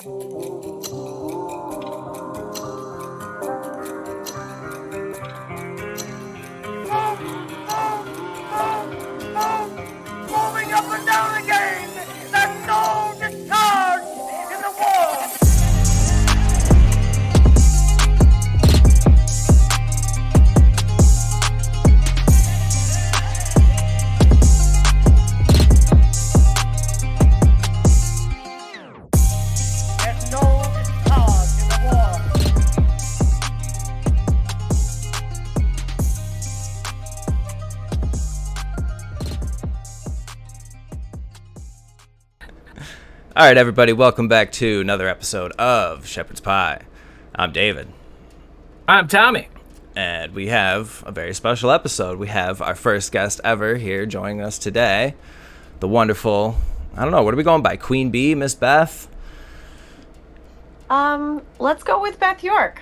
Moving up and down again. There's no discharge in the war. There's no discharge in the war. All right, everybody, welcome back to another episode of Shepherd's Pie. I'm David. I'm Tommy. And we have a very special episode. We have our first guest ever here joining us today. The wonderful, I don't know, what are we going by? Queen Bee, Miss Beth? Let's go with Beth York.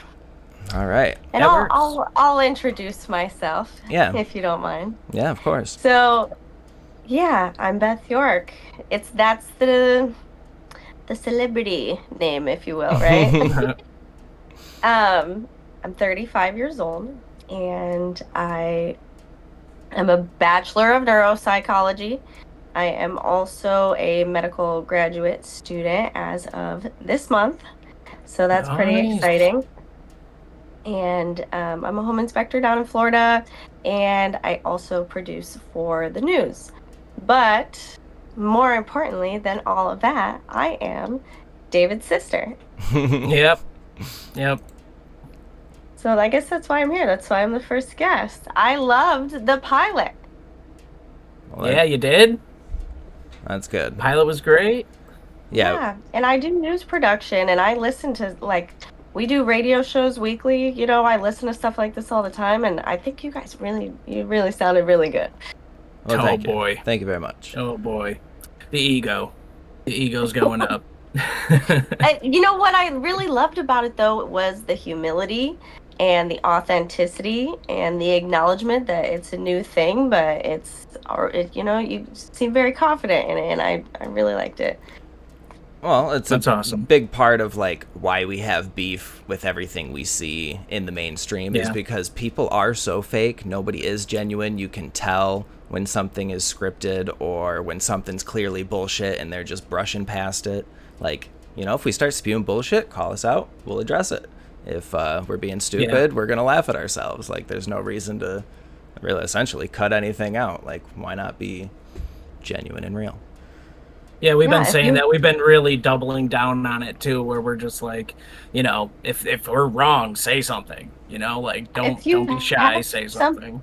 All right. And I'll introduce myself. Yeah. If you don't mind. Yeah, of course. So, yeah, I'm Beth York. That's the celebrity name, if you will, right? I'm 35 years old, and I am a bachelor of neuropsychology. I am also a medical graduate student as of this month, so that's pretty exciting. And I'm a home inspector down in Florida, and I also produce for the news. But more importantly than all of that, I am David's sister. Yep. So I guess that's why I'm here. That's why I'm the first guest. I loved the pilot. Well, Yeah, you did. That's good. Pilot was great. Yeah. And I do news production, and I listen to, we do radio shows weekly. You know, I listen to stuff like this all the time, and I think you guys really sounded really good. Well, thank you. Boy. Thank you very much. Oh, boy. The ego's going up. You know what I really loved about it, though, was the humility and the authenticity and the acknowledgement that it's a new thing, but you seem very confident in it, and I really liked it. Well, that's a awesome. big part of why we have beef with everything we see in the mainstream is because people are so fake. Nobody is genuine. You can tell when something is scripted or when something's clearly bullshit and they're just brushing past it. If we start spewing bullshit, call us out. We'll address it. If we're being stupid, we're going to laugh at ourselves. There's no reason to really essentially cut anything out. Why not be genuine and real? Yeah, we've been saying that. We've been really doubling down on it, too, where we're just if we're wrong, say something. Don't be shy, say something.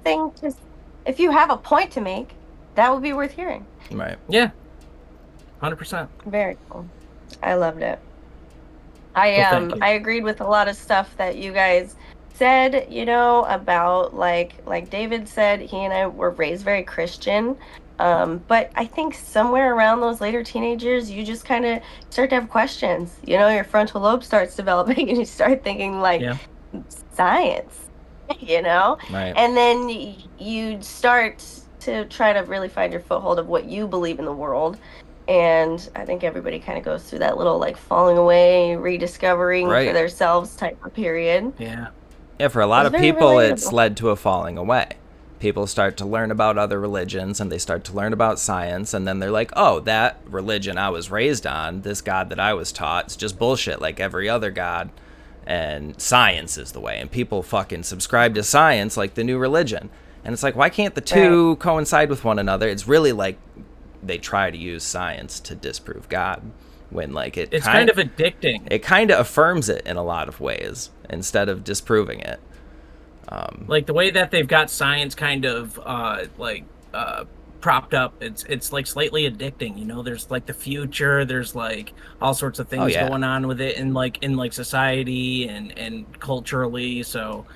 If you have a point to make, that would be worth hearing. Right. Yeah. 100%. Very cool. I loved it. I agreed with a lot of stuff that you guys said, about like David said, he and I were raised very Christian. But I think somewhere around those later teenage years, you just kind of start to have questions. Your frontal lobe starts developing and you start thinking science, Right. And then you start to try to really find your foothold of what you believe in the world. And I think everybody kind of goes through that little falling away, rediscovering for themselves type of period. Yeah. Yeah, for a lot of people, it's led to a falling away. People start to learn about other religions and they start to learn about science, and then they're like, oh, that religion I was raised on, this God that I was taught, it's just bullshit like every other God, and science is the way. And people fucking subscribe to science like the new religion. And it's why can't the two coincide with one another? It's really they try to use science to disprove God when it's kind of addicting. It kind of affirms it in a lot of ways instead of disproving it. The way that they've got science kind of propped up, it's slightly addicting. There's the future, there's all sorts of things going on with it in society and culturally, so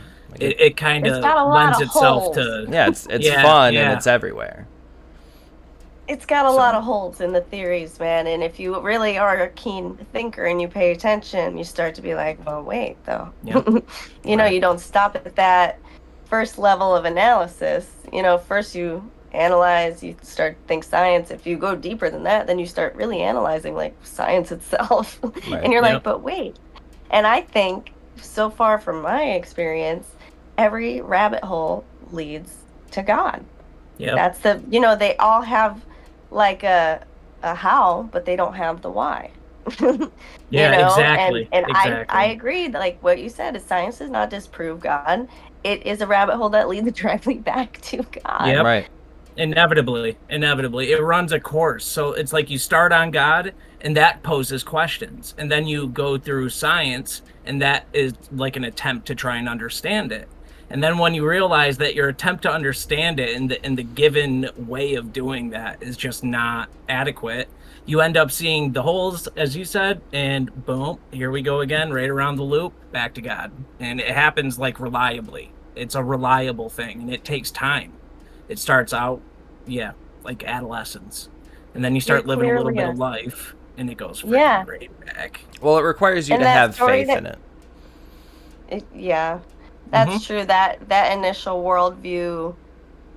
it kind of lends itself to it's fun and it's everywhere. It's got a lot of holes in the theories, man, and if you really are a keen thinker and you pay attention, you start to be like, well, wait, though. Yep. You don't stop at that first level of analysis. First you analyze, you start to think science. If you go deeper than that, then you start really analyzing like science itself. Right. And you're Yep. like, but wait. And I think so far from my experience, every rabbit hole leads to God. Yep. That's they all have like a how, but they don't have the why. Yeah, And exactly. I agree that like what you said is science does not disprove God. It is a rabbit hole that leads directly back to God. Yep. Right. Inevitably, it runs a course. So it's like you start on God, and that poses questions, and then you go through science, and that is like an attempt to try and understand it. And then when you realize that your attempt to understand it and the given way of doing that is just not adequate, you end up seeing the holes, as you said, and boom, here we go again, right around the loop, back to God. And it happens like reliably. It's a reliable thing, and it takes time. It starts out, yeah, like adolescence, and then you start living a little bit of life, and it goes freaking right back. Well, it requires you to have faith in it. Yeah, that's true. That initial worldview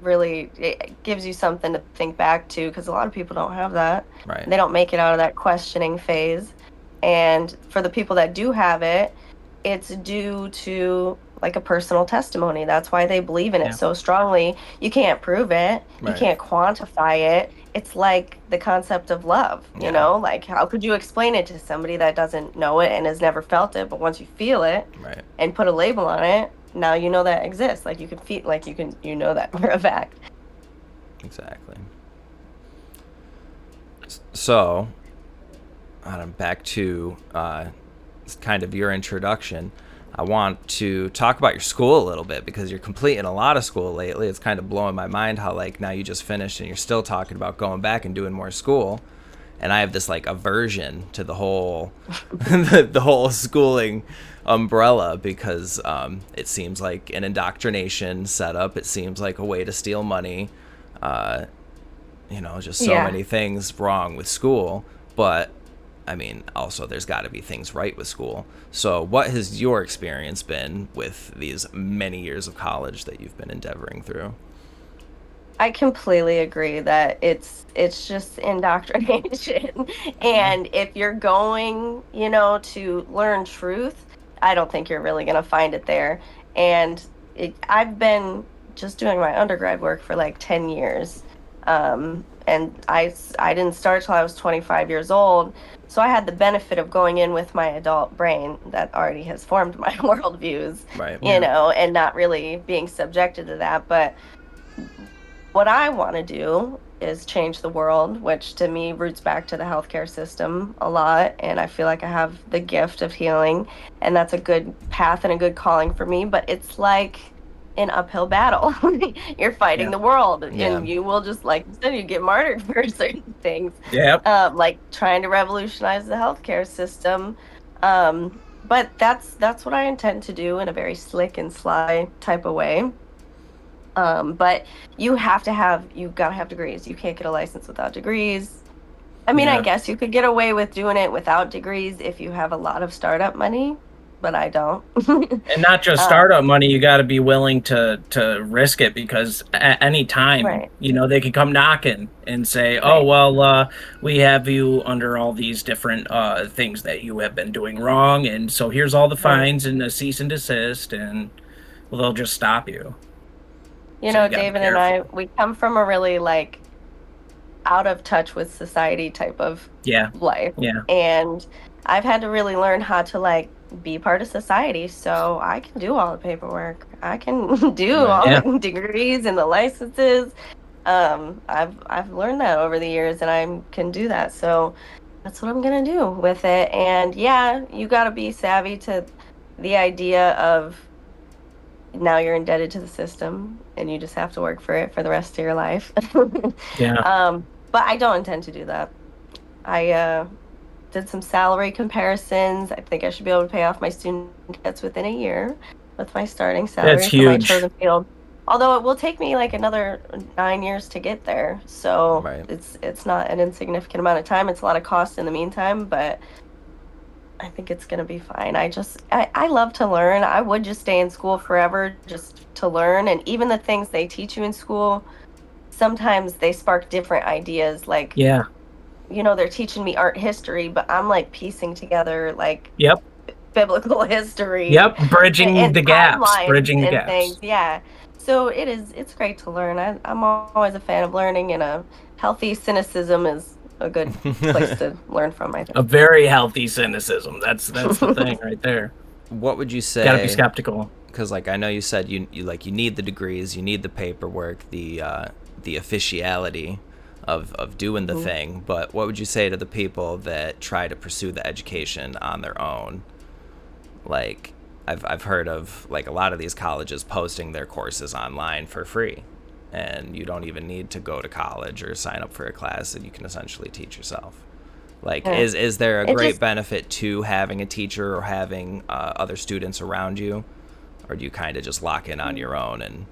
really it gives you something to think back to, because a lot of people don't have that. Right. They don't make it out of that questioning phase. And for the people that do have it, it's due to like a personal testimony. That's why they believe in it so strongly. You can't prove it. You can't quantify it. It's like the concept of love, you know? Like how could you explain it to somebody that doesn't know it and has never felt it, but once you feel it and put a label on it, now you know that exists. Like you can feel like you know that for a fact. Exactly. So, back to kind of your introduction. I want to talk about your school a little bit, because you're completing a lot of school lately. It's kind of blowing my mind how like now you just finished and you're still talking about going back and doing more school. And I have this like aversion to the whole the whole schooling umbrella, because it seems like an indoctrination setup. It seems like a way to steal money. Just so many things wrong with school. But I mean, also there's got to be things right with school. So what has your experience been with these many years of college that you've been endeavoring through? I completely agree that it's just indoctrination. And if you're going, to learn truth, I don't think you're really going to find it there. And I've been just doing my undergrad work for like 10 years. And I didn't start till I was 25 years old. So I had the benefit of going in with my adult brain that already has formed my worldviews, and not really being subjected to that. But what I want to do is change the world, which to me roots back to the healthcare system a lot. And I feel like I have the gift of healing, and that's a good path and a good calling for me. But it's like an uphill battle. You're fighting the world, and you will just, like you said, you get martyred for certain things. Like trying to revolutionize the healthcare system. But that's what I intend to do in a very slick and sly type of way. But you gotta have degrees. You can't get a license without degrees. I mean, I guess you could get away with doing it without degrees if you have a lot of startup money, but I don't. And not just startup money, you got to be willing to risk it, because at any time, they could come knocking and say, oh, well, we have you under all these different things that you have been doing wrong. And so here's all the fines and a cease and desist, and well, they'll just stop you. David and I, we come from a really like out of touch with society type of life. And I've had to really learn how to like be part of society, so I can do all the paperwork. I can do all the degrees and the licenses. I've learned that over the years, and I can do that. So that's what I'm gonna do with it. And you got to be savvy to the idea of now you're indebted to the system and you just have to work for it for the rest of your life. But I don't intend to do that. I did some salary comparisons. I think I should be able to pay off my student debts within a year with my starting salary for my chosen field. Although it will take me like another 9 years to get there. So it's not an insignificant amount of time. It's a lot of cost in the meantime, but I think it's going to be fine. I love to learn. I would just stay in school forever just to learn. And even the things they teach you in school, sometimes they spark different ideas. Like, Yeah. They're teaching me art history, but I'm like piecing together like Yep. biblical history. Yep. Bridging and the gaps. timelines Bridging the and gaps. things. Yeah. So it's great to learn. I'm always a fan of learning, and a healthy cynicism is a good place to learn from, I think. A very healthy cynicism. That's the thing right there. What would you say? Gotta be skeptical. Because like I know you said you need the degrees, you need the paperwork, the officiality of doing the thing. But what would you say to the people that try to pursue the education on their own? Like I've heard of like a lot of these colleges posting their courses online for free, and you don't even need to go to college or sign up for a class, and you can essentially teach yourself. Like, is there a great benefit to having a teacher or having other students around you? Or do you kind of just lock in on your own? And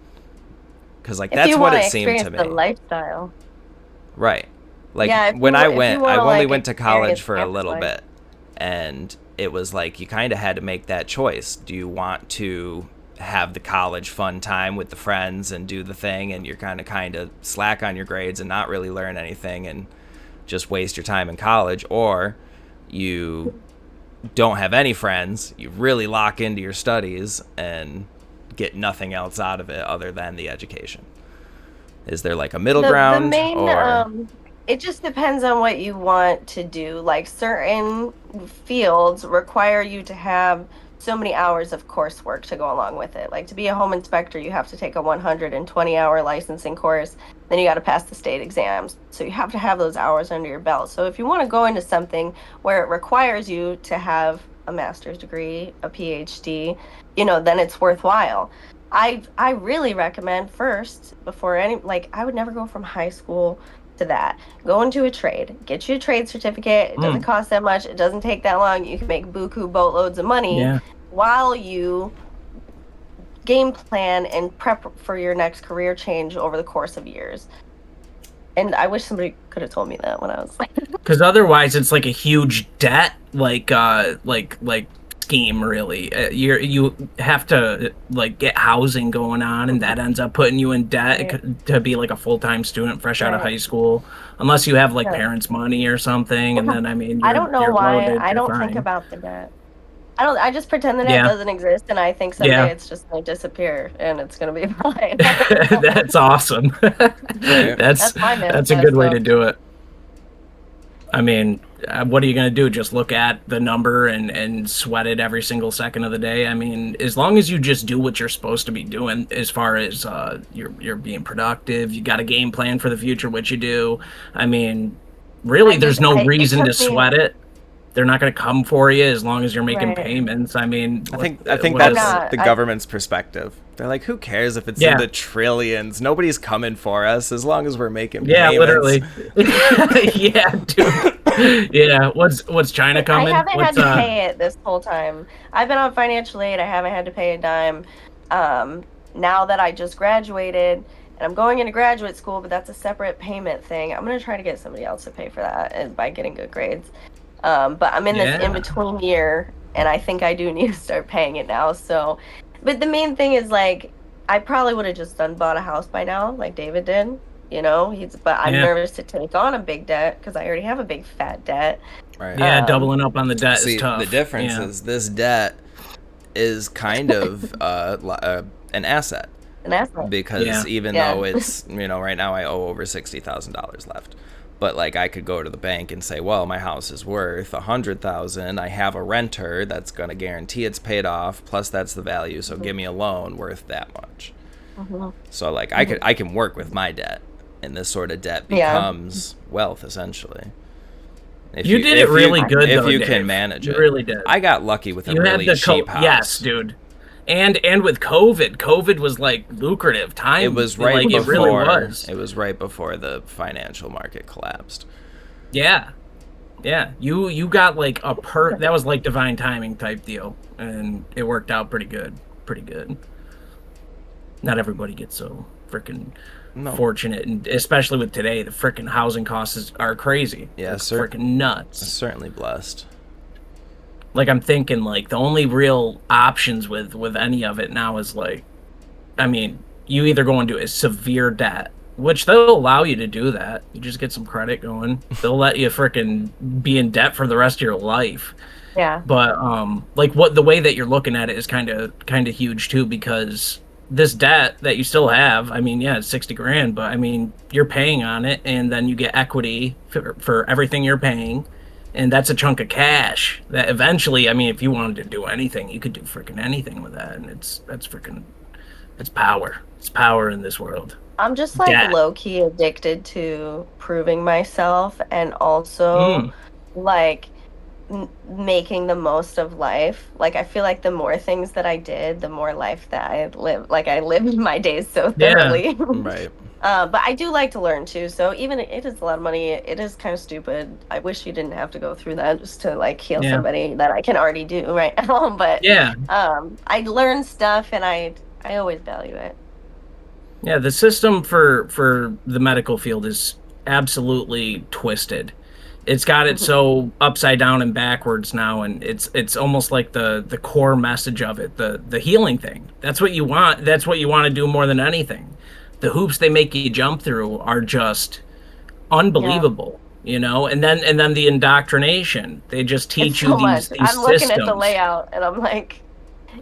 because like that's what it seemed to me. The lifestyle, right? Like when I only went to college for a little bit, and it was like you kind of had to make that choice. Do you want to have the college fun time with the friends and do the thing, and you're kind of slack on your grades and not really learn anything and just waste your time in college, or you don't have any friends, you really lock into your studies and get nothing else out of it other than the education? Is there like a middle ground? The main, it just depends on what you want to do. Like certain fields require you to have so many hours of coursework to go along with it. Like to be a home inspector, you have to take a 120-hour licensing course. Then you got to pass the state exams. So you have to have those hours under your belt. So if you want to go into something where it requires you to have a master's degree, a PhD, then it's worthwhile. I really recommend first, before I would never go from high school to that. Go into a trade. Get you a trade certificate. It doesn't cost that much. It doesn't take that long. You can make buku boatloads of money while you game plan and prep for your next career change over the course of years. And I wish somebody could have told me that when I was like, because otherwise it's like a huge debt, like scheme, really. You have to like get housing going on, and that ends up putting you in debt to be like a full-time student fresh out of high school, unless you have like parents' money or something. And then I don't know why I don't think about the debt. I just pretend that it doesn't exist, and I think someday it's just going to disappear and it's going to be fine. That's awesome. That's a good way to do it. I mean, what are you going to do? Just look at the number and sweat it every single second of the day? I mean, as long as you just do what you're supposed to be doing, as far as you're being productive, you got a game plan for the future, what you do. I mean, really, there's no reason to sweat it. They're not going to come for you as long as you're making payments. I mean, I think that's the government's perspective. They're like, who cares if it's in the trillions? Nobody's coming for us as long as we're making payments. Yeah, literally. Yeah, dude. Yeah, what's China coming? I haven't had to pay it this whole time. I've been on financial aid. I haven't had to pay a dime. Now that I just graduated and I'm going into graduate school, but that's a separate payment thing. I'm going to try to get somebody else to pay for that by getting good grades. But I'm in this in-between year, and I think I do need to start paying it now. So, but the main thing is, like, I probably would have just bought a house by now, like David did. But I'm nervous to take on a big debt because I already have a big fat debt. Right. Yeah, doubling up on the debt is tough. The difference is this debt is kind of an asset. An asset. Because even though it's, right now I owe over $60,000 left. But like I could go to the bank and say, well, my house is worth $100,000. I have a renter that's going to guarantee it's paid off. Plus that's the value. So give me a loan worth that much. So like I can work with my debt, and this sort of debt becomes wealth essentially. You did it really good. If you can manage it. You really did. I got lucky with a really cheap house. Yes, dude. And with COVID was like lucrative time. It was right before. It really was. It was right before the financial market collapsed. Yeah. You got like that was like divine timing type deal, and it worked out pretty good. Not everybody gets so freaking fortunate, and especially with today, the freaking housing costs are crazy. Yeah, freaking nuts. Certainly blessed. Like I'm thinking, like the only real options with any of it now is like, I mean, you either go into a severe debt which they'll allow you to do that. You just get some credit going. They'll let you frickin' be in debt for the rest of your life. Yeah. But like what the way that you're looking at it is kind of huge too, because this debt that you still have, I mean, yeah, it's 60 grand, but I mean, you're paying on it, and then you get equity for everything you're paying, and that's a chunk of cash that eventually, I mean, if you wanted to do anything, you could do freaking anything with that, and it's power. It's power in this world. I'm just like low-key addicted to proving myself, and also like making the most of life. Like, I feel like the more things that I did, the more life that I lived. Like, I lived my days so thoroughly. Right. But I do like to learn too. So even it is a lot of money, it is kind of stupid. I wish you didn't have to go through that just to like heal somebody that I can already do right now. But I learn stuff, and I always value it. Yeah, the system for the medical field is absolutely twisted. It's got it so upside down and backwards now, and it's almost like the core message of it, the healing thing. That's what you want. That's what you want to do more than anything. The hoops they make you jump through are just unbelievable, you know. And then the indoctrination. They just teach you these I'm looking systems. at the layout, and I'm like,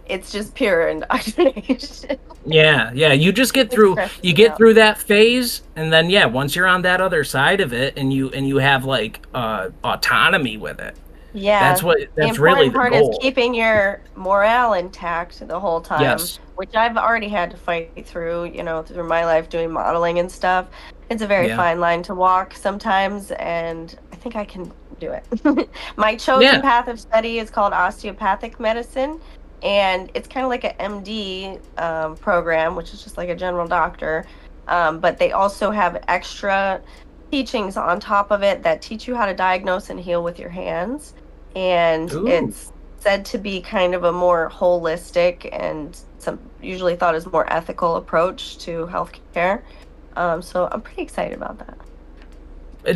it's just pure indoctrination. Yeah, you just get through through that phase, and then once you're on that other side of it, and you have like autonomy with it. Yeah, that's really the part goal. is keeping your morale intact the whole time. Yes. Which I've already had to fight through, you know, through my life doing modeling and stuff. It's a very fine line to walk sometimes, and I think I can do it. My chosen path of study is called osteopathic medicine. And it's kind of like an MD program, which is just like a general doctor. But they also have extra teachings on top of it that teach you how to diagnose and heal with your hands. And it's said to be kind of a more holistic and usually thought as more ethical approach to healthcare. So I'm pretty excited about that.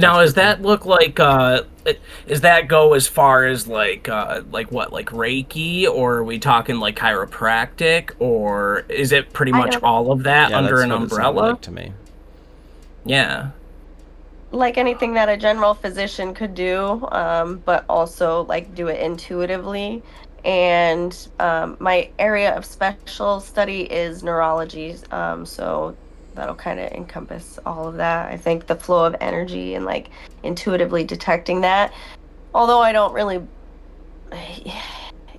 Now, does that look like does that go as far as like what, like Reiki, or are we talking like chiropractic, or is it pretty much all of that under an umbrella? Like to me. Yeah. Like anything that a general physician could do, but also like do it intuitively. And my area of special study is neurology, so that'll kind of encompass all of that. I think the flow of energy and like intuitively detecting that. Although I don't really,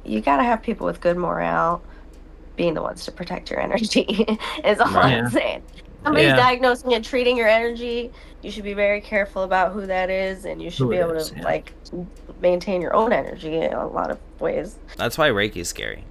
you gotta have people with good morale being the ones to protect your energy is all I'm saying. Somebody's diagnosing and treating your energy, you should be very careful about who that is, and you should be able to like maintain your own energy in a lot of ways. That's why Reiki's scary.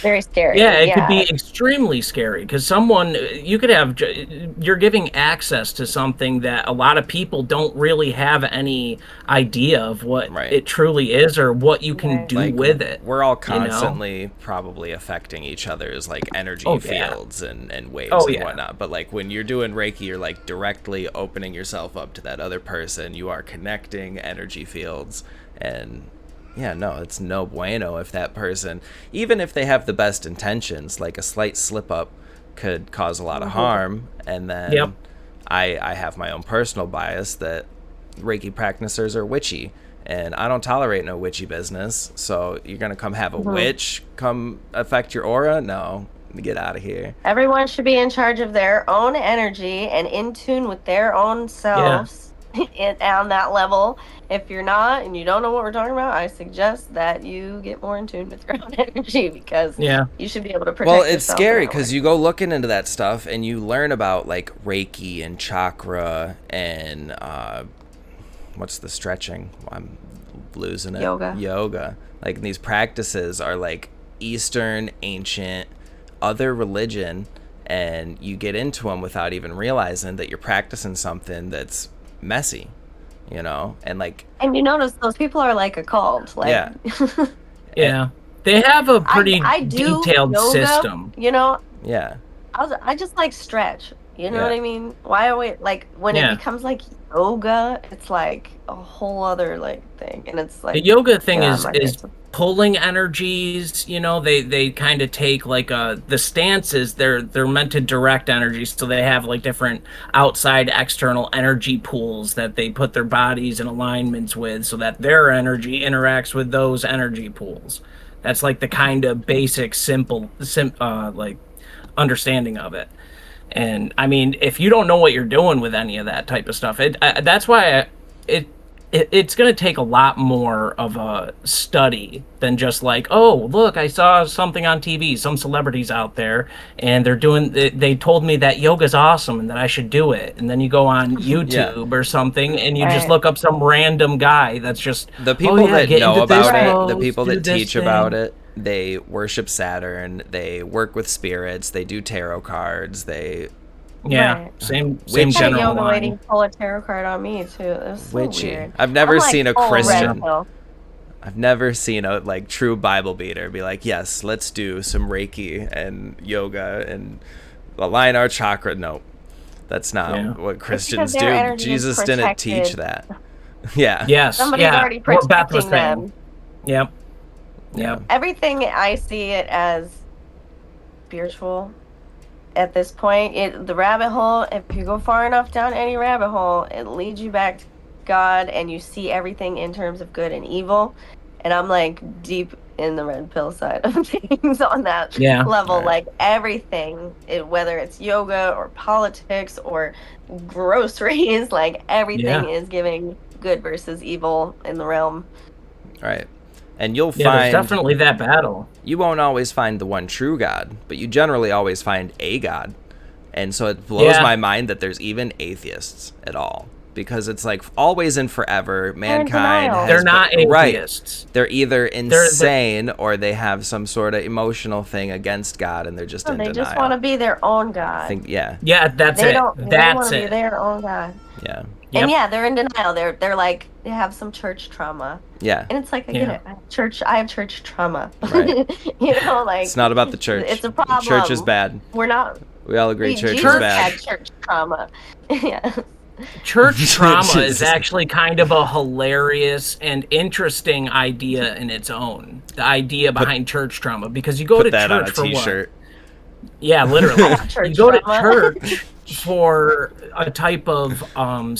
Very scary. Yeah, it could be extremely scary, because you're giving access to something that a lot of people don't really have any idea of what it truly is, or what you can do with it. We're all constantly probably affecting each other's like energy fields and waves and whatnot. But like when you're doing Reiki, you're like directly opening yourself up to that other person. You are connecting energy fields, and it's no bueno if that person, even if they have the best intentions, like a slight slip up could cause a lot of harm. And then I have my own personal bias that Reiki practitioners are witchy, and I don't tolerate no witchy business. So you're going to come have a witch come affect your aura? No, get out of here. Everyone should be in charge of their own energy and in tune with their own selves. On that level. If you're not and you don't know what we're talking about, I suggest that you get more in tune with your own energy, because you should be able to protect yourself. Well, it's scary because you go looking into that stuff and you learn about like Reiki and chakra and what's the stretching? I'm losing it. Yoga. Like these practices are like Eastern, ancient, other religion, and you get into them without even realizing that you're practicing something that's messy, you know. And you notice those people are like a cult, like they have a pretty detailed yoga, system, you know. I just like stretch, you know what I mean? Why are we like when it becomes like yoga, it's like a whole other like thing, and it's like the yoga thing God, my is face. pulling energies. They kind of take like the stances. They're meant to direct energy, so they have like different outside external energy pools that they put their bodies in alignments with, so that their energy interacts with those energy pools. That's like the kind of basic, like understanding of it. And I mean, if you don't know what you're doing with any of that type of stuff, that's why it's going to take a lot more of a study than just like, oh, look, I saw something on TV, some celebrities out there, and they told me that yoga's awesome and that I should do it. And then you go on YouTube or something and you just look up some random guy that's just, the people that get know into this about it, pose, the people do that this teach thing. about it, they worship Saturn, they work with spirits, they do tarot cards, they same Witchy. general yoga line. lady pull a tarot card on me too. It was so weird. I've never like seen a full red Christian. pill. I've never seen a like true Bible beater be like, yes, let's do some Reiki and yoga and align our chakra. No, that's not what Christians do. energy is Jesus didn't teach protected. that. Yeah. Yes. Somebody's already What Beth was protecting saying. them. Yep. Everything, I see it as spiritual at this point. The rabbit hole, if you go far enough down any rabbit hole, it leads you back to God, and you see everything in terms of good and evil. And I'm like deep in the red pill side of things on that level. Like everything, whether it's yoga or politics or groceries, like everything is giving good versus evil in the realm. Right. And you'll find there's definitely that battle. You won't always find the one true God, but you generally always find a God. And so it blows my mind that there's even atheists at all. Because it's like always and forever, mankind they're not atheists. They're either insane or they have some sort of emotional thing against God, and they're just in denial. They just want to be their own God. Yeah, that's they it. They want to be their own God. Yeah. And they're in denial. They're like, they have some church trauma. Yeah. And it's like, I get it. I have church trauma. Right. Like it's not about the church. It's a problem. Church is bad. We all agree church Jesus is bad. had church trauma. Church trauma is actually kind of a hilarious and interesting idea in its own. The idea behind church trauma, because you go to church for what? Yeah, literally. You go to church for a type of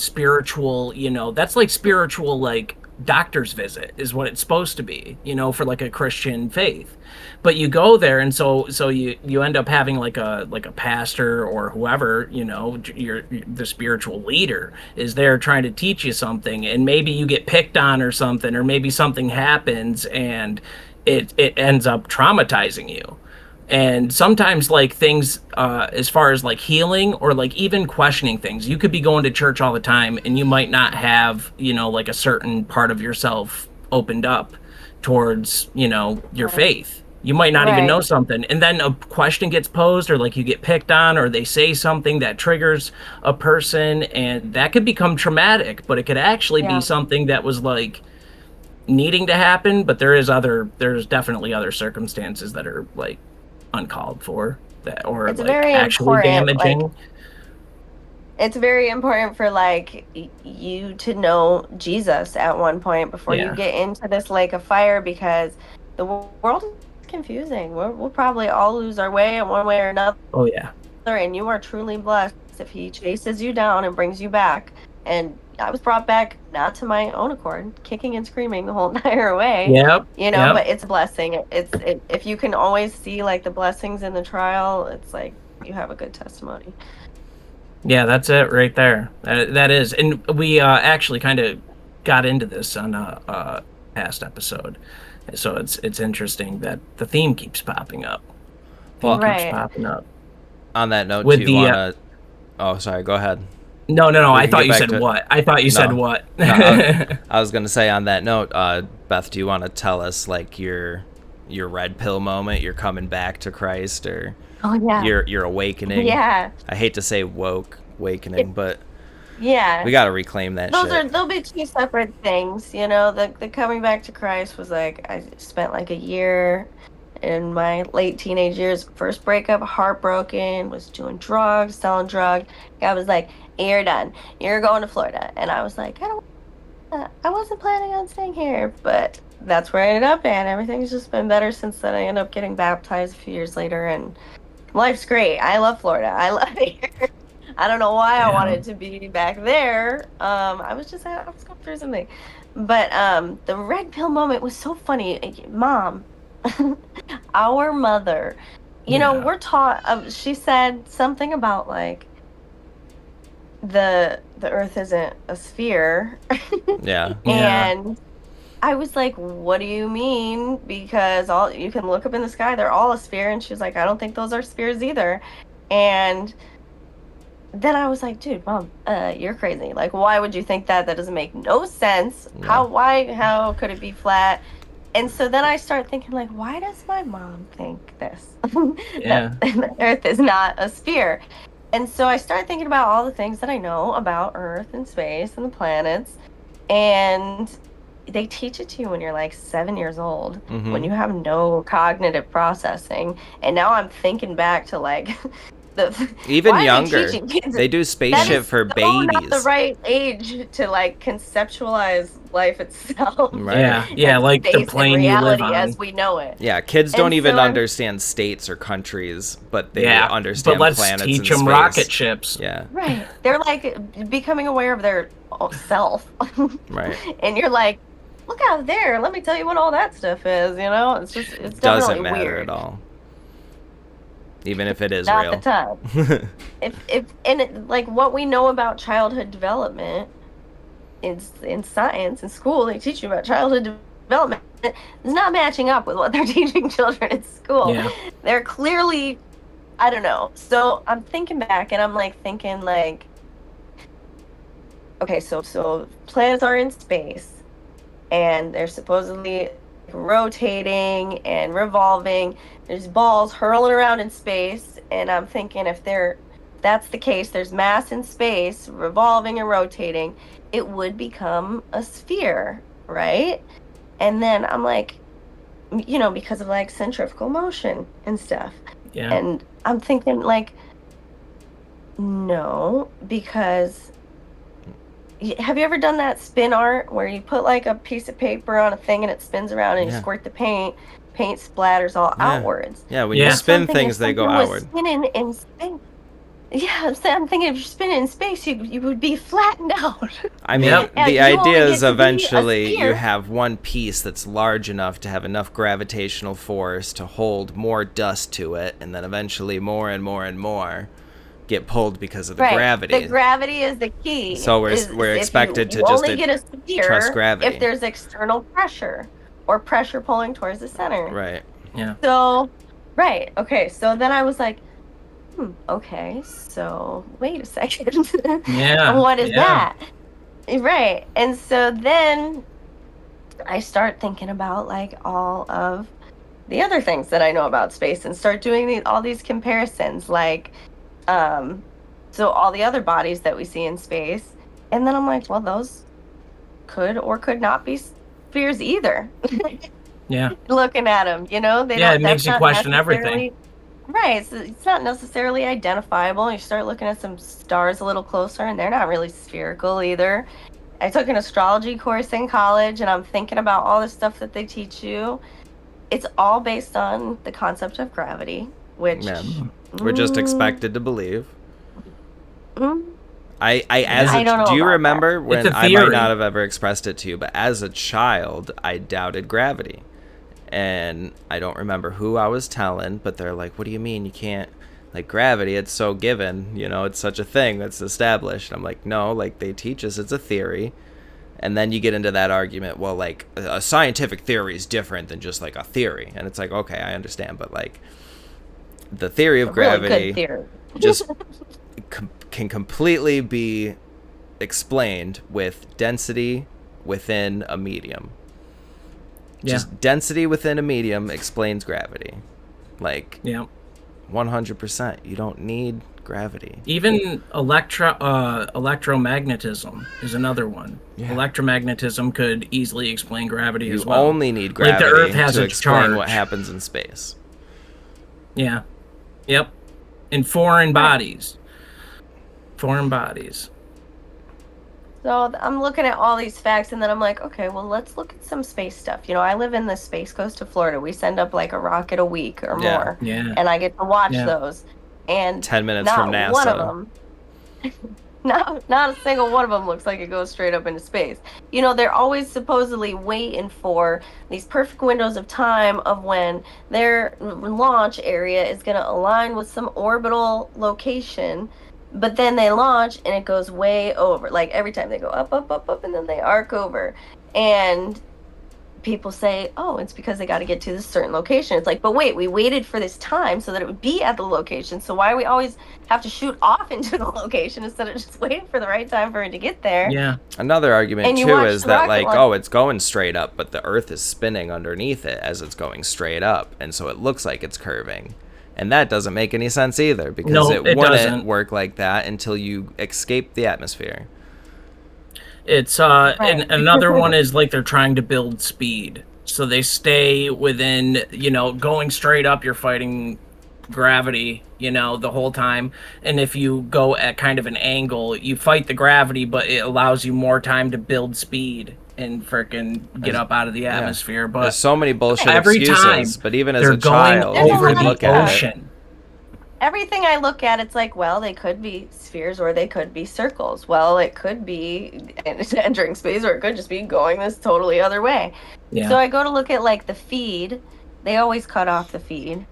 spiritual, that's like spiritual, like doctor's visit is what it's supposed to be, for like a Christian faith. But you go there, and so you end up having like a pastor or whoever, the spiritual leader is there trying to teach you something, and maybe you get picked on or something, or maybe something happens and it ends up traumatizing you. And sometimes like things as far as like healing or like even questioning things, you could be going to church all the time and you might not have, like a certain part of yourself opened up towards, your faith. You might not even know something, and then a question gets posed, or like you get picked on, or they say something that triggers a person, and that could become traumatic, but it could actually be something that was like needing to happen. But there's definitely other circumstances that are like uncalled for, that or it's like very actually damaging. Like, it's very important for like you to know Jesus at one point before you get into this lake of fire, because the world is confusing. We'll probably all lose our way in one way or another. Oh yeah. And you are truly blessed if he chases you down and brings you back. And I was brought back not to my own accord, kicking and screaming the whole entire way. But it's a blessing. If you can always see like the blessings in the trial, it's like you have a good testimony. Yeah, that's it right there. That is. And we actually kind of got into this on a past episode. So it's interesting that the theme keeps popping up. Keeps popping up. On that note, do you want to... Oh, sorry. Go ahead. No. I thought you said what? I thought you said what? I was going to say on that note, Beth, do you want to tell us like your red pill moment, your coming back to Christ, or your awakening? Yeah. I hate to say awakening, but yeah, we got to reclaim that shit. They'll be two separate things, The coming back to Christ was like, I spent like a year in my late teenage years, first breakup, heartbroken, was doing drugs, selling drugs. God was like, you're done. You're going to Florida. And I was like, I wasn't planning on staying here, but that's where I ended up, and everything's just been better since then. I ended up getting baptized a few years later, and life's great. I love Florida. I love it here. I don't know why I wanted to be back there. I was going through something. But the red pill moment was so funny. Mom, our mother, you know, we're taught, she said something about like the earth isn't a sphere. Yeah. And I was like, what do you mean? Because you can look up in the sky, they're all a sphere. And she was like, I don't think those are spheres either. And then I was like, dude, Mom, you're crazy. Like, why would you think that? That doesn't make no sense. Yeah. How could it be flat? And so then I start thinking, like, why does my mom think this? That the earth is not a sphere. And so I started thinking about all the things that I know about Earth and space and the planets. And they teach it to you when you're like 7 years old, when you have no cognitive processing. And now I'm thinking back to like even younger. They do spaceship for babies. Not the right age to like conceptualize life itself. Right. Yeah, like the plane you live on as we know it. Yeah, kids don't even understand states or countries, but they understand planets and space. But let's teach them rocket ships. Yeah. Right. They're like becoming aware of their self. Right. And you're like, look out there. Let me tell you what all that stuff is, you know? It doesn't matter weird. at all. Even if it is not real. The time. Like what we know about childhood development in science in school, they teach you about childhood development. It's not matching up with what they're teaching children in school. Yeah. They're clearly, I don't know. So I'm thinking back, and I'm like thinking like, okay, so planets are in space, and they're supposedly rotating and revolving. There's balls hurling around in space, and I'm thinking if that's the case, there's mass in space revolving and rotating, it would become a sphere, right? And then I'm like, you know, because of like centrifugal motion and stuff. Yeah. And I'm thinking like, no, because have you ever done that spin art where you put like a piece of paper on a thing and it spins around and you squirt the paint splatters all outwards? Yeah, when you spin things, they go outward. Spinning in space. Yeah, I'm thinking if you're spinning in space, you would be flattened out. I mean, the idea is eventually you have one piece that's large enough to have enough gravitational force to hold more dust to it, and then eventually more and more and more get pulled because of the gravity. The gravity is the key. So we're expected to just only get a sphere trust gravity if there's external pressure or pressure pulling towards the center. Right. Yeah. So, okay. So then I was like, okay. So wait a second. Yeah. What is that? Right. And so then I start thinking about like all of the other things that I know about space and start doing all these comparisons, like. So all the other bodies that we see in space, and then I'm like, well, those could or could not be spheres either. Yeah. Looking at them, you know, it makes you question everything. Right. So it's not necessarily identifiable. You start looking at some stars a little closer, and they're not really spherical either. I took an astrology course in college, and I'm thinking about all the stuff that they teach you. It's all based on the concept of gravity, which we're just expected to believe. Mm-hmm. Do you remember when I might not have ever expressed it to you, but as a child, I doubted gravity. And I don't remember who I was telling, but they're like, what do you mean you can't, like, gravity, it's so given, you know, it's such a thing that's established. I'm like, no, like, they teach us it's a theory. And then you get into that argument, well, like, a scientific theory is different than just, like, a theory. And it's like, okay, I understand, but, like, the theory of gravity just can completely be explained with density within a medium. Just density within a medium explains gravity. Like, 100%. You don't need gravity. Even electromagnetism is another one. Yeah. Electromagnetism could easily explain gravity as well. You only need gravity like the Earth has to a explain charge. what happens in space. Yeah. Yep. In foreign bodies. Foreign bodies. So I'm looking at all these facts, and then I'm like, okay, well, let's look at some space stuff. I live in the Space Coast of Florida. We send up like a rocket a week or more, and I get to watch those. And 10 minutes from NASA. One of them, not a single one of them looks like it goes straight up into space. They're always supposedly waiting for these perfect windows of time of when their launch area is going to align with some orbital location. But then they launch and it goes way over. Like every time they go up, up, up, up, and then they arc over. And people say, oh, it's because they got to get to this certain location. It's like, but wait, we waited for this time so that it would be at the location. So why do we always have to shoot off into the location instead of just waiting for the right time for it to get there? Yeah. Another argument too is that like, oh, it's going straight up, but the Earth is spinning underneath it as it's going straight up, and so it looks like it's curving. And that doesn't make any sense either, because it wouldn't doesn't work like that until you escape the atmosphere. It's and another one is like they're trying to build speed, so they stay within, going straight up, you're fighting gravity, the whole time, and if you go at kind of an angle, you fight the gravity, but it allows you more time to build speed and freaking get up out of the atmosphere. But there's so many bullshit every excuses. Time but even as a child, over you the look ocean. Everything I look at, it's like, well, they could be spheres or they could be circles. Well, it could be entering space, or it could just be going this totally other way. Yeah. So I go to look at like the feed. They always cut off the feed.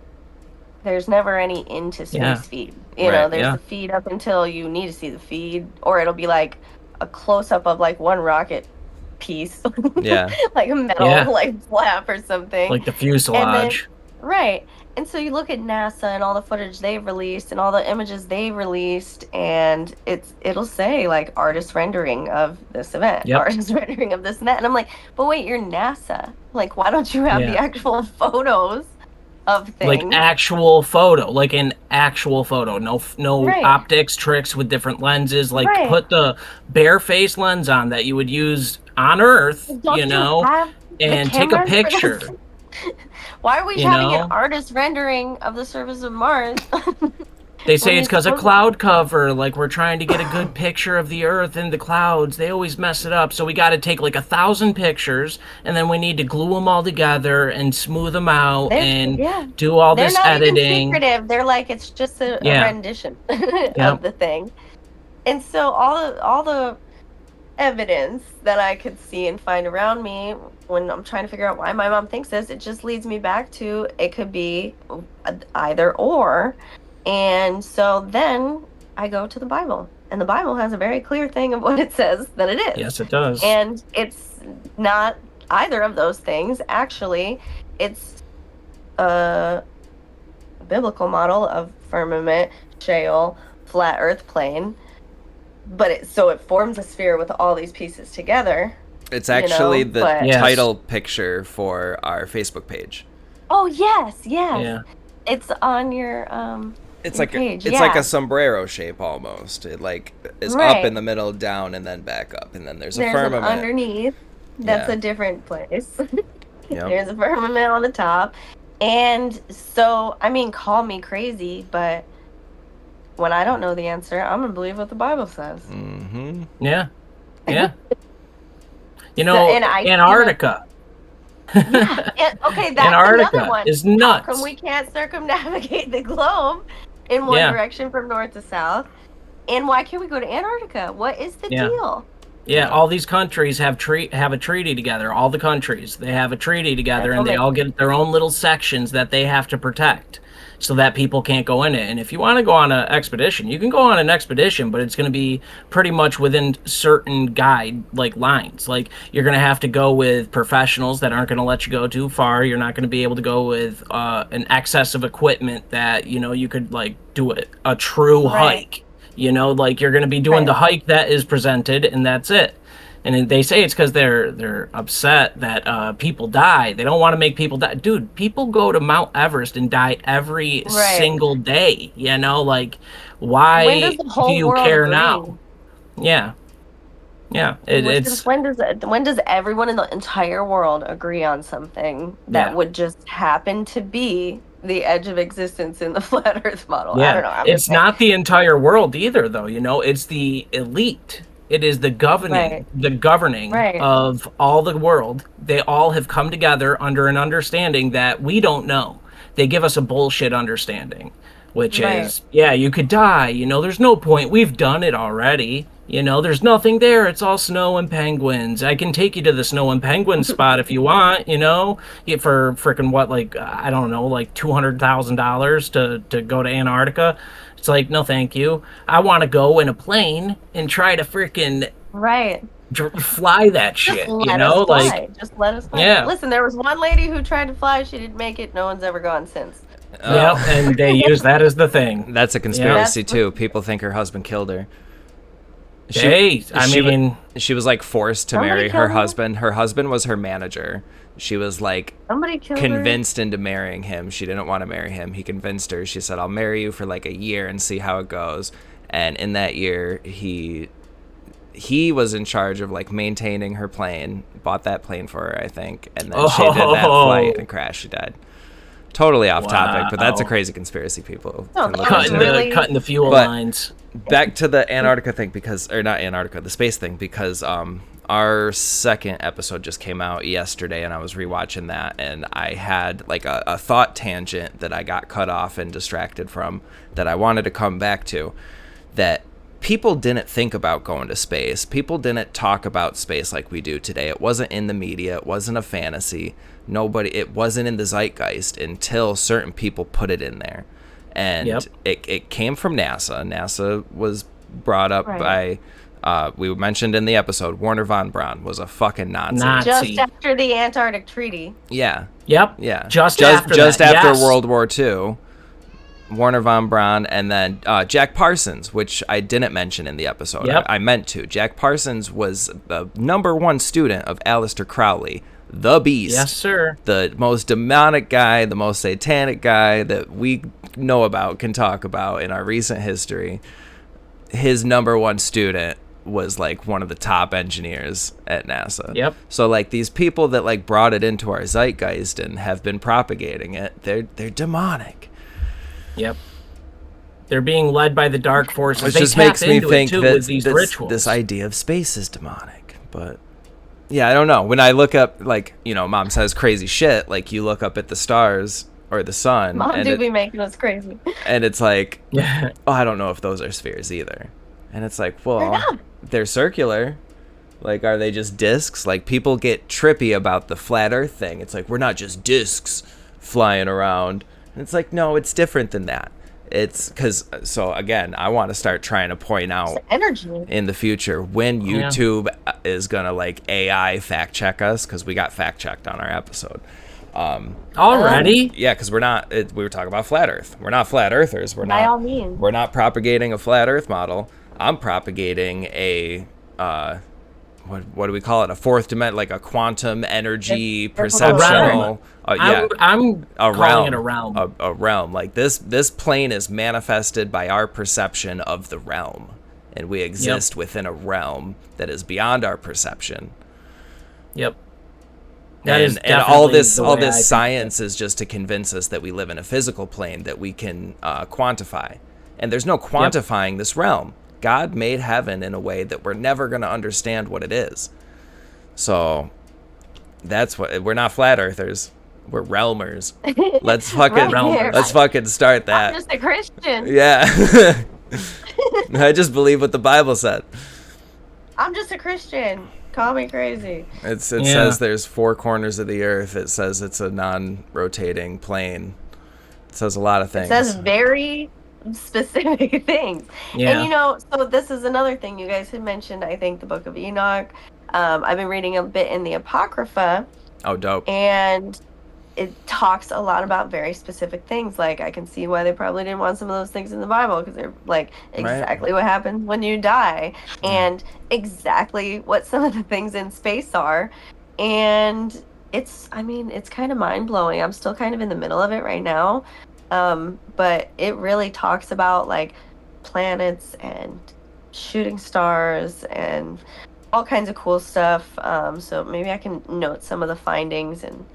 There's never any into space feed. There's the feed up until you need to see the feed, or it'll be like a close up of like one rocket piece. Like a metal like flap or something. Like the fuselage. Right. And so you look at NASA and all the footage they've released and all the images they've released, and it'll say like artist rendering of this event, artist rendering of this and that. And I'm like, but wait, you're NASA. Like, why don't you have the actual photos of things? Like actual photo, like an actual photo. No optics tricks with different lenses. Like put the bare face lens on that you would use on Earth, and take a picture. Why are we having an artist rendering of the surface of Mars? They say it's because of cloud cover. Like, we're trying to get a good picture of the Earth and the clouds. They always mess it up. So we got to take like 1,000 pictures, and then we need to glue them all together and smooth them out and do all this editing. They're not even secretive. They're like, it's just a rendition of the thing. And so all the evidence that I could see and find around me when I'm trying to figure out why my mom thinks this, it just leads me back to it could be either or. And so then I go to the Bible, and the Bible has a very clear thing of what it says that it is. Yes, it does. And it's not either of those things. Actually, it's a biblical model of firmament, Sheol, flat earth plane. But it forms a sphere with all these pieces together. It's actually the title picture for our Facebook page. Oh yes. Yeah. It's on your it's your like page. It's like a sombrero shape almost. It like is up in the middle, down, and then back up, and then there's a firmament underneath. That's a different place. There's a firmament on the top, and so I mean, call me crazy, but when I don't know the answer, I'm gonna believe what the Bible says. Mm-hmm. Yeah. Antarctica. That's Antarctica another one. Is nuts. How come we can't circumnavigate the globe in one direction from north to south? And why can't we go to Antarctica? What is the deal? Yeah, all these countries have a treaty together. All the countries, they have a treaty together, and they all get their own little sections that they have to protect, so that people can't go in it. And if you want to go on an expedition, you can go on an expedition, but it's going to be pretty much within certain guide lines. Like, you're going to have to go with professionals that aren't going to let you go too far. You're not going to be able to go with an excess of equipment that you could do a true hike. You're going to be doing the hike that is presented, and that's it. And they say it's because they're upset that people die. They don't want to make people die. Dude, people go to Mount Everest and die every single day. Why do you care now? Yeah. When does everyone in the entire world agree on something that would just happen to be the edge of existence in the flat Earth model. Yeah. I don't know. It's not the entire world either, though. It's the elite. It is the governing, of all the world. They all have come together under an understanding that we don't know. They give us a bullshit understanding, which is, you could die. There's no point. We've done it already. There's nothing there. It's all snow and penguins. I can take you to the snow and penguin spot if you want, for freaking what, like, I don't know, like $200,000 to go to Antarctica. It's like, no, thank you. I want to go in a plane and try to freaking fly that shit. Just let us fly. Yeah. Listen, there was one lady who tried to fly. She didn't make it. No one's ever gone since. Yeah, and they use that as the thing. That's a conspiracy too. People think her husband killed her. She was like forced to marry her husband. Her husband was her manager. She was like convinced into marrying him. She didn't want to marry him. He convinced her. She said, "I'll marry you for like a year and see how it goes." And in that year, he was in charge of like maintaining her plane. Bought that plane for her, I think, and then she did that flight and crashed. She died. Totally off topic, but that's a crazy conspiracy. People cutting the fuel lines. Back to the Antarctica thing, not Antarctica, the space thing, because our second episode just came out yesterday, and I was rewatching that, and I had like a thought tangent that I got cut off and distracted from that I wanted to come back to. That people didn't think about going to space. People didn't talk about space like we do today. It wasn't in the media. It wasn't a fantasy. It wasn't in the zeitgeist until certain people put it in there. And it came from NASA. NASA was brought up by, we mentioned in the episode, Wernher von Braun was a fucking Nazi. Just after the Antarctic Treaty. Yeah. Yep. Yeah. Just after World War II. Wernher von Braun, and then Jack Parsons, which I didn't mention in the episode. I meant to. Jack Parsons was the #1 student of Aleister Crowley, the Beast. Yes, sir. The most demonic guy, the most satanic guy that we know about, can talk about in our recent history. His #1 student was like one of the top engineers at NASA. Yep. So like these people that like brought it into our zeitgeist and have been propagating it, they're demonic. Yep. They're being led by the dark forces. Which just makes me think that this idea of space is demonic. But yeah, I don't know. When I look up, like, Mom says crazy shit, like you look up at the stars or the sun. Mom do be making us crazy. And it's like, I don't know if those are spheres either. And it's like, well, they're circular. Like, are they just discs? Like, people get trippy about the flat earth thing. It's like, we're not just discs flying around. And it's like, no, it's different than that. It's because, so again, I want to start trying to point out in the future when YouTube is going to like AI fact check us, because we got fact checked on our episode. Already? Yeah, because we were talking about flat earth. We're not flat earthers. By all means. We're not propagating a flat earth model. I'm propagating a, what do we call it? A fourth dimension, like a quantum energy perceptual. I'm calling it a realm. A realm. Like this plane is manifested by our perception of the realm, and we exist within a realm that is beyond our perception. Yep. And all this science is just to convince us that we live in a physical plane that we can quantify, and there's no quantifying this realm. God made heaven in a way that we're never going to understand what it is. So that's what we're not flat earthers. We're realmers. Let's fucking start that. I'm just a Christian. Yeah. I just believe what the Bible said. I'm just a Christian. Call me crazy. It says there's 4 corners of the earth. It says it's a non-rotating plane. It says a lot of things. It says very specific things. And so this is another thing you guys had mentioned. I think the Book of Enoch. I've been reading a bit in the Apocrypha. Oh, dope. And it talks a lot about very specific things. Like, I can see why they probably didn't want some of those things in the Bible, because they're like exactly what happens when you die, and exactly what some of the things in space are. And it's kind of mind-blowing. I'm still kind of in the middle of it right now. But it really talks about like planets and shooting stars and all kinds of cool stuff. So maybe I can note some of the findings and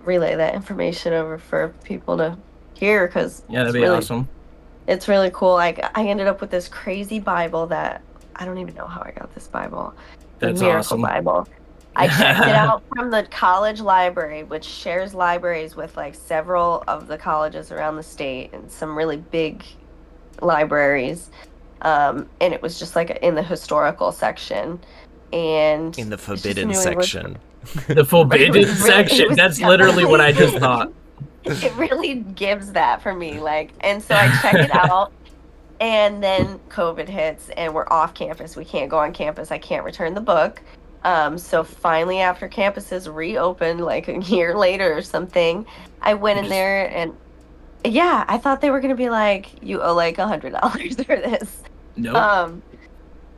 relay that information over for people to hear, because that'd be awesome. It's really cool. Like, I ended up with this crazy Bible that I don't even know how I got this Bible. That's the Miracle awesome. Bible. I checked it out from the college library, which shares libraries with like several of the colleges around the state and some really big libraries. And it was just like in the historical section. And in the forbidden section. The forbidden section. That's literally what I just thought. It really gives that for me. Like, and so I check it out. And then COVID hits and we're off campus. We can't go on campus. I can't return the book. So finally, after campuses reopened, like a year later or something, I went in there and I thought they were going to be like, you owe like $100 for this. Nope.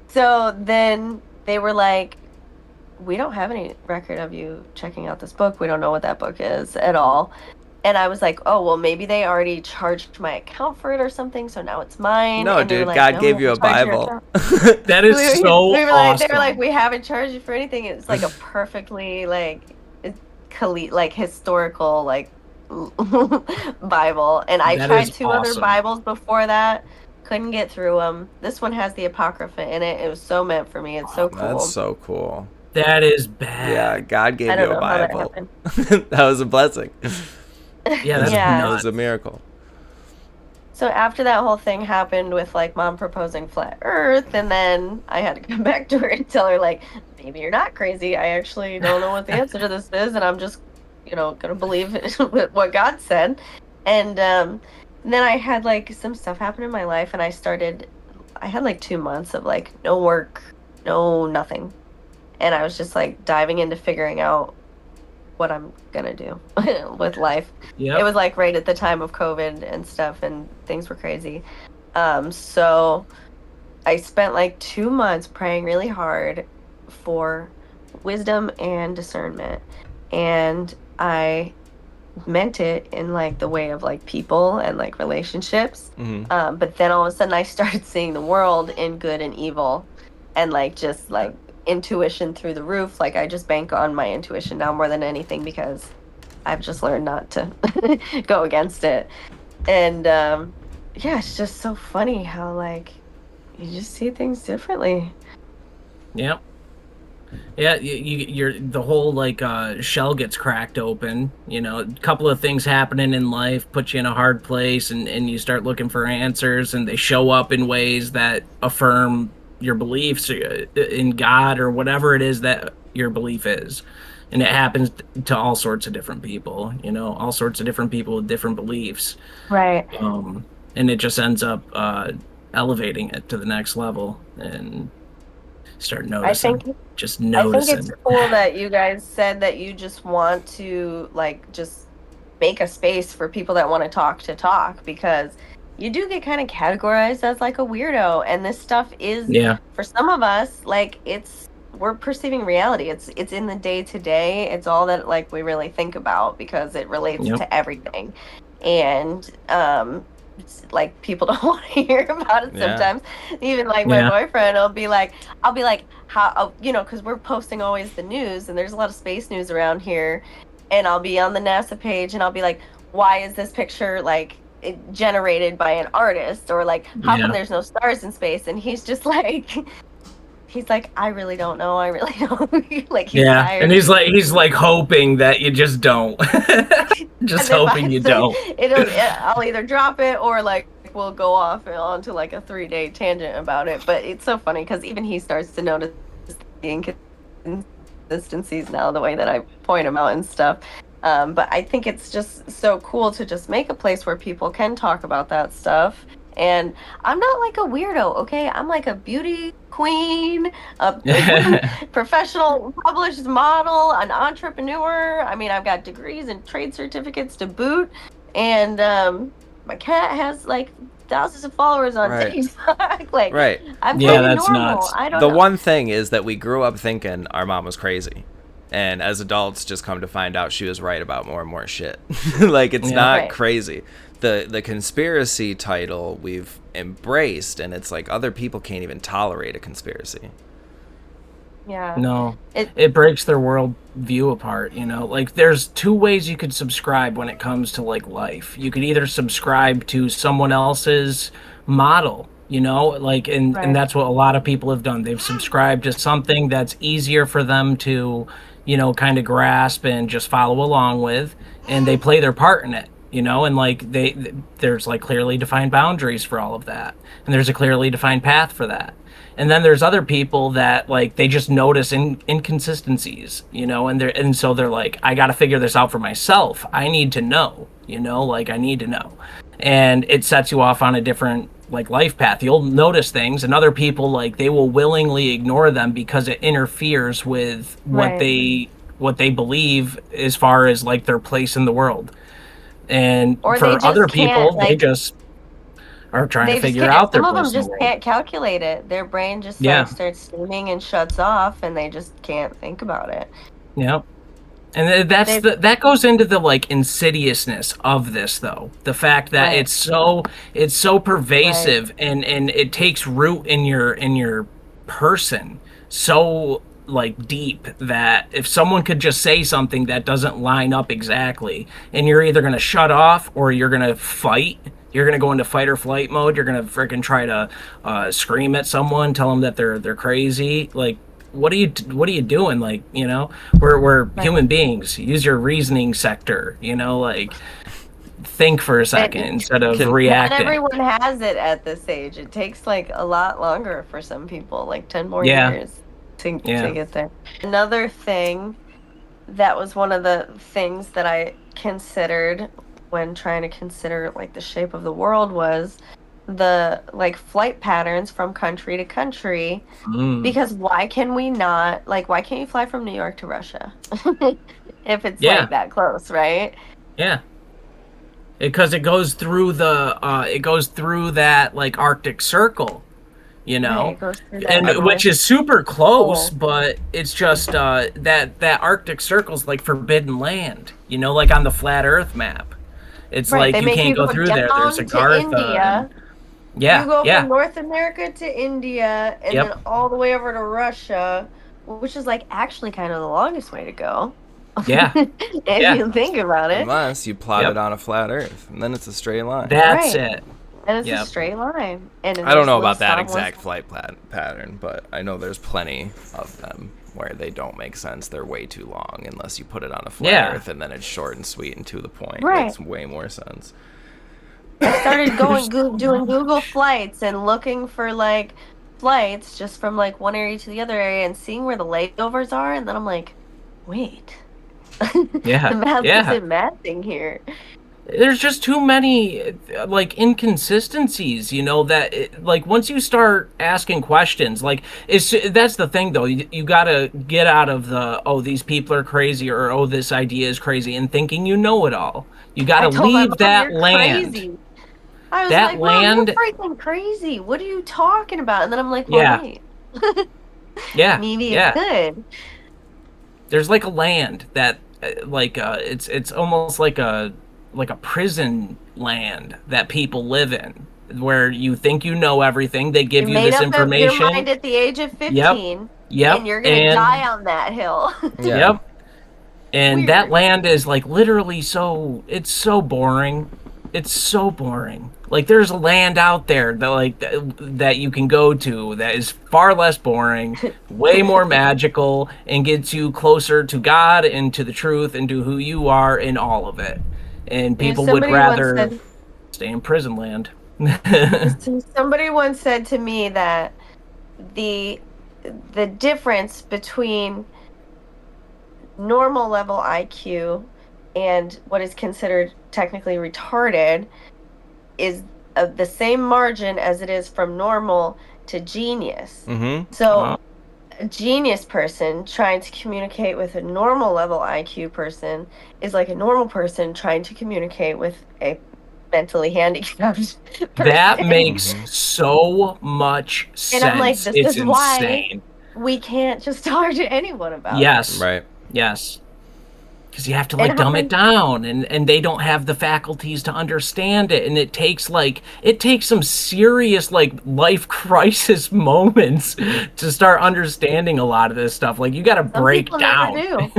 So then they were like, we don't have any record of you checking out this book. We don't know what that book is at all. And I was like, oh, well, maybe they already charged my account for it or something, so now it's mine. No, and dude, like, God gave you a Bible. That is so awesome. They were like, we haven't charged you for anything. It's like a perfectly, like historical, like, Bible. And I tried two other Bibles before that. Couldn't get through them. This one has the Apocrypha in it. It was so meant for me. It's so cool. That's so cool. That is bad. Yeah, God gave you a Bible. That was a blessing. Yeah, that was a miracle. So after that whole thing happened with like Mom proposing flat Earth, and then I had to come back to her and tell her like, maybe you're not crazy. I actually don't know what the answer to this is, and I'm just, gonna believe what God said. And then I had like some stuff happen in my life, and I had like 2 months of like no work, no nothing, and I was just like diving into figuring out what I'm gonna do with life. It was like right at the time of COVID and stuff, and things were crazy. So I spent like 2 months praying really hard for wisdom and discernment, and I meant it in like the way of like people and like relationships. But then all of a sudden I started seeing the world in good and evil, and like just like intuition through the roof. Like, I just bank on my intuition now more than anything, because I've just learned not to go against it. And it's just so funny how like you just see things differently. Yep. Yeah, you're the whole like shell gets cracked open. A couple of things happening in life put you in a hard place, and you start looking for answers, and they show up in ways that affirm your beliefs in God or whatever it is that your belief is. And it happens to all sorts of different people, all sorts of different people with different beliefs. Right. And it just ends up elevating it to the next level, and start noticing. I think it's cool that you guys said that you just want to like just make a space for people that want to talk, because you do get kind of categorized as like a weirdo, and this stuff is for some of us like we're perceiving reality. It's in the day to day. It's all that like we really think about, because it relates to everything. And it's like people don't want to hear about it sometimes. Even like my boyfriend, I'll be like how because we're posting always the news, and there's a lot of space news around here, and I'll be on the NASA page and I'll be like, why is this picture like generated by an artist, or like how come there's no stars in space? And he's like, I really don't know. I really don't. Like, he's tired. And he's like hoping that you just don't. Just hoping you don't. I'll either drop it, or like we'll go off onto like a 3-day tangent about it. But it's so funny, because even he starts to notice the inconsistencies now, the way that I point them out and stuff. But I think it's just so cool to just make a place where people can talk about that stuff. And I'm not like a weirdo, okay? I'm like a beauty queen, a professional published model, an entrepreneur. I mean, I've got degrees and trade certificates to boot. And my cat has like thousands of followers on TikTok. Like, I'm that's normal. Nuts. I don't know. The one thing is that we grew up thinking our mom was crazy. And as adults, just come to find out she was right about more and more shit. Like, it's not crazy. The conspiracy title we've embraced, and it's like other people can't even tolerate a conspiracy. Yeah. No, it breaks their world view apart, you know? Like, there's two ways you could subscribe when it comes to, like, life. You could either subscribe to someone else's model, you know? Like, and Right. that's what a lot of people have done. They've subscribed to something that's easier for them to, you know, kind of grasp and just follow along with, and they play their part in it, you know? And, like, there's, like, clearly defined boundaries for all of that, and there's a clearly defined path for that. And then there's other people that like they just notice inconsistencies, you know, and so they're like, I got to figure this out for myself. I need to know, you know, like I need to know. And it sets you off on a different like life path. You'll notice things, and other people like they will willingly ignore them because it interferes with what they believe as far as like their place in the world. And or for other people, like, they just are trying to figure can't, out their some of them place in the just world. can't calculate it. Their brain just like starts steaming and shuts off, and they just can't think about it. Yeah. And that goes into the like insidiousness of this though. The fact that it's so pervasive and it takes root in your person so like deep that if someone could just say something that doesn't line up exactly, and you're either going to shut off or you're going to fight. You're gonna go into fight or flight mode. You're gonna freaking try to scream at someone, tell them that they're crazy. Like, what are you doing? Like, you know, we're human beings. Use your reasoning sector. You know, like think for a second instead of reacting. Not everyone has it at this age. It takes like a lot longer for some people, like 10 more years to get there. Another thing that was one of the things that I considered when trying to consider like the shape of the world was the like flight patterns from country to country. Because why can't you fly from New York to Russia if it's like that close, right? Yeah, because it goes through that like Arctic Circle, you know, and which is super close, but it's just that Arctic Circle's like forbidden land, you know, like on the flat Earth map. It's like you can't go through there. There's a Gartha. You go from North America to India and then all the way over to Russia, which is like actually kind of the longest way to go. Yeah. If you think about it. Unless you plot it on a flat Earth, and then it's a straight line. That's it. And it's a straight line. And I don't know about that exact flight pattern, but I know there's plenty of them where they don't make sense. They're way too long unless you put it on a flat Earth, and then it's short and sweet and to the point. It makes way more sense. I started doing Google Flights and looking for like flights just from like one area to the other area and seeing where the layovers are, and then I'm like, wait. The math isn't mathing here. There's just too many like inconsistencies, you know, that like once you start asking questions, like that's the thing though, you gotta get out of the these people are crazy or this idea is crazy and thinking you know it all. You gotta leave that land. Crazy. I was like, Mom, you're freaking crazy. What are you talking about? And then I'm like, well, wait. Maybe it could. There's like a land that like it's almost like a prison land that people live in, where you think you know everything. They give you this information. Your mind at the age of 15. Yep. And you're gonna die on that hill. Yep. And that land is like literally it's so boring. It's so boring. Like there's a land out there that you can go to that is far less boring, way more magical, and gets you closer to God and to the truth and to who you are in all of it. And people would rather stay in prison land. Somebody once said to me that the difference between normal level IQ and what is considered technically retarded is the same margin as it is from normal to genius. So a genius person trying to communicate with a normal level IQ person is like a normal person trying to communicate with a mentally handicapped person. That makes so much sense. And I'm like, this it's is insane. Why we can't just talk to anyone about it. Right. Yes. because you have to like dumb it down, and they don't have the faculties to understand it, and it takes some serious like life crisis moments to start understanding a lot of this stuff. Like you got to break down.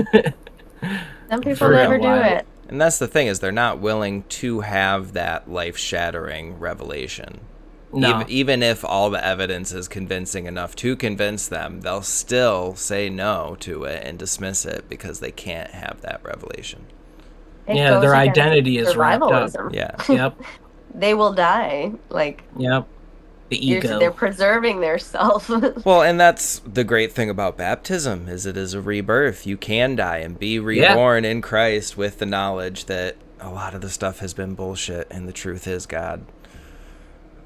Some people never do it. And that's the thing, is they're not willing to have that life-shattering revelation. No. Even if all the evidence is convincing enough to convince them, they'll still say no to it and dismiss it because they can't have that revelation. Their identity is wrapped up. Yeah. Yep. They will die. Like. Yep. The ego. They're preserving their self. Well, and that's the great thing about baptism, is it is a rebirth. You can die and be reborn in Christ with the knowledge that a lot of the stuff has been bullshit and the truth is God.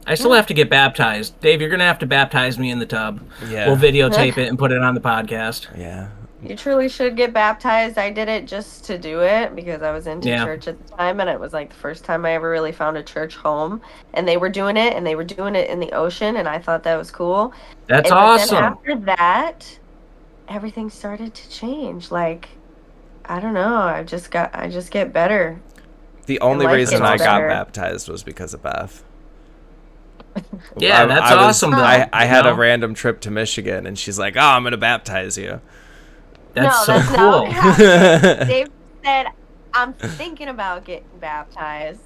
I still have to get baptized. Dave, you're going to have to baptize me in the tub. Yeah. We'll videotape it and put it on the podcast. Yeah. You truly should get baptized. I did it just to do it because I was into church at the time, and it was like the first time I ever really found a church home. And they were doing it in the ocean, and I thought that was cool. That's awesome. Then after that, everything started to change. Like, I don't know. I just get better. The only reason I got baptized was because of Beth. Yeah, that's awesome. I had a random trip to Michigan, and she's like, "Oh, I'm gonna baptize you." That's so cool. Dave said, "I'm thinking about getting baptized,"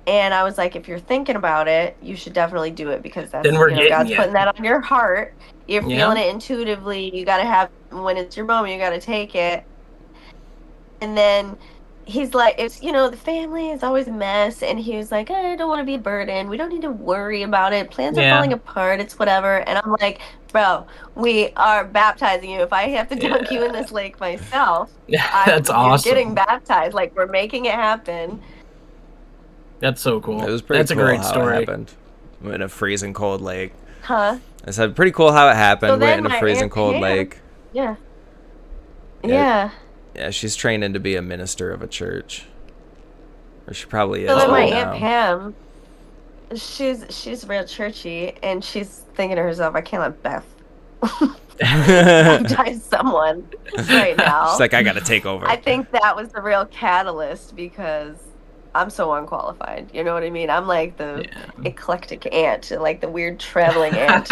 and I was like, "If you're thinking about it, you should definitely do it because that's God's putting that on your heart. You're feeling it intuitively. You got to have when it's your moment. You got to take it." And then he's like, it's, the family is always a mess. And he was like, I don't want to be a burden. We don't need to worry about it. Plans are falling apart. It's whatever. And I'm like, bro, we are baptizing you. If I have to dunk you in this lake myself, that's awesome. You're getting baptized. Like, we're making it happen. That's so cool. It was pretty That's cool a great how story. It happened in a freezing cold lake. Huh? I said, pretty cool how it happened. So Went in a freezing cold lake. Yeah. Yeah, she's training to be a minister of a church. Or she probably is. So then my now. Aunt Pam, she's real churchy, and she's thinking to herself, I can't let Beth baptize someone right now. She's like, I gotta take over. I think that was the real catalyst because I'm so unqualified. You know what I mean? I'm like the eclectic aunt, like the weird traveling aunt.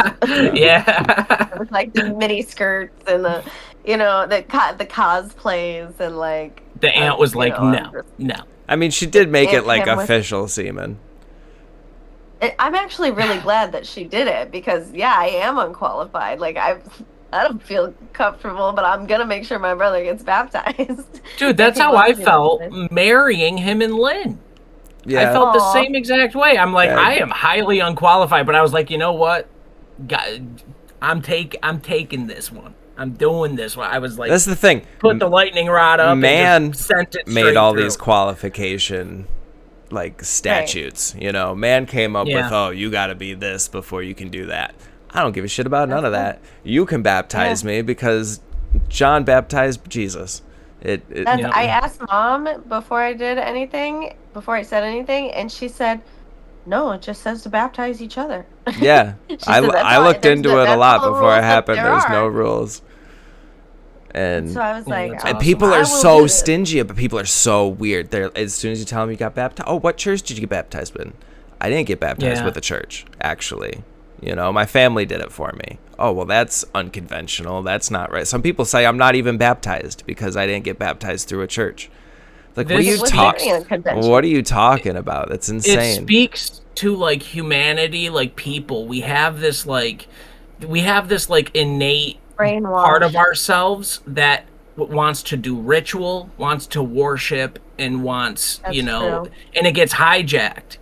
With like the mini skirts and the cosplays and like. The aunt was like, no. I mean, she did make it like official semen. I'm actually really glad that she did it because I am unqualified. Like I don't feel comfortable, but I'm gonna make sure my brother gets baptized. Dude, that's how I felt marrying him and Lynn. Yeah. I felt the same exact way. I'm like, I am highly unqualified, but I was like, you know what? God, I'm taking this one. I'm doing this one. I was like, that's the thing. Put the lightning rod up. Man and just sent it made all through. These qualification like statutes. Right. Man came up with, you got to be this before you can do that. I don't give a shit about none of that. You can baptize me because John baptized Jesus. I asked Mom before I said anything, and she said, no, it just says to baptize each other. Yeah. I looked into it a lot before it happened. There's no rules. And so I was like, and people are so stingy, but people are so weird. They're, as soon as you tell them you got baptized, oh, what church did you get baptized in? I didn't get baptized with a church, actually. My family did it for me. Oh, well, that's unconventional. That's not right. Some people say I'm not even baptized because I didn't get baptized through a church. Like, what are you talking about? That's insane. It speaks to like humanity, like people. We have this like innate part of ourselves that wants to do ritual, wants to worship, and wants, true. And it gets hijacked,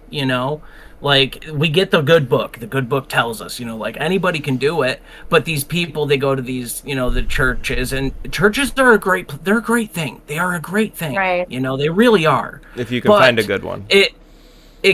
Like, we get the good book. The good book tells us, like, anybody can do it. But these people, they go to these, the churches. And churches are a great thing. They are a great thing. Right. They really are. If you can find a good one. It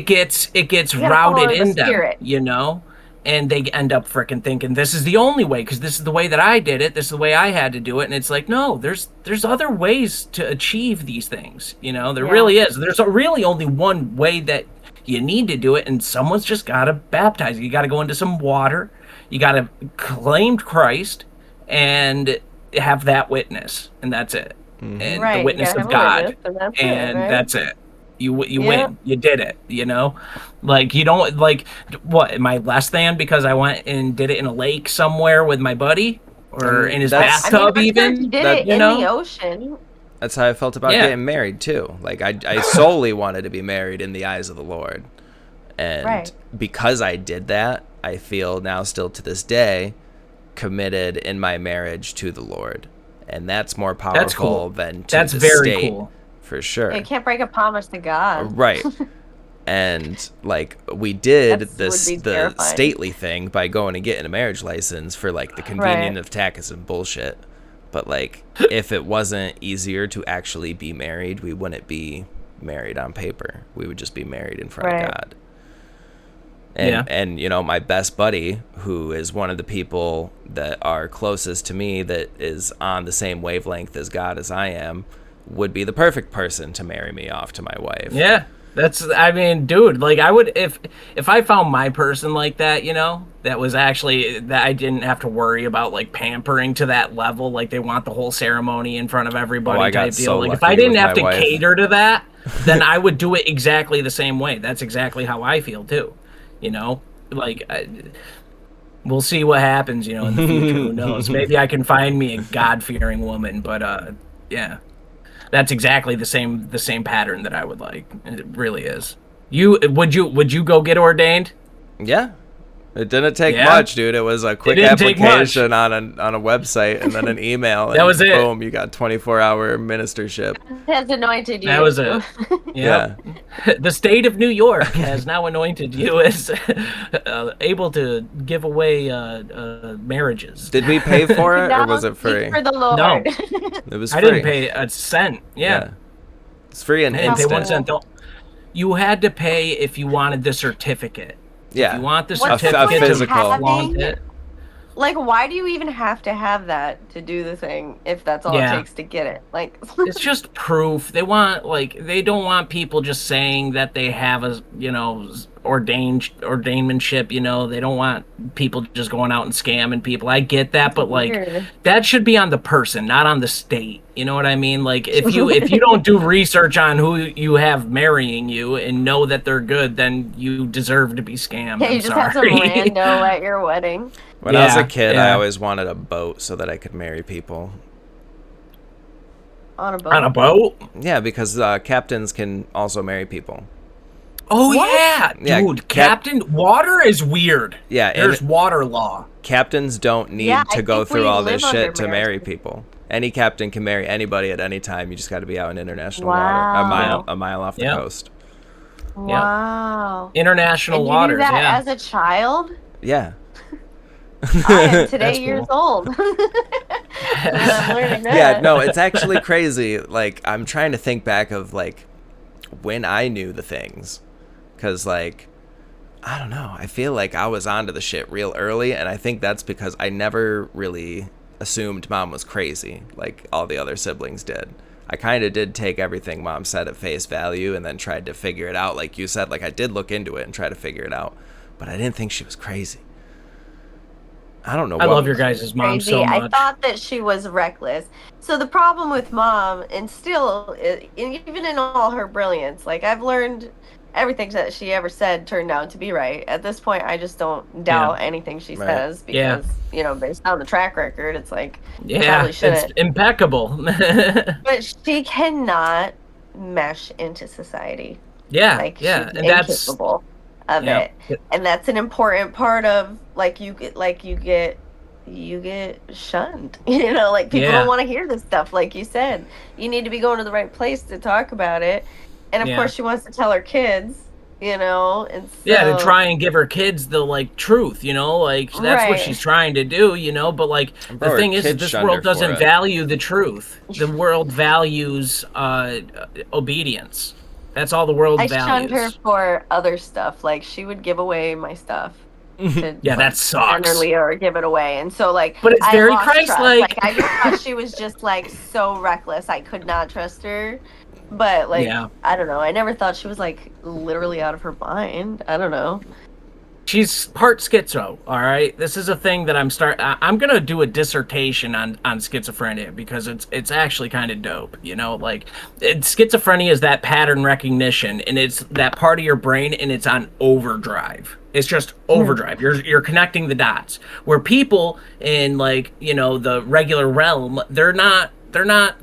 gets routed in them, And they end up freaking thinking, this is the only way, because this is the way that I did it. This is the way I had to do it. And it's like, no, there's other ways to achieve these things. There really is. There's really only one way that you need to do it, and someone's just got to baptize you. You got to go into some water. You got to claim Christ and have that witness, and that's it. and right, the witness of God, that's it. You win. You did it, you know? Like, you don't, like, what, am I less than because I went and did it in a lake somewhere with my buddy? Or in his bathtub, even? You did it in the ocean. That's how I felt about getting married, too. Like, I solely wanted to be married in the eyes of the Lord. And because I did that, I feel now still to this day committed in my marriage to the Lord. And that's more powerful than to the state. Cool. For sure. You can't break a promise to God. Right. And like we did the stately thing by going and getting a marriage license for like the convenience of taxes and bullshit. But like if it wasn't easier to actually be married, we wouldn't be married on paper. We would just be married in front of God. And you know, my best buddy, who is one of the people that are closest to me that is on the same wavelength as God as I am, would be the perfect person to marry me off to my wife. Yeah. I mean, dude, like I would, if I found my person like that, you know, that was actually, that I didn't have to worry about like pampering to that level. Like they want the whole ceremony in front of everybody type deal. Like if I didn't have to cater to that, then I would do it exactly the same way. That's exactly how I feel too. You know, like we'll see what happens, you know, in the future. Who knows? Maybe I can find me a God-fearing woman, but yeah. That's exactly the same pattern that I would like. It really is. Would you go get ordained? Yeah. It didn't take much, dude. It was a quick application on a website and then an email. And that was it. Boom, you got 24-hour ministership. Has anointed you. That was it. Yeah. The state of New York has now anointed you as able to give away marriages. Did we pay for it or was it free? For the Lord. No. It was free. I didn't pay a cent. Yeah. It's free and instant. I didn't pay 1 cent. You had to pay if you wanted the certificate. Yeah. If you want the certificate, a physical. Want it. Like, why do you even have to have that to do the thing if that's all it takes to get it? Like, it's just proof. They don't want people just saying that they have a, you know, ordainmentship, you know. They don't want people just going out and scamming people. I get that, but like that should be on the person, not on the state. You know what I mean? Like if you don't do research on who you have marrying you and know that they're good, then you deserve to be scammed. Yeah, you just have some rando at your wedding. When I was a kid, I always wanted a boat so that I could marry people. On a boat? On a boat? Yeah, because captains can also marry people. Oh, yeah, dude. Captain, water is weird. Yeah. There's water law. Captains don't need to go through all this shit to marry people. Any captain can marry anybody at any time. You just got to be out in international water, a mile off the coast. Wow. International waters, you knew that as a child? Yeah. I am today years old. I'm learning that. Yeah, no, it's actually crazy. Like, I'm trying to think back of, like, when I knew the things. Because, like, I don't know. I feel like I was onto the shit real early, and I think that's because I never really assumed Mom was crazy like all the other siblings did. I kind of did take everything Mom said at face value and then tried to figure it out. Like you said, like I did look into it and try to figure it out. But I didn't think she was crazy. I don't know. I love your guys' mom so much. I thought that she was reckless. So the problem with Mom, and still, even in all her brilliance, like I've learned everything that she ever said turned out to be right. At this point, I just don't doubt anything she says because, you know, based on the track record, it's like, it's impeccable. But she cannot mesh into society. Yeah, like, she's incapable of it. And that's an important part of, like, you get shunned. You know, like, people don't want to hear this stuff, like you said. You need to be going to the right place to talk about it. And of course she wants to tell her kids, you know, and so... to try and give her kids the, like, truth, you know, like, that's what she's trying to do, you know, but, like, the thing is that this world doesn't value the truth. The world values obedience. That's all the world values. I shunned her for other stuff. Like, she would give away my stuff. That sucks. Generally, or give it away. And so, like, but it's very Christ-like. Like, I just thought she was just, like, so reckless. I could not trust her. But, like, I don't know. I never thought she was, like, literally out of her mind. I don't know. She's part schizo, all right? This is a thing that I'm going to do a dissertation on schizophrenia because it's actually kind of dope, you know? Like schizophrenia is that pattern recognition, and it's that part of your brain, and it's on overdrive. It's just overdrive. You're connecting the dots. Where people in, like, you know, the regular realm, they're not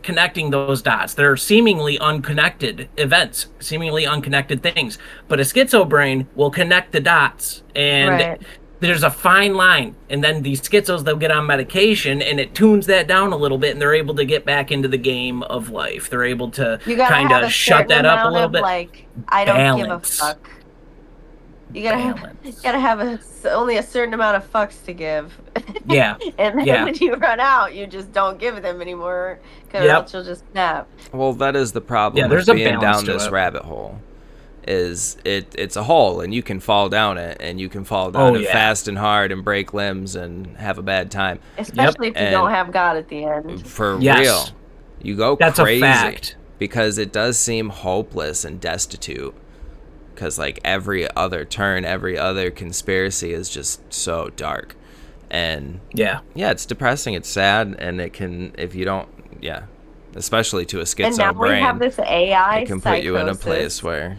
connecting those dots. They're seemingly unconnected events, seemingly unconnected things. But a schizo brain will connect the dots, and there's a fine line. And then these schizos, they'll get on medication, and it tunes that down a little bit, and they're able to get back into the game of life. They're able to kind of shut that up a little bit. Like, I don't give a fuck. You gotta have only a certain amount of fucks to give. Yeah. And then when you run out, you just don't give them anymore, because else you'll just snap. Well, that is the problem with being down this rabbit hole. Is it's a hole, and you can fall down it, and you can fall down it fast and hard and break limbs and have a bad time. Especially if you don't have God at the end. For real. You go That's crazy. A fact. Because it does seem hopeless and destitute. Because, like, every other turn, every other conspiracy is just so dark. And, yeah, it's depressing, it's sad, and it can, if you don't, especially to a schizo and now brain, we have this AI it can put you in a place where,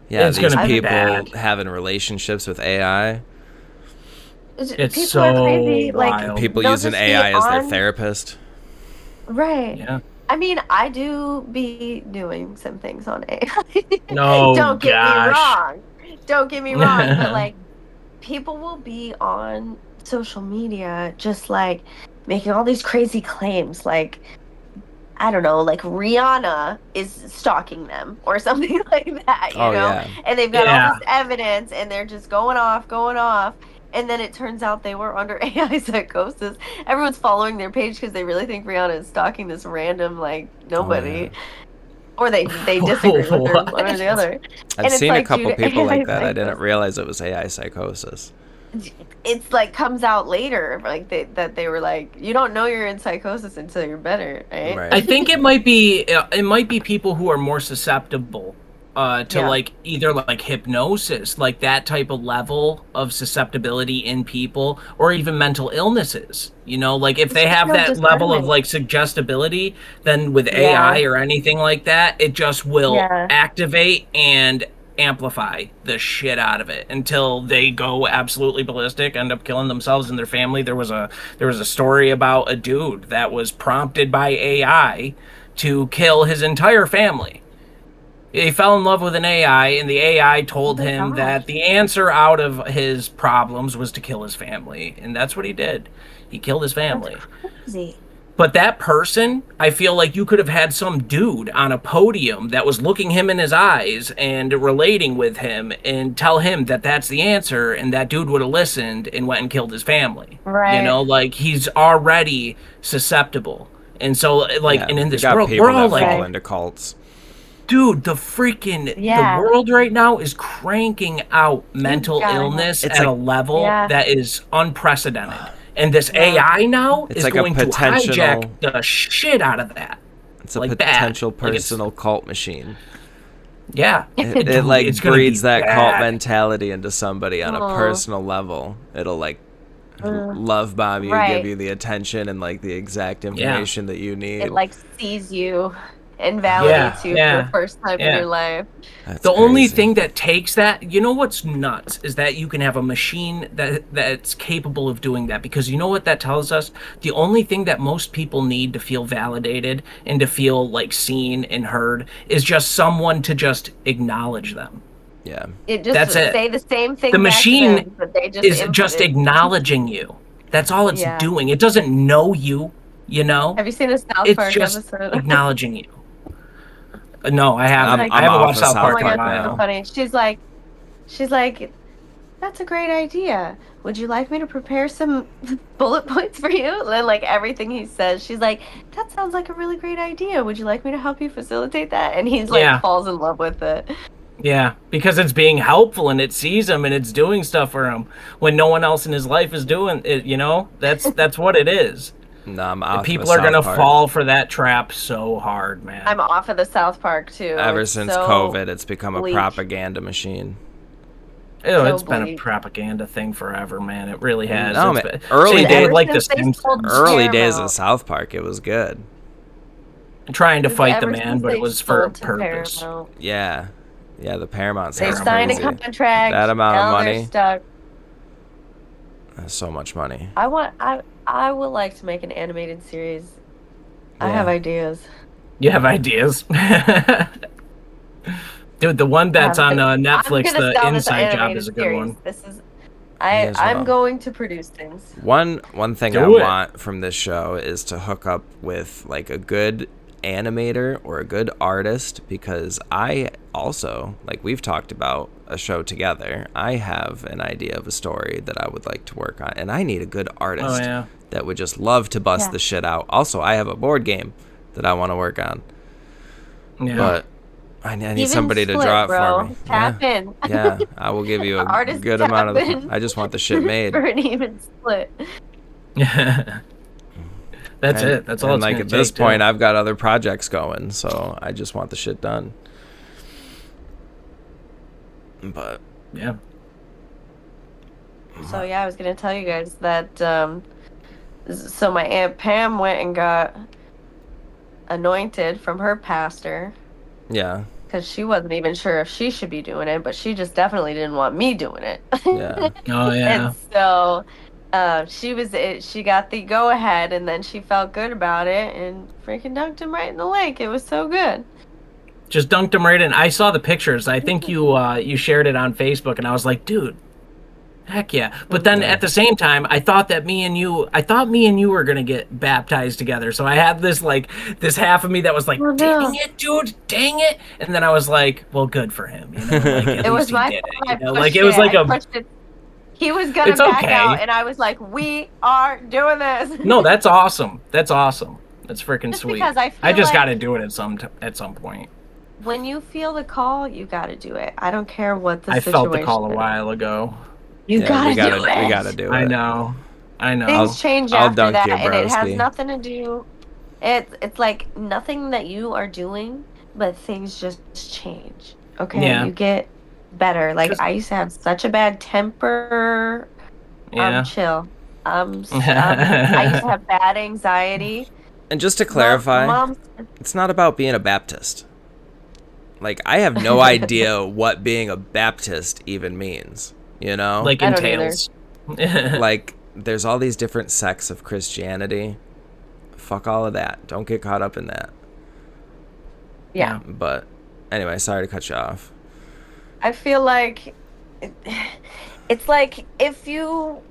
it's these people having relationships with AI. It's people so are crazy. Like, people using AI as their therapist. Right. Yeah. I mean, I do be doing some things on AI. No, Don't get me wrong. Don't get me wrong. But, like, people will be on social media just, like, making all these crazy claims. Like, I don't know, like Rihanna is stalking them or something like that, you know? Yeah. And they've got all this evidence, and they're just going off. And then it turns out they were under AI psychosis. Everyone's following their page because they really think Rihanna is stalking this random, like, nobody. Or they disagree with her, one or the other. I've seen a couple people like that. I didn't realize it was AI psychosis. It's like comes out later, like that they were like, you don't know you're in psychosis until you're better, right? I think it might be people who are more susceptible to like either like hypnosis, like that type of level of susceptibility in people, or even mental illnesses. You know, like if they have that level of like suggestibility, then with AI or anything like that, it just will activate and amplify the shit out of it until they go absolutely ballistic, end up killing themselves and their family. There was a story about a dude that was prompted by AI to kill his entire family. He fell in love with an AI, and the AI told him that the answer out of his problems was to kill his family, and that's what he did. He killed his family. That's crazy. But that person, I feel like you could have had some dude on a podium that was looking him in his eyes and relating with him and tell him that that's the answer, and that dude would have listened and went and killed his family. Right. You know, like, he's already susceptible. And so, like, and in this world, we're all like, fall into cults. Dude, the world right now is cranking out mental illness at a level that is unprecedented. And this AI now is like going to hijack the shit out of that. It's a potential personal cult machine. Yeah. It like breeds that cult mentality into somebody on a personal level. It'll like love bomb you, give you the attention and like the exact information that you need. It like sees you and validates you for the first time in your life. That's the only thing that takes that, you know what's nuts, is that you can have a machine that's capable of doing that. Because you know what that tells us? The only thing that most people need to feel validated and to feel like seen and heard is just someone to just acknowledge them. Yeah. It just say the same thing. The machine them, but they is just acknowledging you. That's all it's doing. It doesn't know you, you know? Have you seen the South Park episode? It's just acknowledging you. No, I haven't. I haven't watched South Park right now. Funny. She's like, that's a great idea. Would you like me to prepare some bullet points for you? And then, like, everything he says, she's like, that sounds like a really great idea. Would you like me to help you facilitate that? And he's like, falls in love with it. Yeah, because it's being helpful and it sees him and it's doing stuff for him when no one else in his life is doing it. You know, that's what it is. No, I'm off. People are gonna fall for that trap so hard, man. I'm off of the South Park too. Ever since COVID, it's become a propaganda machine. It's been a propaganda thing forever, man. It really has. No, man. Early days, like the Simpsons. Early days of South Park, it was good. Trying to fight the man, but it was for a purpose. Yeah, the Paramount. They signed a contract. That amount of money. They're stuck. That's so much money. I would like to make an animated series. Yeah. I have ideas. You have ideas? Dude, the one that's on Netflix, The Inside Job, is a good one. I'm going to produce things. One thing I want from this show is to hook up with like a good animator or a good artist, because I also, like we've talked about a show together, I have an idea of a story that I would like to work on, and I need a good artist that would just love to bust the shit out. Also, I have a board game that I want to work on. Yeah. But I need somebody to draw it for me. Tap in. Yeah, I will give you a good amount of. I just want the shit made. For an even split. That's it. That's all. And like at this point, I've got other projects going, so I just want the shit done. But yeah. So yeah, I was gonna tell you guys that. So my Aunt Pam went and got anointed from her pastor. Yeah. Because she wasn't even sure if she should be doing it, but she just definitely didn't want me doing it. Yeah. Oh yeah. And so she got the go ahead, and then she felt good about it and freaking dunked him right in the lake. It was so good. Just dunked him right in. I saw the pictures. I think you shared it on Facebook, and I was like, dude, heck yeah. But then at the same time, I thought me and you were gonna get baptized together. So I had this half of me that was like, dang it, dude, dang it. And then I was like, well, good for him. You know, like, it was my fault. It was like he was gonna back out, and I was like, we are doing this. No, that's awesome. That's awesome. That's freaking sweet. Because I just got to do it at some point. When you feel the call, you got to do it. I don't care what the situation is. I felt the call a while ago. You gotta do it. We gotta do it. I know. Things change after that, and it has nothing to do. It's like nothing that you are doing, but things just change. Okay, you get better. Like I used to have such a bad temper. I'm chill. I used to have bad anxiety. And just to clarify, it's not about being a Baptist. Like I have no idea what being a Baptist even means. You know, like entails. Like there's all these different sects of Christianity. Fuck all of that. Don't get caught up in that. Yeah. But anyway, sorry to cut you off. I feel like it's like if you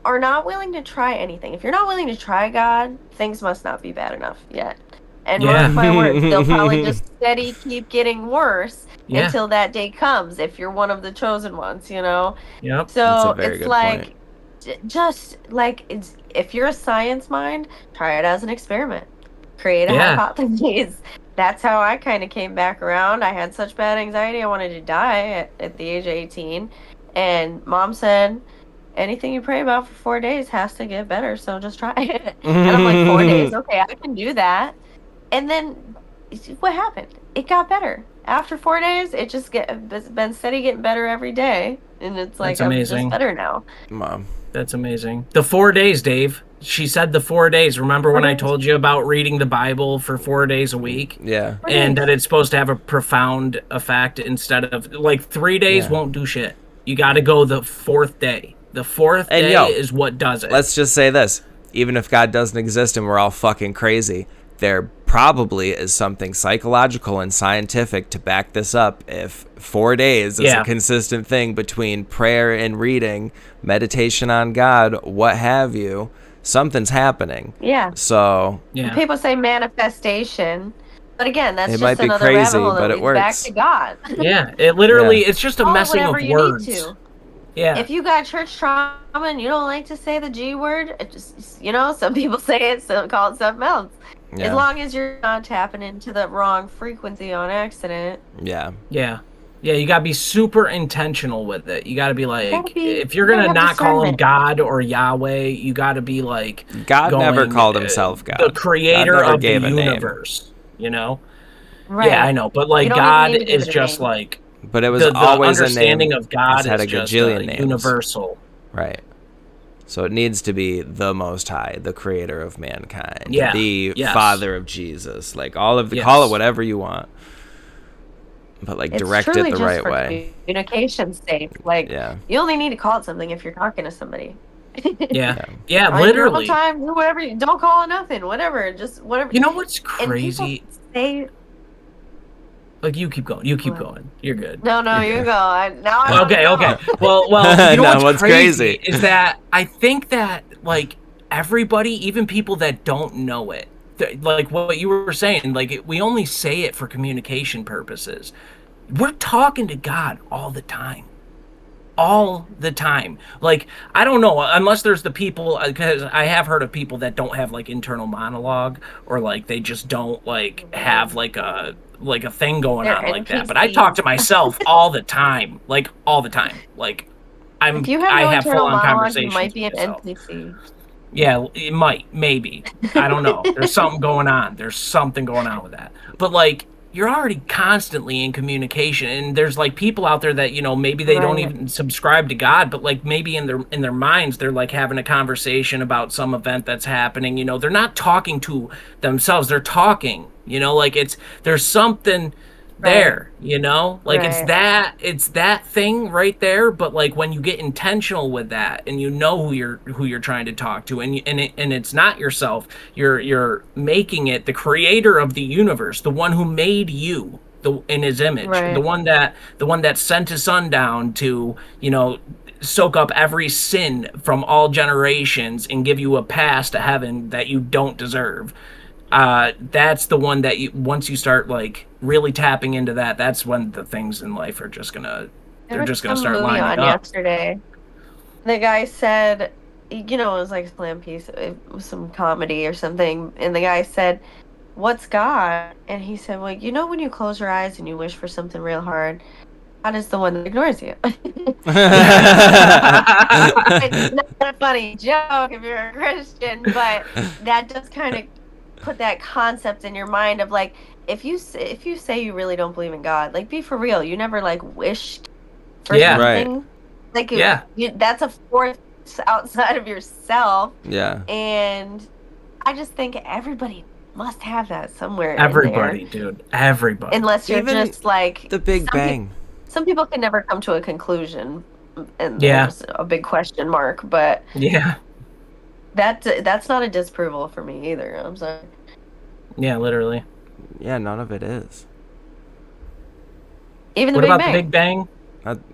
are not willing to try anything, if you're not willing to try God, things must not be bad enough yet. And mark my words, they'll probably just steady keep getting worse until that day comes, if you're one of the chosen ones, you know? Yep. So it's like, just like, if you're a science mind, try it as an experiment. Create a hypothesis. That's how I kind of came back around. I had such bad anxiety, I wanted to die at the age of 18. And Mom said, anything you pray about for 4 days has to get better, so just try it. And I'm like, 4 days? Okay, I can do that. And then what happened? It got better. After 4 days, it's been steady getting better every day. And it's like, I'm just better now. Mom. That's amazing. The 4 days, Dave. She said the 4 days. Remember when I told you about reading the Bible for 4 days a week? Yeah. And that it's supposed to have a profound effect instead of, like, 3 days won't do shit. You got to go the fourth day. The fourth day is what does it. Let's just say this. Even if God doesn't exist and we're all fucking crazy, there probably is something psychological and scientific to back this up. If 4 days is a consistent thing between prayer and reading, meditation on God, what have you, something's happening. Yeah. So people say manifestation, but again, that's it just might be another crazy, rabbit hole but that it leads works. back to God. Yeah, it literally it's just a messing of words. You need to. Yeah. If you got church trauma and you don't like to say the G word, it just, you know, some people say it, some call it something else. Yeah. As long as you're not tapping into the wrong frequency on accident. Yeah. Yeah. Yeah, you gotta be super intentional with it. You gotta be like, if you're gonna not call him God or Yahweh, you gotta be like, God never called himself God. The creator of the universe. You know? Right. Yeah, I know. But like, God is just like, But it was the always understanding a name of God had is a just gajillion names. universal. Right. So it needs to be the Most High, the creator of mankind, Yeah. the Yes. Father of Jesus, like all of the, Yes. call it whatever you want, but like It's direct truly it the just right for way. communication's sake. Like, Yeah. you only need to call it something if you're talking to somebody. Yeah, On your own literally. time, do whatever. Don't call it nothing. Whatever. Just whatever. You know what's And crazy? people say, Like, you keep going. You keep going. You're good. no, You're you good. go. I Okay. wanna go. Well, you know No, what's crazy crazy is that I think that, like, everybody, even people that don't know it, like what you were saying, like, we only say it for communication purposes. We're talking to God all the time. All the time. Like, I don't know, unless there's the people, because I have heard of people that don't have like internal monologue, or like they just don't like have like a thing going They're on like that. But I talk to NPCs. myself all the time. Like, all the time. Like, If you have I no have full internal on monologue, you conversations might be with an myself. NPC. Yeah, it might, maybe. I don't know. There's something going on. There's something going on with that. But like, you're already constantly in communication, and there's like people out there that, you know, maybe they don't Right. even subscribe to God, but like maybe in their minds they're like having a conversation about some event that's happening. You know, they're not talking to themselves. They're talking, you know, like there's something there, you know, like it's Right. that thing right there. But like when you get intentional with that, and you know who you're trying to talk to, and it's not yourself, you're making it the creator of the universe, the one who made you, in his image, Right. the one that sent his son down to, you know, soak up every sin from all generations and give you a pass to heaven that you don't deserve. That's the one that once you start like really tapping into that, that's when the things in life are just gonna There was start some movie lining on up. yesterday. The guy said, you know, it was like a slam piece, it was some comedy or something, and the guy said, "What's God?" And he said, "Well, you know, when you close your eyes and you wish for something real hard, God is the one that ignores you." It's not a funny joke if you're a Christian, but that does kind of put that concept in your mind of like, if you say you really don't believe in God, like, be for real. You never like wished for Yeah. Right. something. Like, Yeah. that's a force outside of yourself. Yeah. And I just think everybody must have that somewhere Everybody, in there. dude. Everybody. Unless you're Even just like the Big Bang. Some people can never come to a conclusion, and Yeah. there's a big question mark. But Yeah. that's not a disapproval for me either. I'm sorry. Yeah, literally. Yeah, none of it is. Even the What Big about Bang. the Big Bang?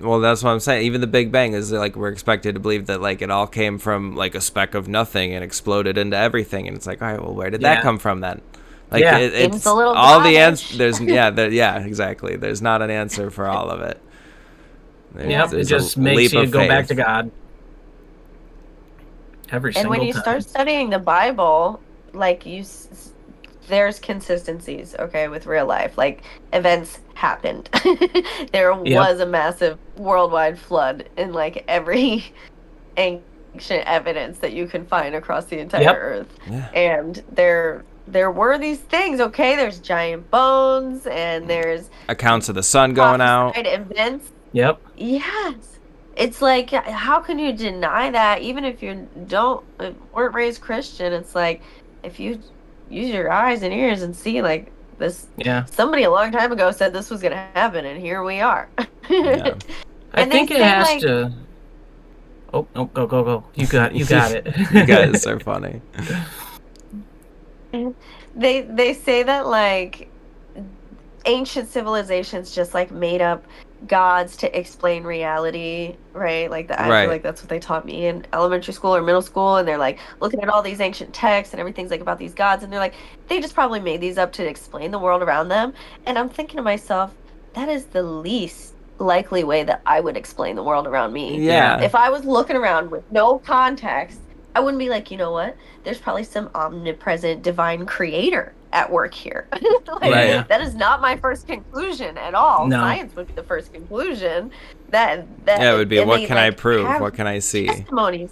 Well, that's what I'm saying. Even the Big Bang is like we're expected to believe that like it all came from like a speck of nothing and exploded into everything, and it's like, all right, well, where did that come from then? Like, Yeah. it's a little all the garbage. answers. Yeah, exactly. There's not an answer for all of it. Yep, it There's just a makes leap you of go back faith. to God. Every And single when you time. start studying the Bible, like there's consistencies, okay, with real life. Like, events happened. There was a massive worldwide flood in like every ancient evidence that you can find across the entire earth. Yeah. And there were these things, okay? There's giant bones, and there's Accounts of the sun going out. prophesied events. Yep. Yes. It's like, how can you deny that? Even if you weren't raised Christian, it's like, if you use your eyes and ears and see like this, somebody a long time ago said this was going to happen, and here we are. Yeah. I think it has to. Oh, no, go. You got it. You guys are funny. They say that like ancient civilizations just like made up gods to explain reality, right? Like that. I feel like that's what they taught me in elementary school or middle school, and they're like looking at all these ancient texts and everything's like about these gods, and they're like, they just probably made these up to explain the world around them. And I'm thinking to myself, that is the least likely way that I would explain the world around me. Yeah. If I was looking around with no context, I wouldn't be like, you know what? There's probably some omnipresent divine creator at work here. That is not my first conclusion at all. No. Science would be the first conclusion. That it would be, what can I prove? have What can I see? testimonies.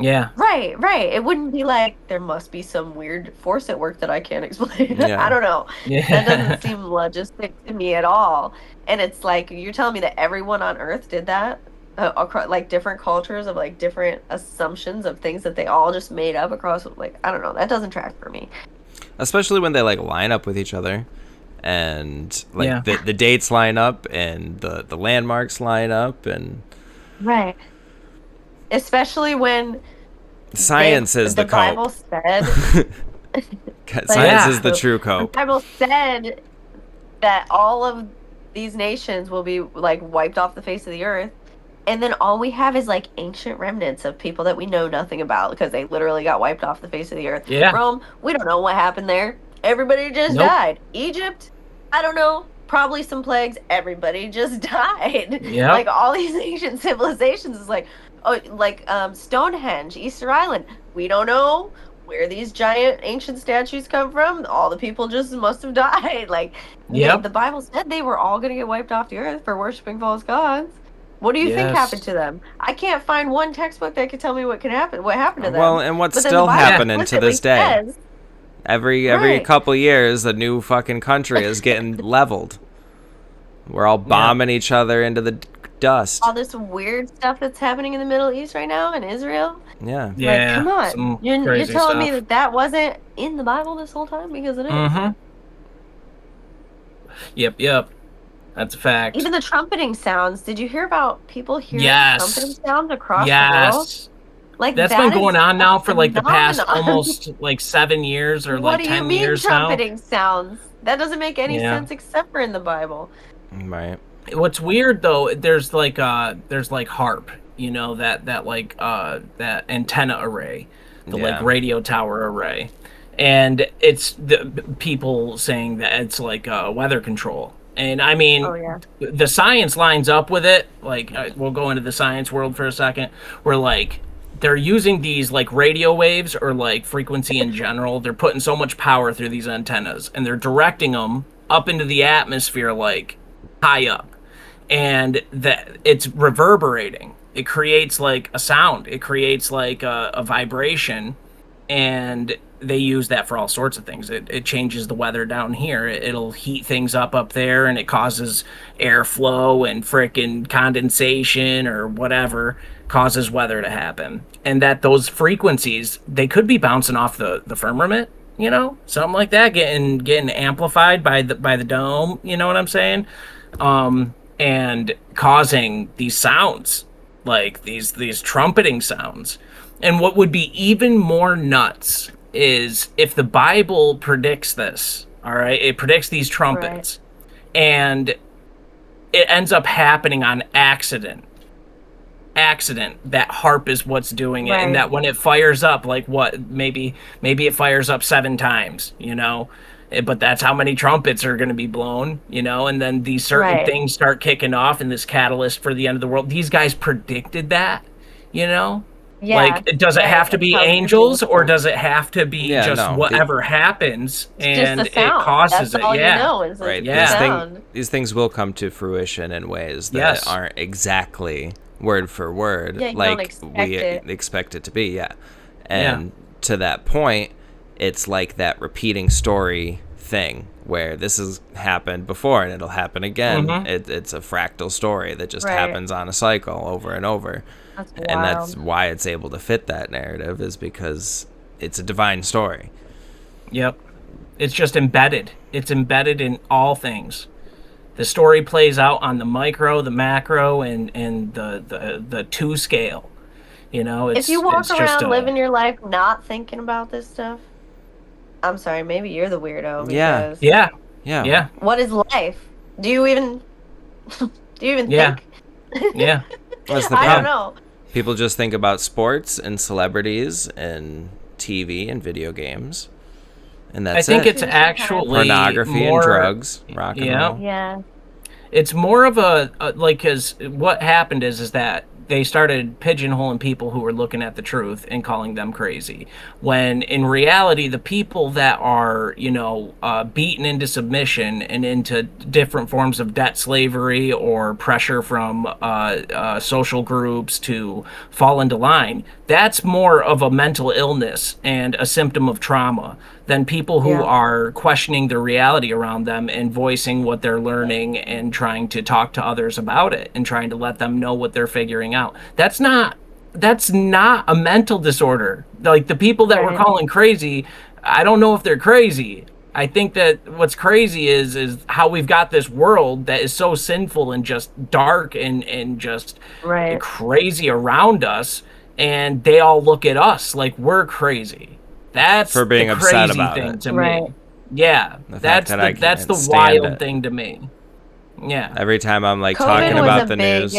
Yeah. Right. It wouldn't be like there must be some weird force at work that I can't explain. Yeah. I don't know. That Yeah. doesn't seem logistic to me at all. And it's like you're telling me that everyone on Earth did that, across like different cultures of like different assumptions of things that they all just made up across. Like I don't know. That doesn't track for me. Especially when they like line up with each other, and like Yeah. the dates line up and the landmarks line up, and Right. Especially when science is the the Bible cope. said Science like is the true the cope. Bible said that all of these nations will be like wiped off the face of the earth. And then all we have is like ancient remnants of people that we know nothing about because they literally got wiped off the face of the earth. Yeah. Rome, we don't know what happened there. Everybody just Nope. died. Egypt, I don't know. Probably some plagues. Everybody just died. Yep. Like all these ancient civilizations is like, oh, like Stonehenge, Easter Island. We don't know where these giant ancient statues come from. All the people just must have died. Like Yep. the Bible said they were all going to get wiped off the earth for worshiping false gods. What do you think happened to them? I can't find one textbook that could tell me what happened to them. Well, and what's But then still the Bible happening to this day? says, Every Right. couple years, a new fucking country is getting leveled. We're all bombing each other into the dust. all this weird stuff that's happening in the Middle East right now in Israel. Yeah. Like, Yeah. come on. Some You're crazy telling me stuff. that wasn't in the Bible this whole time? Because it is. Mm-hmm. Yep. That's a fact. Even the trumpeting sounds. Did you hear about people hearing Yes. trumpeting sounds across the world? Yes. Like That's that been going is on now a for like the past phenomenon. almost like 7 years or What like do you 10 mean years now. trumpeting sounds? That doesn't make any Yeah. sense except for in the Bible. Right. What's weird though, there's like HARP, you know, that that antenna array, the like Yeah. radio tower array. And it's the people saying that it's like weather control. And I mean, Oh, yeah. the science lines up with it. Like, we'll go into the science world for a second. Where like they're using these like radio waves or like frequency in general. They're putting so much power through these antennas, and they're directing them up into the atmosphere, like high up, and that it's reverberating. It creates like a sound. It creates like a vibration, and they use that for all sorts of things. It changes the weather down here. It'll heat things up there, and it causes airflow and frickin' condensation or whatever causes weather to happen. And that those frequencies, they could be bouncing off the firmament, you know, something like that, getting amplified by the dome. You know what I'm saying? And causing these sounds, like these trumpeting sounds. And what would be even more nuts is if the Bible predicts this, all right? It predicts these trumpets, and it ends up happening on accident. That HARP is what's doing it, and that when it fires up, like what, maybe it fires up 7 times, you know? But that's how many trumpets are going to be blown, you know? And then these certain things start kicking off, and this catalyst for the end of the world. These guys predicted that, you know? Yeah. Like, does it have to be angels, or does it have to be whatever happens and it causes That's all it? Yeah. You know is right. These things will come to fruition in ways that aren't exactly word for word like we expect it to be. Yeah. And to that point, it's like that repeating story thing where this has happened before and it'll happen again. It's a fractal story that just happens on a cycle over and over. And that's why it's able to fit that narrative, is because it's a divine story. Yep. It's just embedded. It's embedded in all things. The story plays out on the micro, the macro, and the 2 scale. You know, if you walk around living your life not thinking about this stuff, I'm sorry, maybe you're the weirdo. Because Yeah. What is life? Do you even think? Yeah. What's the I don't know. People just think about sports and celebrities and TV and video games, and that's I think it's actually pornography more, and drugs, rock and roll. Yeah. It's more of a like, because what happened is that they started pigeonholing people who were looking at the truth and calling them crazy, when in reality the people that are beaten into submission and into different forms of debt slavery or pressure from social groups to fall into line, that's more of a mental illness and a symptom of trauma than people who are questioning the reality around them and voicing what they're learning and trying to talk to others about it and trying to let them know what they're figuring out. That's not a mental disorder. Like the people that we're calling crazy, I don't know if they're crazy. I think that what's crazy is how we've got this world that is so sinful and just dark and just crazy around us, and they all look at us like we're crazy. That's for being the upset crazy about thing it. to me. Yeah, that's the wild thing to me. Yeah. Every time I'm like COVID talking about the news.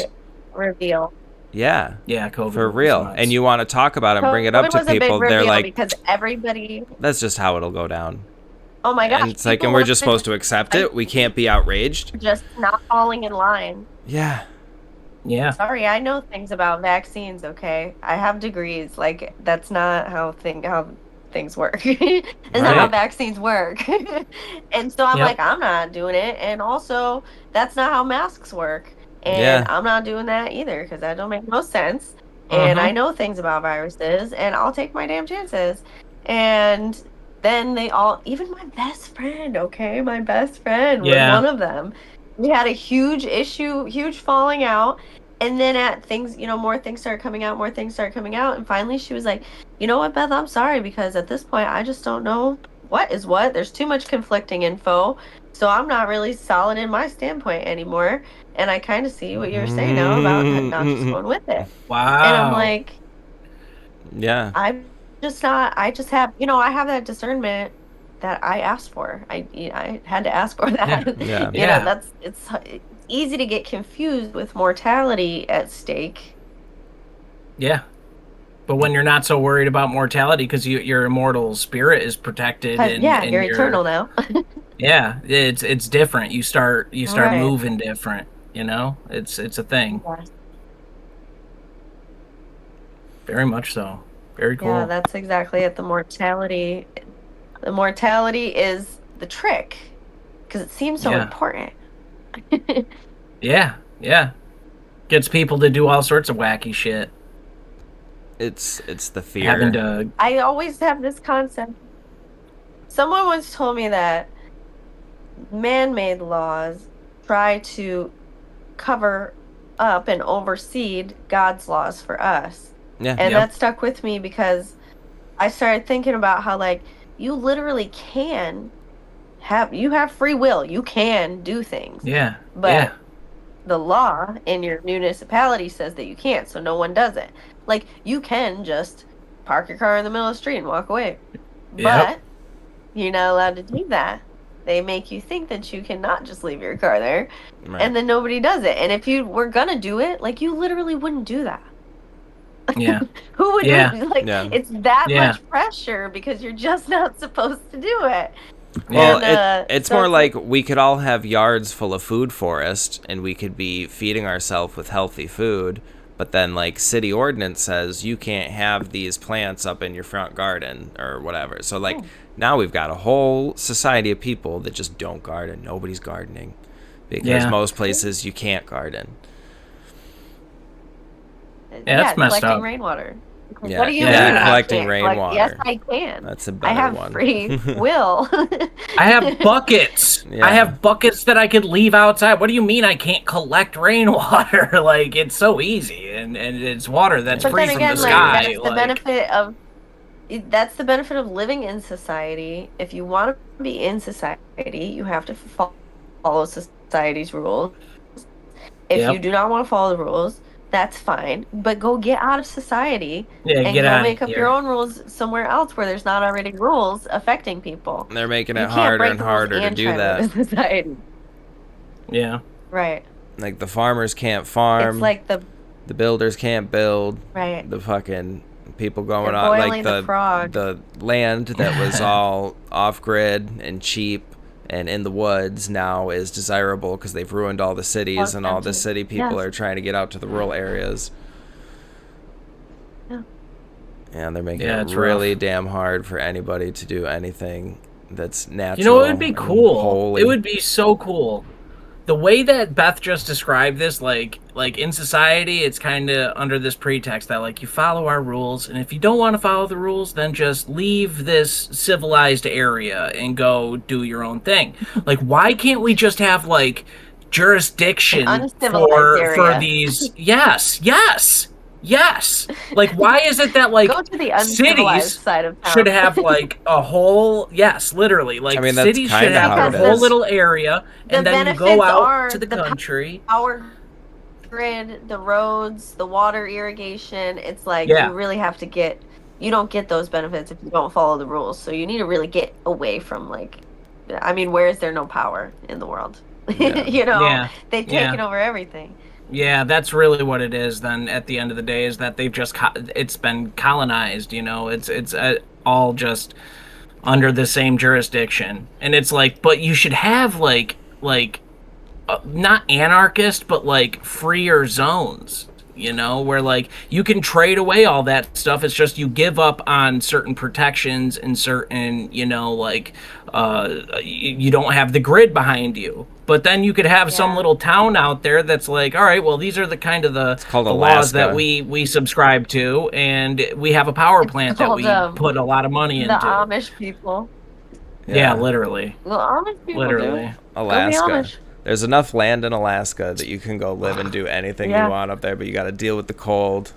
Reveal. Yeah. Yeah, COVID. For real. And you want to talk about it and bring it up to people, they're like, because everybody. That's just how it'll go down. Oh my gosh. And it's like, and we're just supposed to accept it. We can't be outraged. Just not falling in line. Yeah. Yeah. Sorry, I know things about vaccines, okay? I have degrees. Like, that's not how things work. It's not how vaccines work. And so I'm like, I'm not doing it. And also, that's not how masks work. And I'm not doing that either because that don't make no sense. And I know things about viruses, and I'll take my damn chances. And then even my best friend, okay? My best friend was one of them. We had a huge issue, huge falling out. And then more things started coming out, And finally she was like, you know what, Beth, I'm sorry, because at this point, I just don't know what is what. There's too much conflicting info. So I'm not really solid in my standpoint anymore. And I kind of see what you're saying now about not just going with it. Wow. And I'm like, yeah. I have that discernment that I asked for. I had to ask for that. Yeah. It's easy to get confused with mortality at stake. Yeah. But when you're not so worried about mortality because your immortal spirit is protected and you're eternal now. Yeah, it's different. You start moving different, It's a thing. Yes. Very much so. Very cool. Yeah, that's exactly it. The mortality is the trick because it seems so important. Yeah. Gets people to do all sorts of wacky shit. It's the fear. I always have this concept. Someone once told me that man-made laws try to cover up and oversee God's laws for us. Yeah. And that stuck with me because I started thinking about how, like, you literally you have free will. You can do things. Yeah. But the law in your municipality says that you can't, so no one does it. Like, you can just park your car in the middle of the street and walk away. But you're not allowed to do that. They make you think that you cannot just leave your car there. Right. And then nobody does it. And if you were going to do it, like, you literally wouldn't do that. Yeah. Who would it's that much pressure because you're just not supposed to do it. Well, it's more like we could all have yards full of food forest and we could be feeding ourselves with healthy food, but then like city ordinance says you can't have these plants up in your front garden or whatever. So like now we've got a whole society of people that just don't garden. Nobody's gardening because most places you can't garden. Yeah, that's messed collecting up. Rainwater. Yeah. What do you mean? Collecting rainwater. Yes, I can. That's a better one. I have free will. I have buckets. I have buckets that I could leave outside. What do you mean I can't collect rainwater? Like, it's so easy, and it's water that's free from the sky. That's the benefit of. That's the benefit of living in society. If you want to be in society, you have to follow society's rules. If you do not want to follow the rules, that's fine, but go get out of society and go make up your own rules somewhere else where there's not already rules affecting people. They're making it harder and harder to do that. Society. Yeah. Right. Like the farmers can't farm. It's like the builders can't build. Right. The fucking people going on like the land that was all off grid and cheap and in the woods now is desirable because they've ruined all the cities and all the city people are trying to get out to the rural areas. And they're making it really rough. damn hard for anybody to do anything that's natural. You know, it would be cool. Holy. It would be so cool. The way that Beth just described this, like in society, it's kind of under this pretext that like you follow our rules, and if you don't want to follow the rules, then just leave this civilized area and go do your own thing. Like, why can't we just have like jurisdiction for these? Yes. Like, why is it that like go to the uncivilized side of town. Should have like a whole literally like cities should have a whole little area, and then you go out to the country. Power grid, the roads, the water irrigation. It's like you really have to you don't get those benefits if you don't follow the rules. So you need to really get away from where is there no power in the world? Yeah. They've taken over everything. Yeah, that's really what it is then at the end of the day, is that they've just it's been colonized, it's all just under the same jurisdiction. And it's like, but you should have like not anarchist, but like freer zones, where like you can trade away all that stuff. It's just you give up on certain protections and certain, you don't have the grid behind you. But then you could have some little town out there that's like, all right, well, these are the kind of the laws that we subscribe to, and we have a power plant that we put a lot of money into. The Amish people. Yeah, literally. The Amish people. Literally. Alaska. There's enough land in Alaska that you can go live and do anything you want up there, but you got to deal with the cold.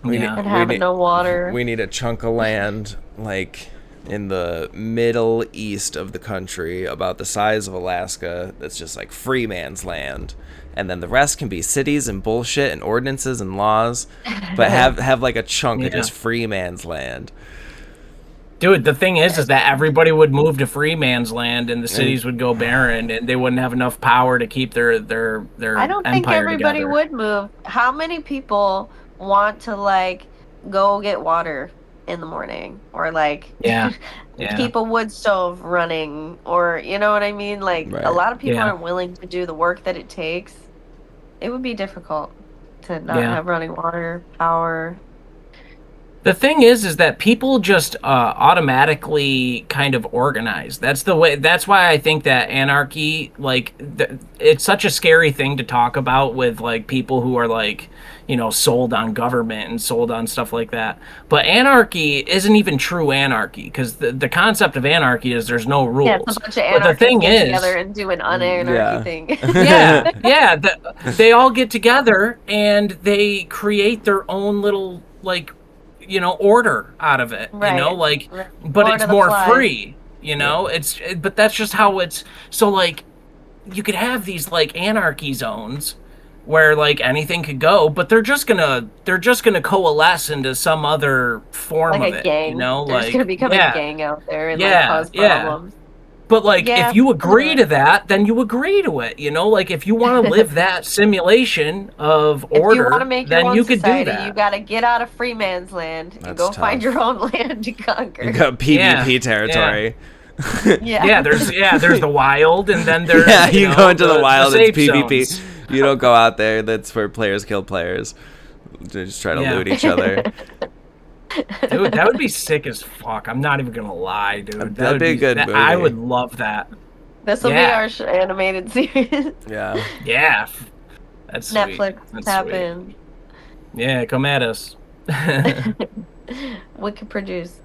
And no water. We need a chunk of land, like in the middle east of the country, about the size of Alaska, that's just like free man's land, and then the rest can be cities and bullshit and ordinances and laws, but have like a chunk of just free man's land. Dude, the thing is that everybody would move to free man's land, and the cities would go barren, and they wouldn't have enough power to keep their I don't think everybody would move. How many people want to go get water in the morning, or keep a wood stove running, or you know what I mean? A lot of people aren't willing to do the work that it takes. It would be difficult to not have running water, power. The thing is that people just automatically kind of organize. That's the way. That's why I think that anarchy, it's such a scary thing to talk about with people who are sold on government and sold on stuff like that. But anarchy isn't even true anarchy, because the concept of anarchy is there's no rules. Yeah, it's a bunch of anarchists get together and do an unanarchy thing. They all get together and they create their own little order out of it, right. But it's more free, but that's just how it's. So you could have these anarchy zones where anything could go, but they're just gonna coalesce into some other form of it, gang. There's gonna become a gang out there and cause problems. But if you agree to that, then you agree to it. If you want to live that simulation of order, if you want to make your then own you society, could do that. You got to get out of free man's land and go find your own land to conquer. You got PvP territory. There's the wild, and then there's you go into the wild. It's PvP. Zones. You don't go out there. That's where players kill players. They just try to loot each other. Dude, that would be sick as fuck. I'm not even gonna lie, dude. That'd be a good movie. I would love that. This will be our animated series. Yeah. That's Netflix. Sweet. Tap in. Yeah, come at us. We could produce.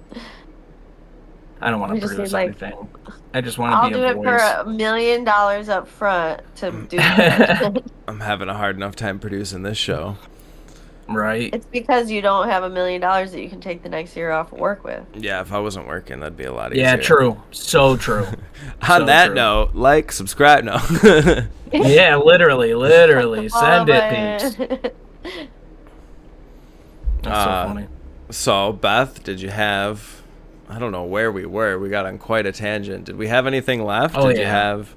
I don't want to produce anything. I just want to be a voice. I'll do it for $1 million up front to do that. I'm having a hard enough time producing this show. Right. It's because you don't have $1 million that you can take the next year off of work with. Yeah, if I wasn't working, that'd be a lot easier. Yeah, true. So true. On that note, subscribe. No. Yeah, literally. Send it, peeps. That's so funny. So, Beth, did you have... I don't know where we were. We got on quite a tangent. Did we have anything left? Did you have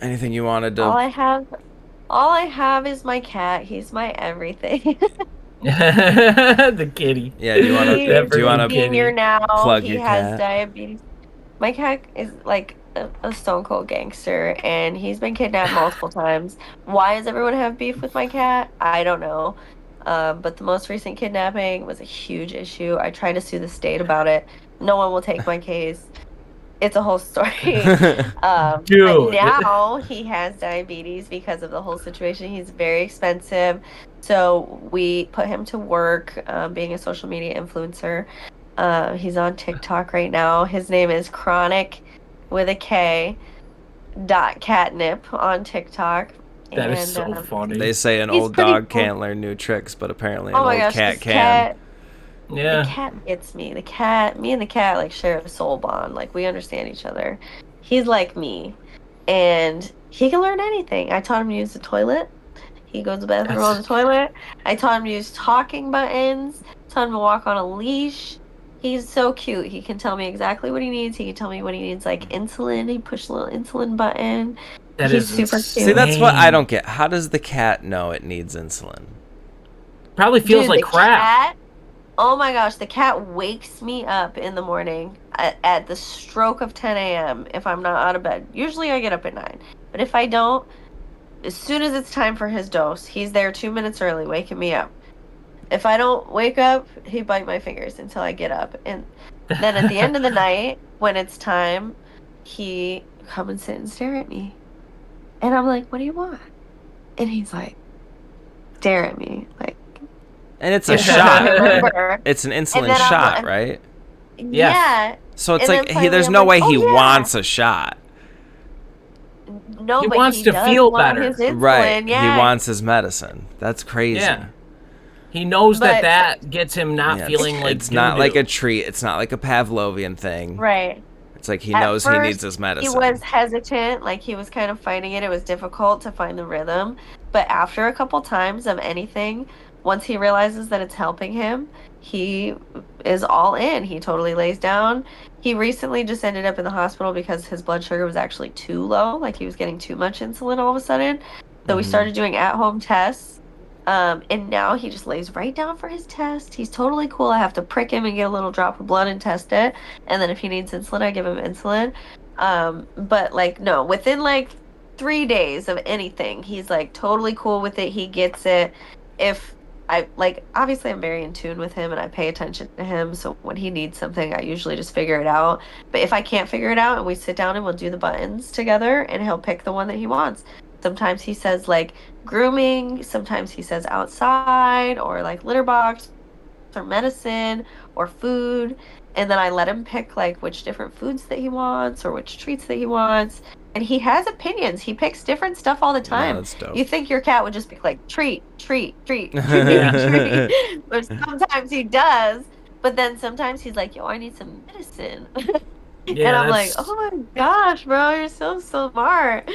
anything you wanted to... All I have is my cat. He's my everything. The kitty. Yeah, do you want to senior now? Plug he your has cat? Diabetes. My cat is a stone cold gangster, and he's been kidnapped multiple times. Why does everyone have beef with my cat? I don't know. But the most recent kidnapping was a huge issue. I tried to sue the state about it. No one will take my case. It's a whole story. But Dude. now he has diabetes because of the whole situation. He's very expensive. So we put him to work being a social media influencer. He's on TikTok right now. His name is Kronic with a K .catnip on TikTok. That is so funny. They say an old dog can't learn new tricks, but apparently an old cat can. The cat gets me. Me and the cat like share a soul bond. Like we understand each other. He's like me, and he can learn anything. I taught him to use the toilet. He goes to the bathroom on the toilet. I taught him to use talking buttons. Taught him to walk on a leash. He's so cute. He can tell me exactly what he needs. He can tell me what he needs, like insulin. He pushed a little insulin button. He's super cute. See, that's what I don't get. How does the cat know it needs insulin? Probably feels like crap. Oh my gosh, the cat wakes me up in the morning at the stroke of 10 a.m. if I'm not out of bed. Usually I get up at 9. But if I don't, as soon as it's time for his dose, he's there 2 minutes early, waking me up. If I don't wake up, he bites my fingers until I get up. And then at the end of the night, when it's time, he come and sit and stare at me. And I'm like, what do you want? And he's like, stare at me. Like, and it's a shot. It's an insulin shot, right? Yeah. So it's like there's no way he wants a shot. No, he but wants to feel better. Insulin, right. Yeah. He wants his medicine. That's crazy. Yeah. He knows that gets him not feeling like it's not like a treat. It's not like a Pavlovian thing. Right. It's like he knows he needs his medicine. He was hesitant, like he was kind of fighting it. It was difficult to find the rhythm. But after a couple times of anything, once he realizes that it's helping him, he is all in. He totally lays down. He recently just ended up in the hospital because his blood sugar was actually too low. Like he was getting too much insulin all of a sudden. So we started doing at-home tests. And now he just lays right down for his test. He's totally cool. I have to prick him and get a little drop of blood and test it. And then if he needs insulin, I give him insulin. But like, no, within like 3 days of anything, he's like totally cool with it. He gets it. If I like, obviously I'm very in tune with him and I pay attention to him. So when he needs something, I usually just figure it out. But if I can't figure it out and we sit down and we'll do the buttons together and he'll pick the one that he wants. Sometimes he says like grooming, sometimes he says outside or like litter box or medicine or food. And then I let him pick like which different foods that he wants or which treats that he wants. And he has opinions. He picks different stuff all the time. That's dope. You think your cat would just pick like treat, treat, treat, treat. But sometimes he does. But then sometimes he's like, yo, I need some medicine. And I'm like, oh my gosh, bro, you're so smart.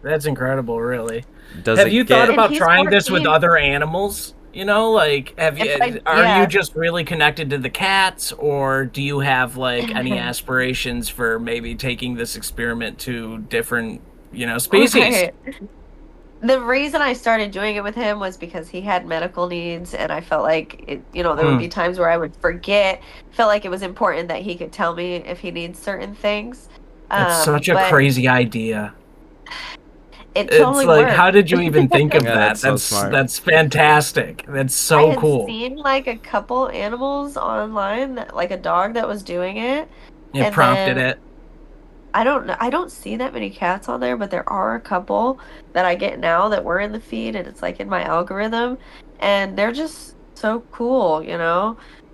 That's incredible, really. Have you thought about trying this with other animals? You know, like, are you just really connected to the cats, or do you have like any aspirations for maybe taking this experiment to different, species? Okay. The reason I started doing it with him was because he had medical needs, and I felt like there would be times where I would forget. Felt like it was important that he could tell me if he needs certain things. That's such a crazy idea. It totally it's like, worked. How did you even think of that? That's so smart. That's fantastic. That's so cool. I had seen like a couple animals online, like a dog that was doing it. It prompted it. I don't know. I don't see that many cats on there, but there are a couple that I get now that were in the feed, and it's like in my algorithm, and they're just so cool,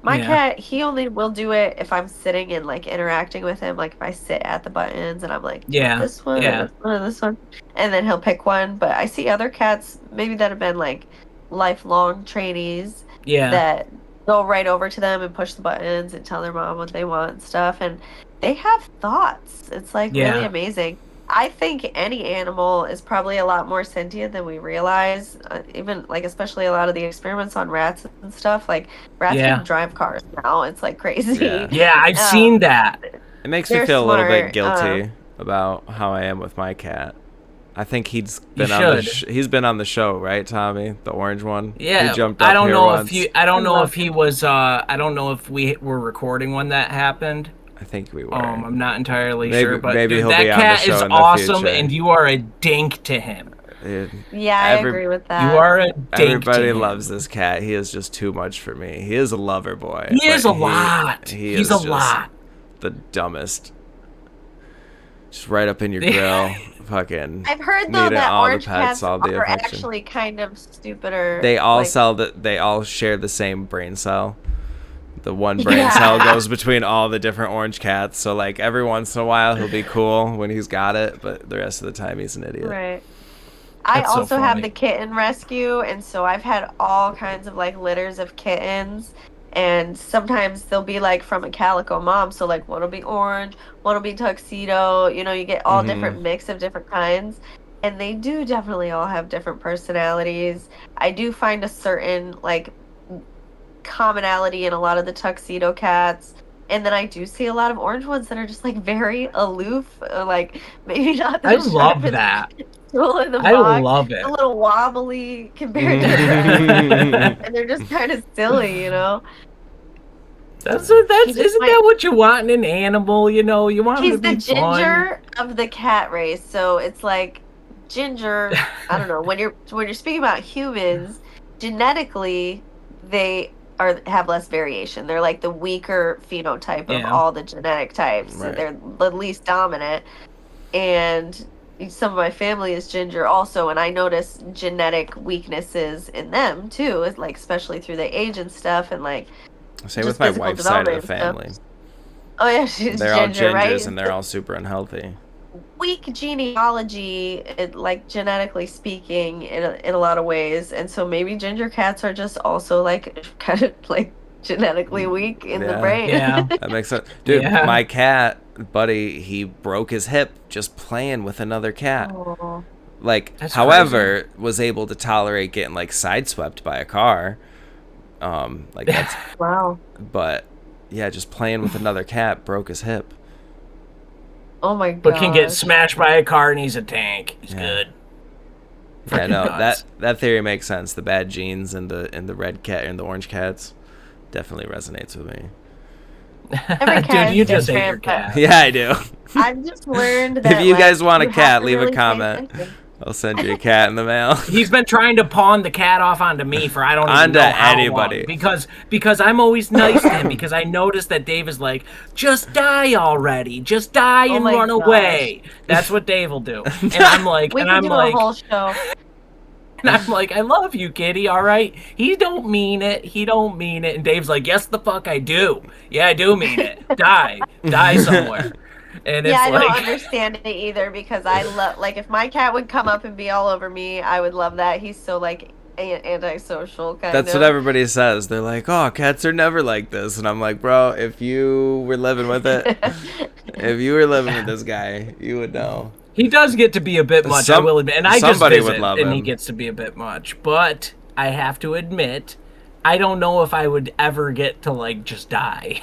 My cat, he only will do it if I'm sitting and like interacting with him. Like if I sit at the buttons and I'm like, this one, this one, this one, and then he'll pick one. But I see other cats maybe that have been like lifelong trainees that go right over to them and push the buttons and tell their mom what they want and stuff. And they have thoughts. It's like really amazing. I think any animal is probably a lot more sentient than we realize. Even like, especially a lot of the experiments on rats and stuff. Like rats can drive cars now. It's like crazy. Yeah, I've seen that. It makes me feel a little bit guilty about how I am with my cat. I think he's been on the show, right, Tommy? The orange one. Yeah, he jumped up I don't know once. I don't know if he was. I don't know if we were recording when that happened. I think we were. I'm not entirely sure, but maybe dude, he'll that be cat on the show is in the awesome, future. and you are a dink to him. Yeah, I agree with that. You are a dink. Everybody loves this cat. He is just too much for me. He is a lover boy. He is a lot. He's a lot. The dumbest. Just right up in your grill. Fucking. I've heard though that all orange the pets, cats all the are affection. actually kind of stupider. They all they all share the same brain cell. The one brain cell goes between all the different orange cats. So like every once in a while he'll be cool when he's got it, but the rest of the time he's an idiot. Right. I also have the kitten rescue, and so I've had all kinds of like litters of kittens, and sometimes they'll be like from a calico mom, so like one will be orange, one will be tuxedo, you know, you get all different mix of different kinds, and they do definitely all have different personalities. I do find a certain like commonality in a lot of the tuxedo cats. And then I do see a lot of orange ones that are just like very aloof, like maybe not the I love that. In the I box, love it. a little wobbly compared to the rest. And they're just kind of silly, you know. Isn't that what you want in an animal? You know, you want he's him to be the ginger fun. of the cat race, so it's like ginger. I don't know, when you're speaking about humans, genetically they have less variation. They're like the weaker phenotype of all the genetic types. Right. They're the least dominant. And some of my family is ginger also, and I notice genetic weaknesses in them too, like especially through the age and stuff, and like same with my wife's side of the family. Oh yeah, she's they're ginger, all gingers, right? and they're all super unhealthy. Weak genealogy, like genetically speaking, in a lot of ways, and so maybe ginger cats are just also like kind of like genetically weak in the brain. Yeah, that makes sense, dude. My cat buddy, he broke his hip just playing with another cat. Aww. Like, that's however, crazy. was able to tolerate getting like sideswept by a car. Like that's wow. But yeah, just playing with another cat broke his hip. Oh my god! But can get smashed by a car and he's a tank. He's good. Yeah, no, that theory makes sense. The bad genes and the red cat and the orange cats definitely resonates with me. Every cat dude, you just hate your cat. Yeah, I do. I've just learned that if you guys want a cat, leave really a comment. I'll send you a cat in the mail. He's been trying to pawn the cat off onto me for I don't even know how anybody. Long. Because I'm always nice to him, because I noticed that Dave is like, just die already. Just die and run away. That's what Dave will do. And I'm like, we can do a whole show. And I'm like, I love you, kitty, all right? He don't mean it. He don't mean it. And Dave's like, yes, the fuck I do. Yeah, I do mean it. Die. Die somewhere. And yeah, it's I don't understand it either, because I love, like, if my cat would come up and be all over me, I would love that. He's so, like, antisocial kind of. That's what everybody says. They're like, oh, cats are never like this. And I'm like, bro, if you were living with it, if you were living with this guy, you would know. He does get to be a bit much, I will admit. And I just visit, and he gets to be a bit much. But I have to admit, I don't know if I would ever get to, like, just die.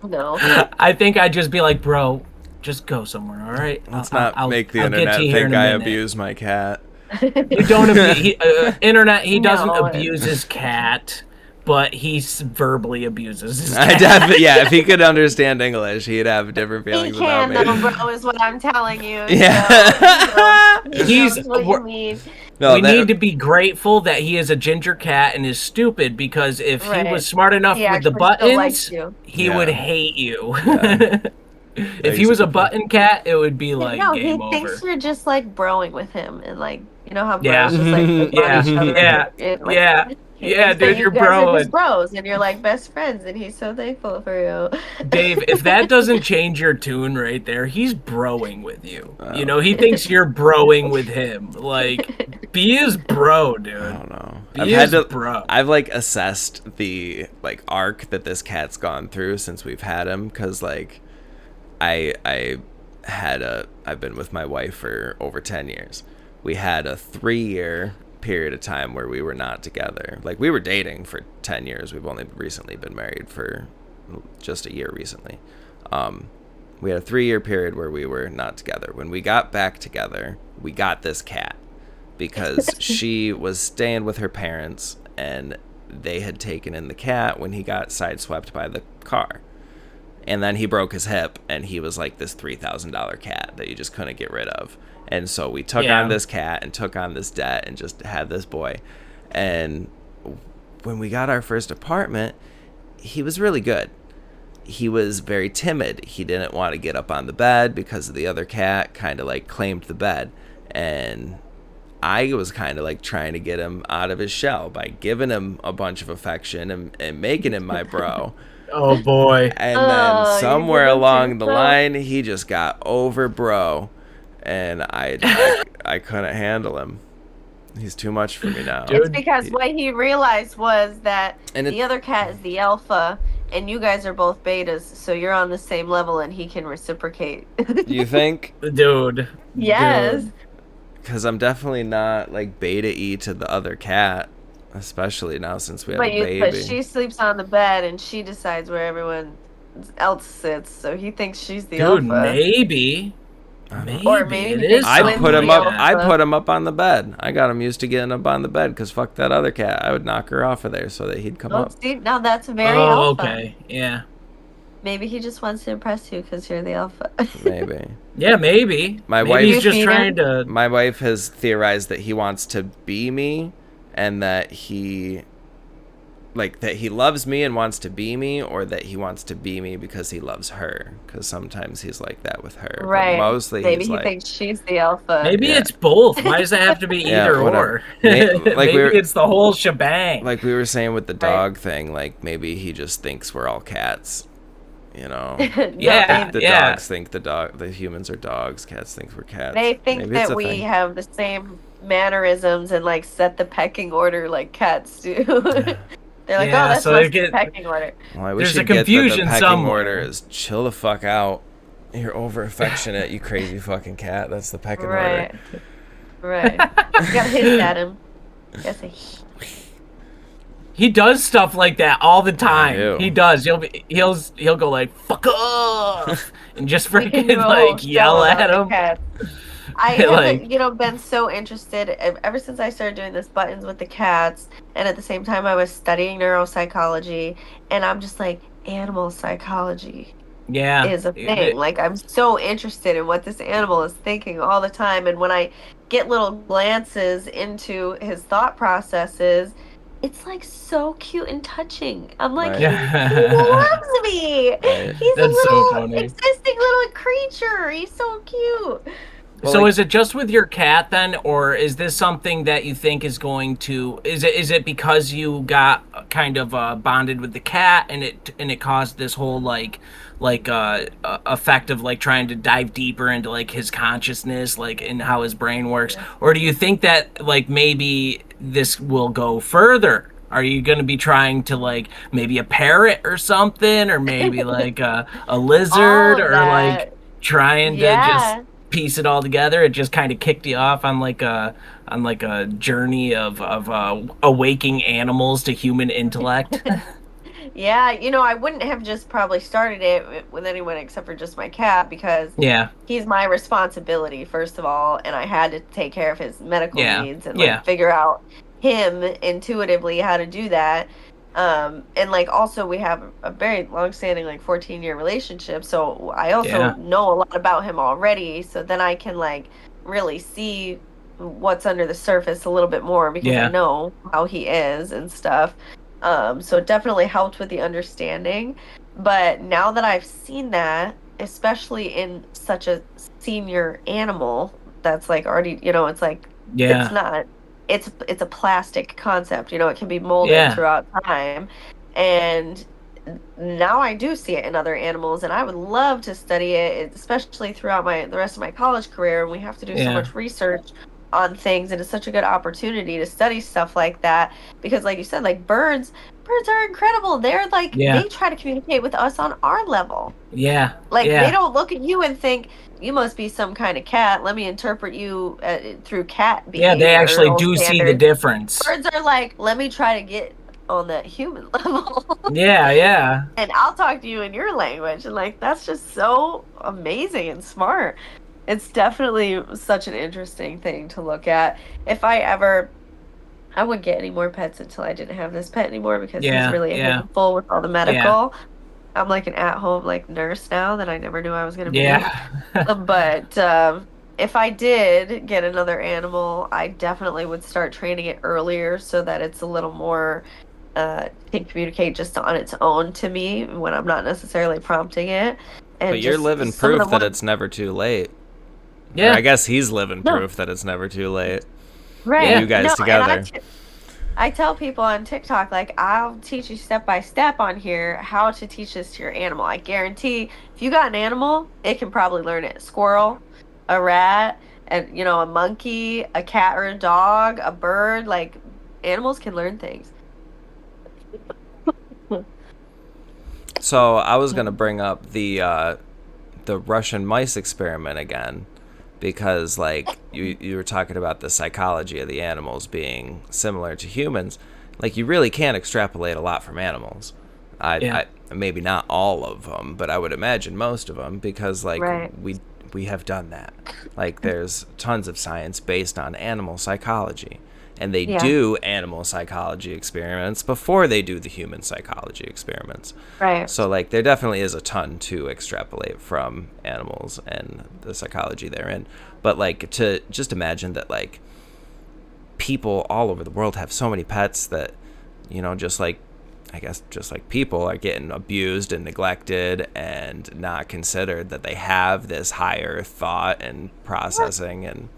No. I think I'd just be like, bro, just go somewhere, all right? Let's not make the internet think I abuse my cat. You don't abuse... internet, he doesn't abuse his cat, but he verbally abuses his cat. Yeah, if he could understand English, he'd have different feelings about me. He can, though, bro, is what I'm telling you. Yeah. So, he knows what you mean. No, we need to be grateful that he is a ginger cat and is stupid, because if he was smart enough with the buttons, he would hate you. Yeah. If he was a button cat, it would be like game over. No, he thinks you're just like broing with him, and like, you know how bros just like yeah, dude, you're broing. Just bros, and you're like best friends, and he's so thankful for you. Dave, if that doesn't change your tune right there, he's broing with you. You know, he thinks you're broing with him. Like, be his bro, dude. I don't know. I've like assessed the like arc that this cat's gone through since we've had him, because like I've been with my wife for over 10 years. We had a 3-year period of time where we were not together. Like, we were dating for 10 years. We've only recently been married for just a year recently. We had a 3-year period where we were not together. When we got back together, we got this cat because she was staying with her parents, and they had taken in the cat when he got sideswept by the car. And then he broke his hip, and he was like this $3,000 cat that you just couldn't get rid of. And so we took on this cat and took on this debt and just had this boy. And when we got our first apartment, he was really good. He was very timid. He didn't want to get up on the bed because the other cat kind of like claimed the bed. And I was kind of like trying to get him out of his shell by giving him a bunch of affection and making him my bro. Oh boy. And then somewhere along the line, he just got over bro. And I couldn't handle him. He's too much for me now. It's because what he realized was that the other cat is the alpha, and you guys are both betas, so you're on the same level, and he can reciprocate. You think? Dude. Yes. Because I'm definitely not like beta-y to the other cat, especially now since we have a baby. But she sleeps on the bed, and she decides where everyone else sits, so he thinks she's the alpha. Dude, maybe. Or maybe I put him up. I put him up on the bed. I got him used to getting up on the bed because fuck that other cat. I would knock her off of there so that he'd come up. See, now that's very alpha. Okay, yeah. Maybe he just wants to impress you because you're the alpha. Maybe. Yeah, maybe. He's just trying to. My wife has theorized that he wants to be me, and that he loves me and wants to be me, or that he wants to be me because he loves her. Because sometimes he's like that with her. Right. But mostly maybe he thinks she's the alpha. Maybe it's both. Why does it have to be either or? Maybe it's the whole shebang. Like we were saying with the dog thing, like maybe he just thinks we're all cats. You know? Dogs think the humans are dogs. Cats think we're cats. They think that we have the same mannerisms and like set the pecking order like cats do. They're like, oh, that's the pecking order. Well, there's a confusion somewhere. The pecking order is chill the fuck out. You're over affectionate, you crazy fucking cat. That's the pecking order. Right. You gotta hiss at him. He does stuff like that all the time. He does. He'll go like fuck off and just freaking like yell at him. I haven't, been so interested ever since I started doing this buttons with the cats, and at the same time I was studying neuropsychology, and I'm just like, animal psychology is a thing. Like, I'm so interested in what this animal is thinking all the time, and when I get little glances into his thought processes, it's like so cute and touching. I'm like, he loves me. Right. He's a little existing little creature. He's so cute. So is it just with your cat then, or is this something that you think is going to? Is it because you got kind of bonded with the cat and it caused this whole like effect of like trying to dive deeper into like his consciousness, like in how his brain works, or do you think that like maybe this will go further? Are you going to be trying to like maybe a parrot or something, or maybe like a lizard, or like trying to just piece it all together? It just kind of kicked you off on like a journey of awaking animals to human intellect. Yeah, I wouldn't have just probably started it with anyone except for just my cat, because he's my responsibility first of all, and I had to take care of his medical needs and like figure out him intuitively how to do that. And like also we have a very long-standing like 14-year relationship, so I also know a lot about him already, so then I can like really see what's under the surface a little bit more, because I know how he is and stuff. So it definitely helped with the understanding. But now that I've seen that, especially in such a senior animal that's like already, it's like it's not, it's a plastic concept, it can be molded throughout time. And now I do see it in other animals, and I would love to study it, especially throughout the rest of my college career. And we have to do so much research on things, and it's such a good opportunity to study stuff like that, because like you said, like birds are incredible. They're like they try to communicate with us on our level. They don't look at you and think you must be some kind of cat, let me interpret you through cat behavior. They actually do see the difference. Birds are like, let me try to get on that human level. And I'll talk to you in your language, and like that's just so amazing and smart. It's definitely such an interesting thing to look at. If I wouldn't get any more pets until I didn't have this pet anymore, because he's really a handful with all the medical. I'm like an at-home like nurse now that I never knew I was gonna be. Yeah. But if I did get another animal, I definitely would start training it earlier so that it's a little more can communicate just on its own to me when I'm not necessarily prompting it. But And you're just living some of the proof that ones, it's never too late. Or Yeah. I guess he's living no, proof that it's never too late. right. You guys No, and together. I tell people on TikTok, like, I'll teach you step by step on here how to teach this to your animal. I guarantee if you got an animal, it can probably learn it. Squirrel, a rat, and a monkey, a cat or a dog, a bird, like animals can learn things. So I was gonna bring up the Russian mice experiment again, because like you were talking about the psychology of the animals being similar to humans. Like you really can't extrapolate a lot from animals. I maybe not all of them, but I would imagine most of them, because like Right. we have done that. Like there's tons of science based on animal psychology, and they Yeah. do animal psychology experiments before they do the human psychology experiments. Right. So like there definitely is a ton to extrapolate from animals and the psychology therein. But like to just imagine that like people all over the world have so many pets that, just like I guess just like people are getting abused and neglected and not considered, that they have this higher thought and processing and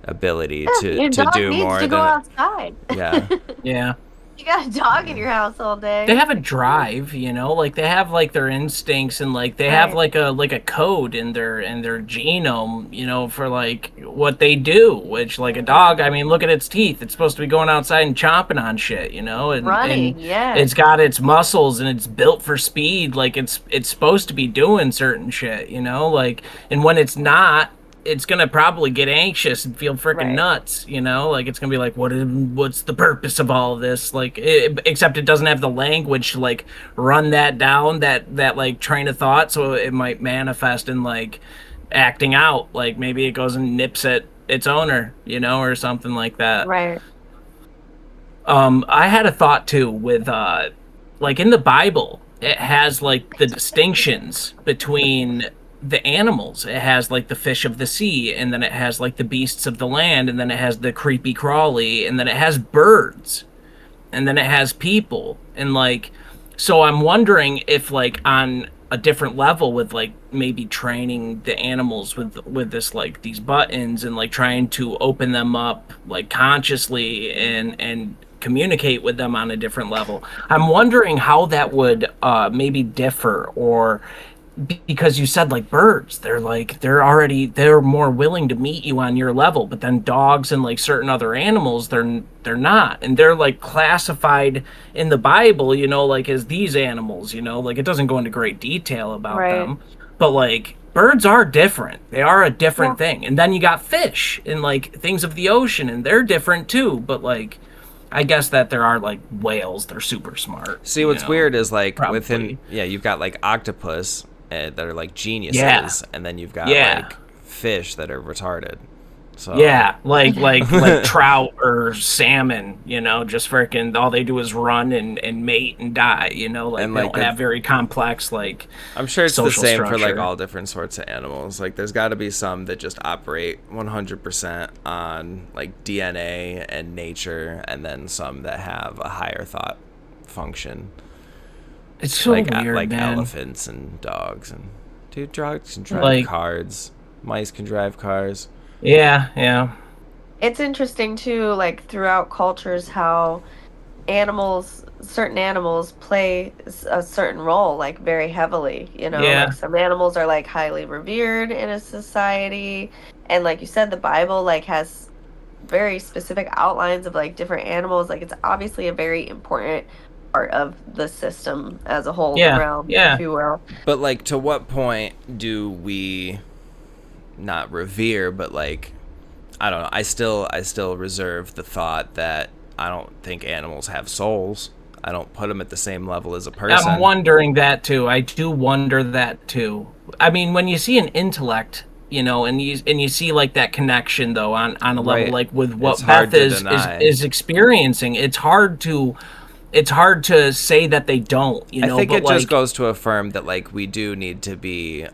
ability Your to dog do needs more to go than outside. yeah. Yeah. You got a dog in your house all day. They have a drive, like they have like their instincts, and like they have Right. like a code in their genome, for like what they do, which like a dog, I mean, look at its teeth. It's supposed to be going outside and chomping on shit, and Running, yeah. it's got its muscles and it's built for speed. Like it's supposed to be doing certain shit, like, and when it's not, it's gonna probably get anxious and feel freaking Right. nuts, like it's gonna be like, what's the purpose of all of this? Like, except it doesn't have the language to like run that down, that like train of thought, so it might manifest in like acting out. Like maybe it goes and nips at its owner, or something like that. Right. I had a thought too with like in the Bible, it has like the distinctions between the animals. It has like the fish of the sea, and then it has like the beasts of the land, and then it has the creepy crawly, and then it has birds, and then it has people. And like, so I'm wondering if like on a different level with like maybe training the animals with this like these buttons and like trying to open them up like consciously and communicate with them on a different level. I'm wondering how that would maybe differ, or because you said like birds, they're more willing to meet you on your level, but then dogs and like certain other animals, they're not, and they're like classified in the Bible, like as these animals, like it doesn't go into great detail about Right. them, but like birds are different. They are a different Yeah. thing. And then you got fish and like things of the ocean, and they're different too, but like I guess that there are like whales, they're super smart. See, what's weird is like probably. you've got like octopus that are like geniuses, Yeah. and then you've got Yeah. like fish that are retarded. So Yeah, like trout or salmon, just freaking all they do is run and mate and die, like And, they like, don't have very complex like I'm sure it's the social same for like structure. all different sorts of animals. Like there's got to be some that just operate 100% on like DNA and nature, and then some that have a higher thought function. It's so like weird, like man. elephants and dogs, and dude, dogs can drive Like- cars, mice can drive cars. Yeah. It's interesting too, like throughout cultures, how certain animals play a certain role, like very heavily, Yeah. like some animals are like highly revered in a society. And like you said, the Bible like has very specific outlines of like different animals. Like it's obviously a very important part of the system as a whole, Yeah, the realm, yeah. if you will. But like, to what point do we not revere, but like, I don't know. I still reserve the thought that I don't think animals have souls. I don't put them at the same level as a person. I'm wondering that too. I do wonder that too. I mean, when you see an intellect, and you see like that connection though on a level Right. like with what It's hard Beth to is deny. is experiencing, it's hard to it's hard to say that they don't, you know. I think but it like, just goes to affirm that like we do need to be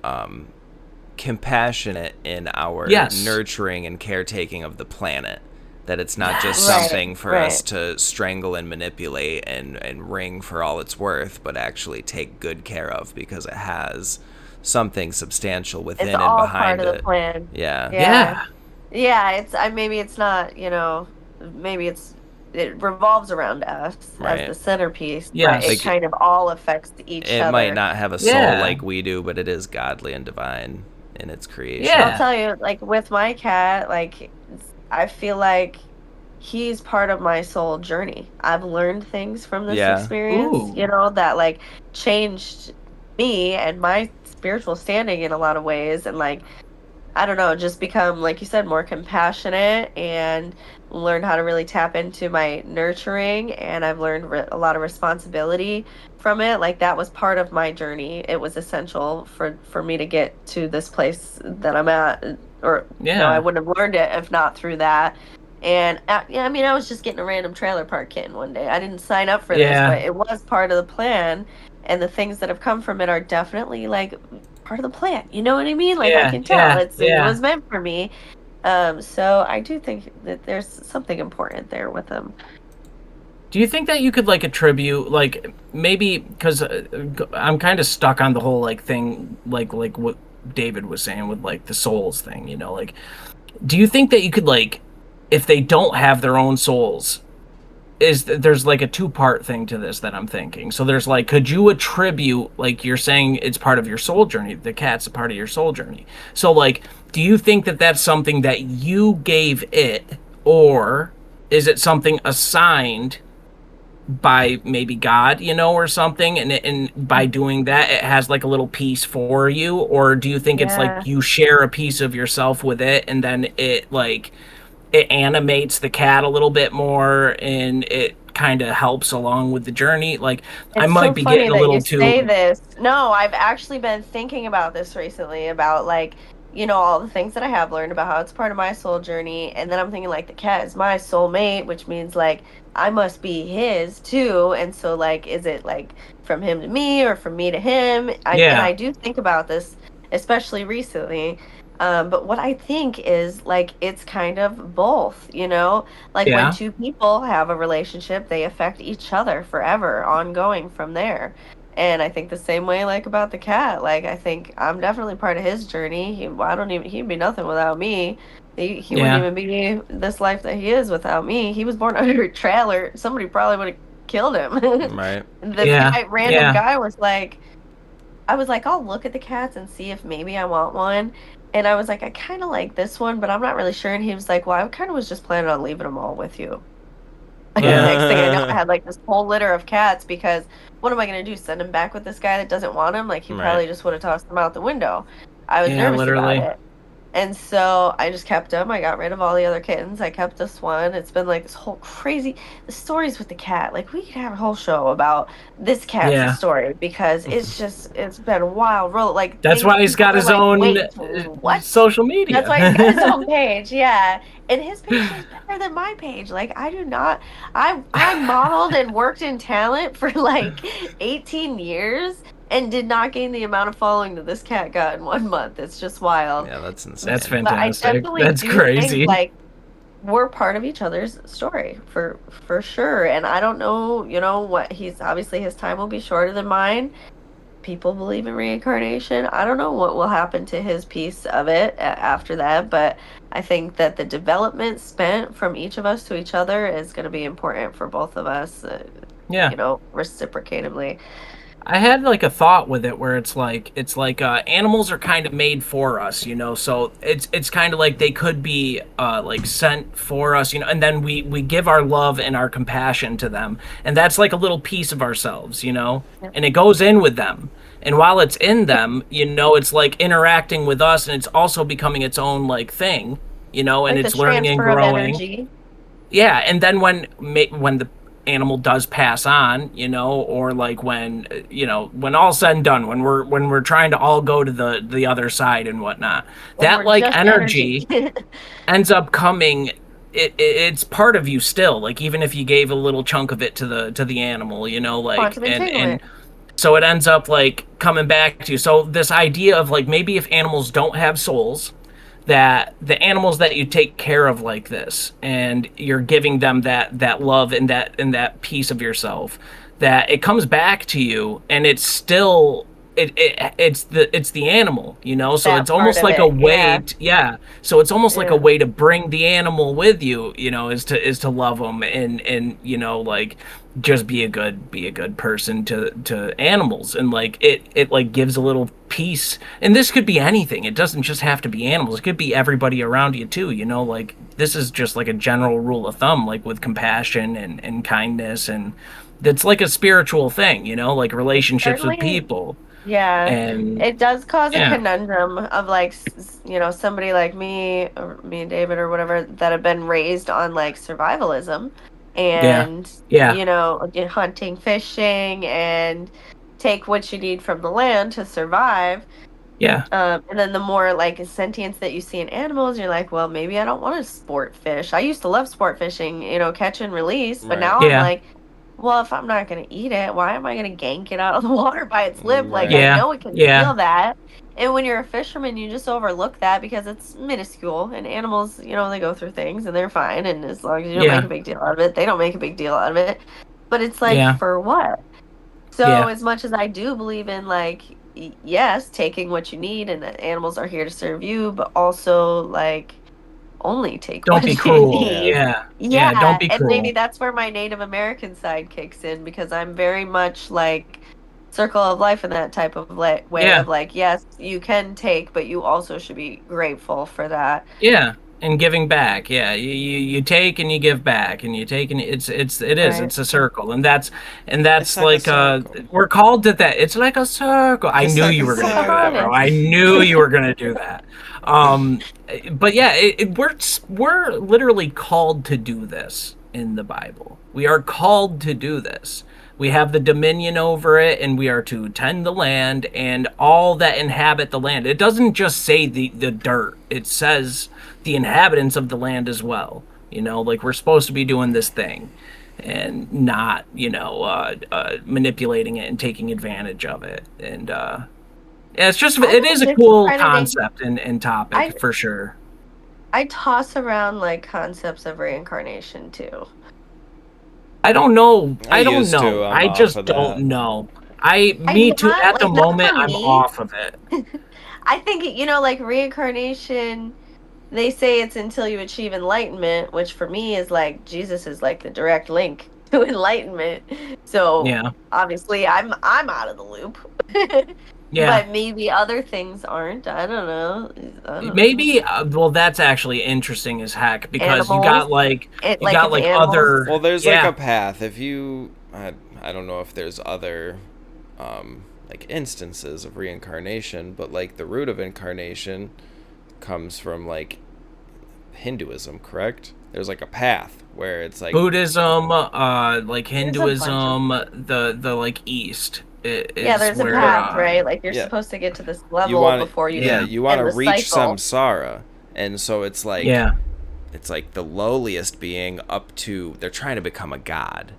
compassionate in our yes, nurturing and caretaking of the planet. That it's not just yes, something for us to strangle and manipulate and wring for all it's worth, but actually take good care of because it has something substantial It's within and all part behind of the it. plan. Yeah. Yeah. yeah, Yeah, maybe it's not, maybe it revolves around us as Right. the centerpiece, but it yes, Like kind of all affects each it might other. not have a soul yeah, like we do, but it is godly and divine in its I'll creation. yeah, tell you, like with my cat, I feel like he's part of my soul journey. I've learned things from this Yeah. experience, ooh, that like changed me and my spiritual standing in a lot of ways. And like, I don't know, just become, like you said, more compassionate and learn how to really tap into my nurturing. And I've learned a lot of responsibility from it. Like that was part of my journey. It was essential for me to get to this place that I'm at, or I yeah, wouldn't have learned it if not through that. And yeah, I mean, I was just getting a random trailer park kitten one day. I didn't sign up for this, yeah, but it was part of the plan. And the things that have come from it are definitely like part of the plan. You know what I mean? Like I yeah, can tell yeah, it yeah. was meant for me. So I do think that there's something important there with them. Do you think that you could like attribute like maybe because I'm kind of stuck on the whole like thing like what David was saying with like the souls thing, you know, like do you think that you could like if they don't have their own souls there's like a two-part thing to this that I'm thinking. So there's like could you attribute like you're saying it's part of your soul journey, the cat's a part of your soul journey. So like do you think that that's something that you gave it or is it something assigned by maybe God, you know, or something, and by doing that, it has like a little piece for you, or do you think it's like Yeah. you share a piece of yourself with it, and then it animates the cat a little bit more, and it kind of helps along with the journey? Like, I It's so might be funny getting a that you little say too, this. No, I've actually been thinking about this recently about like, all the things that I have learned about how it's part of my soul journey. And then I'm thinking like the cat is my soulmate, which means like I must be his too. And so like, is it like from him to me or from me to him? And yeah, I do think about this, especially recently. But what I think is like it's kind of both, like when yeah, two people have a relationship, they affect each other forever, ongoing from there. And I think the same way, like about the cat. Like I think I'm definitely part of his journey. I don't even. He'd be nothing without me. He wouldn't yeah, even be this life that he is without me. He was born under a trailer. Somebody probably would have killed him. Right. This yeah, guy, random yeah, guy, was like, I was like, I'll look at the cats and see if maybe I want one. And I was like, I kind of like this one, but I'm not really sure. And he was like, well, I kind of was just planning on leaving them all with you. And yeah, next thing I know, I had like this whole litter of cats because what am I going to do? Send him back with this guy that doesn't want him? Like he Right. probably just would have tossed them out the window. I was yeah, nervous about literally, it. And so I just kept him. I got rid of all the other kittens. I kept this one. It's been like this whole crazy the stories with the cat. Like we could have a whole show about this cat's yeah. story because it's been a wild road. Like That's things why he's people got are his like, own wait, what? social That's why he's got his media. own page. Yeah. And his page does better than my page. Like I do not I modeled and worked in talent for like 18 years and did not gain the amount of following that this cat got in 1 month. It's just wild. Yeah, that's That's insane. But I fantastic. definitely That's do think crazy. like we're part of each other's story for sure. And I don't know, what he's obviously his time will be shorter than mine. People believe in reincarnation. I don't know what will happen to his piece of it after that, but I think that the development spent from each of us to each other is going to be important for both of us, Yeah. reciprocatively. I had like a thought with it where it's like animals are kind of made for us, you know. So it's kind of like they could be like sent for us, you know, and then we give our love and our compassion to them. And that's like a little piece of ourselves, you know. Yeah. And it goes in with them. And while it's in them, you know, it's like interacting with us and it's also becoming its own like thing, you know, and Like the it's learning and transfer of growing. energy. Yeah, and then when the animal does pass on, you know, or like when you know when all's said and done, when we're trying to all go to the other side and whatnot, When that we're like just energy. energy ends up coming it's part of you still. Like even if you gave a little chunk of it to the animal, you know, like Quantum entanglement. so it ends up like coming back to you. So this idea of like maybe if animals don't have souls, that the animals that you take care of like this, and you're giving them that love and that piece of yourself, that it comes back to you, and it's still it's the animal, you know. So That it's part almost of like it, a way yeah. So it's almost like a yeah, way to bring the animal with you, you know, is to love them, and you know, like just be a good person to animals, and like it like gives a little piece. And this could be anything, it doesn't just have to be animals, it could be everybody around you too, you know. Like this is just like a general rule of thumb, like with compassion and kindness, and that's like a spiritual thing, you know, like relationships with certainly. people. Yeah, And it does cause a yeah, conundrum of like, you know, somebody like me or me and David or whatever that have been raised on like survivalism yeah, and, yeah, you know, hunting, fishing, and take what you need from the land to survive. yeah, And then the more like sentience that you see in animals, you're like, well, maybe I don't want to sport fish. I used to love sport fishing, you know, catch and release, but Right. now I'm yeah, like, well, if I'm not going to eat it, why am I going to yank it out of the water by its lip? Like, I Right. yeah, know it can yeah, feel that. And when you're a fisherman, you just overlook that because it's minuscule. And animals, you know, they go through things and they're fine. And as long as you don't make yeah, a big deal out of it, they don't make a big deal out of it. But it's like, yeah, for what? So, yeah. as much as I do believe in, like, yes, taking what you need and that animals are here to serve you, but also, like, only take Don't be what you cruel. Yeah. need. Yeah, yeah. Don't Yeah, be and maybe cruel. that's where my Native American side kicks in because I'm very much like circle of life in that type of way Yeah, of like, yes, you can take, but you also should be grateful for that. yeah. And giving back. Yeah, you take and you give back, and you take and Right. it's a circle, and It's that's like a like circle. we're called to that. It's like a circle. I It's knew like you a were gonna It's a do that, bro. circle. I harness. knew you were gonna do that. Um, but yeah, we're literally called to do this in the Bible. We are called to do this. We have the dominion over it, and we are to tend the land and all that inhabit the land. It doesn't just say the dirt, it says the inhabitants of the land as well. You know, like we're supposed to be doing this thing and not, you know, manipulating it and taking advantage of it. And yeah, it's just, I'm it is a addicted to cool trying to think. concept and topic I for sure. I toss around like concepts of reincarnation too. I don't know. I I don't used to. know. I'm I off just of don't that. know. Me I'm too. not At the like not moment, for I'm me. off of it. I think you know like reincarnation they say it's until you achieve enlightenment, which for me is like Jesus is like the direct link to enlightenment. So Yeah. obviously I'm out of the loop. Yeah. But maybe other things aren't. I don't know. I don't know. Maybe well that's actually interesting as heck, because Animals. It you like got if like animals. other, Well, there's like yeah. a path. If you, I don't know if there's other, like instances of reincarnation, but like the root of incarnation comes from like Hinduism, correct? There's like a path where it's like, Buddhism, like There's a bunch of Hinduism, the like East yeah, is there's a where yeah, path, right? Like you're yeah. supposed to get to this You level want, before you yeah, yeah, you want end to the reach cycle. samsara, and so yeah, it's like the lowliest being up to they're trying to become a god,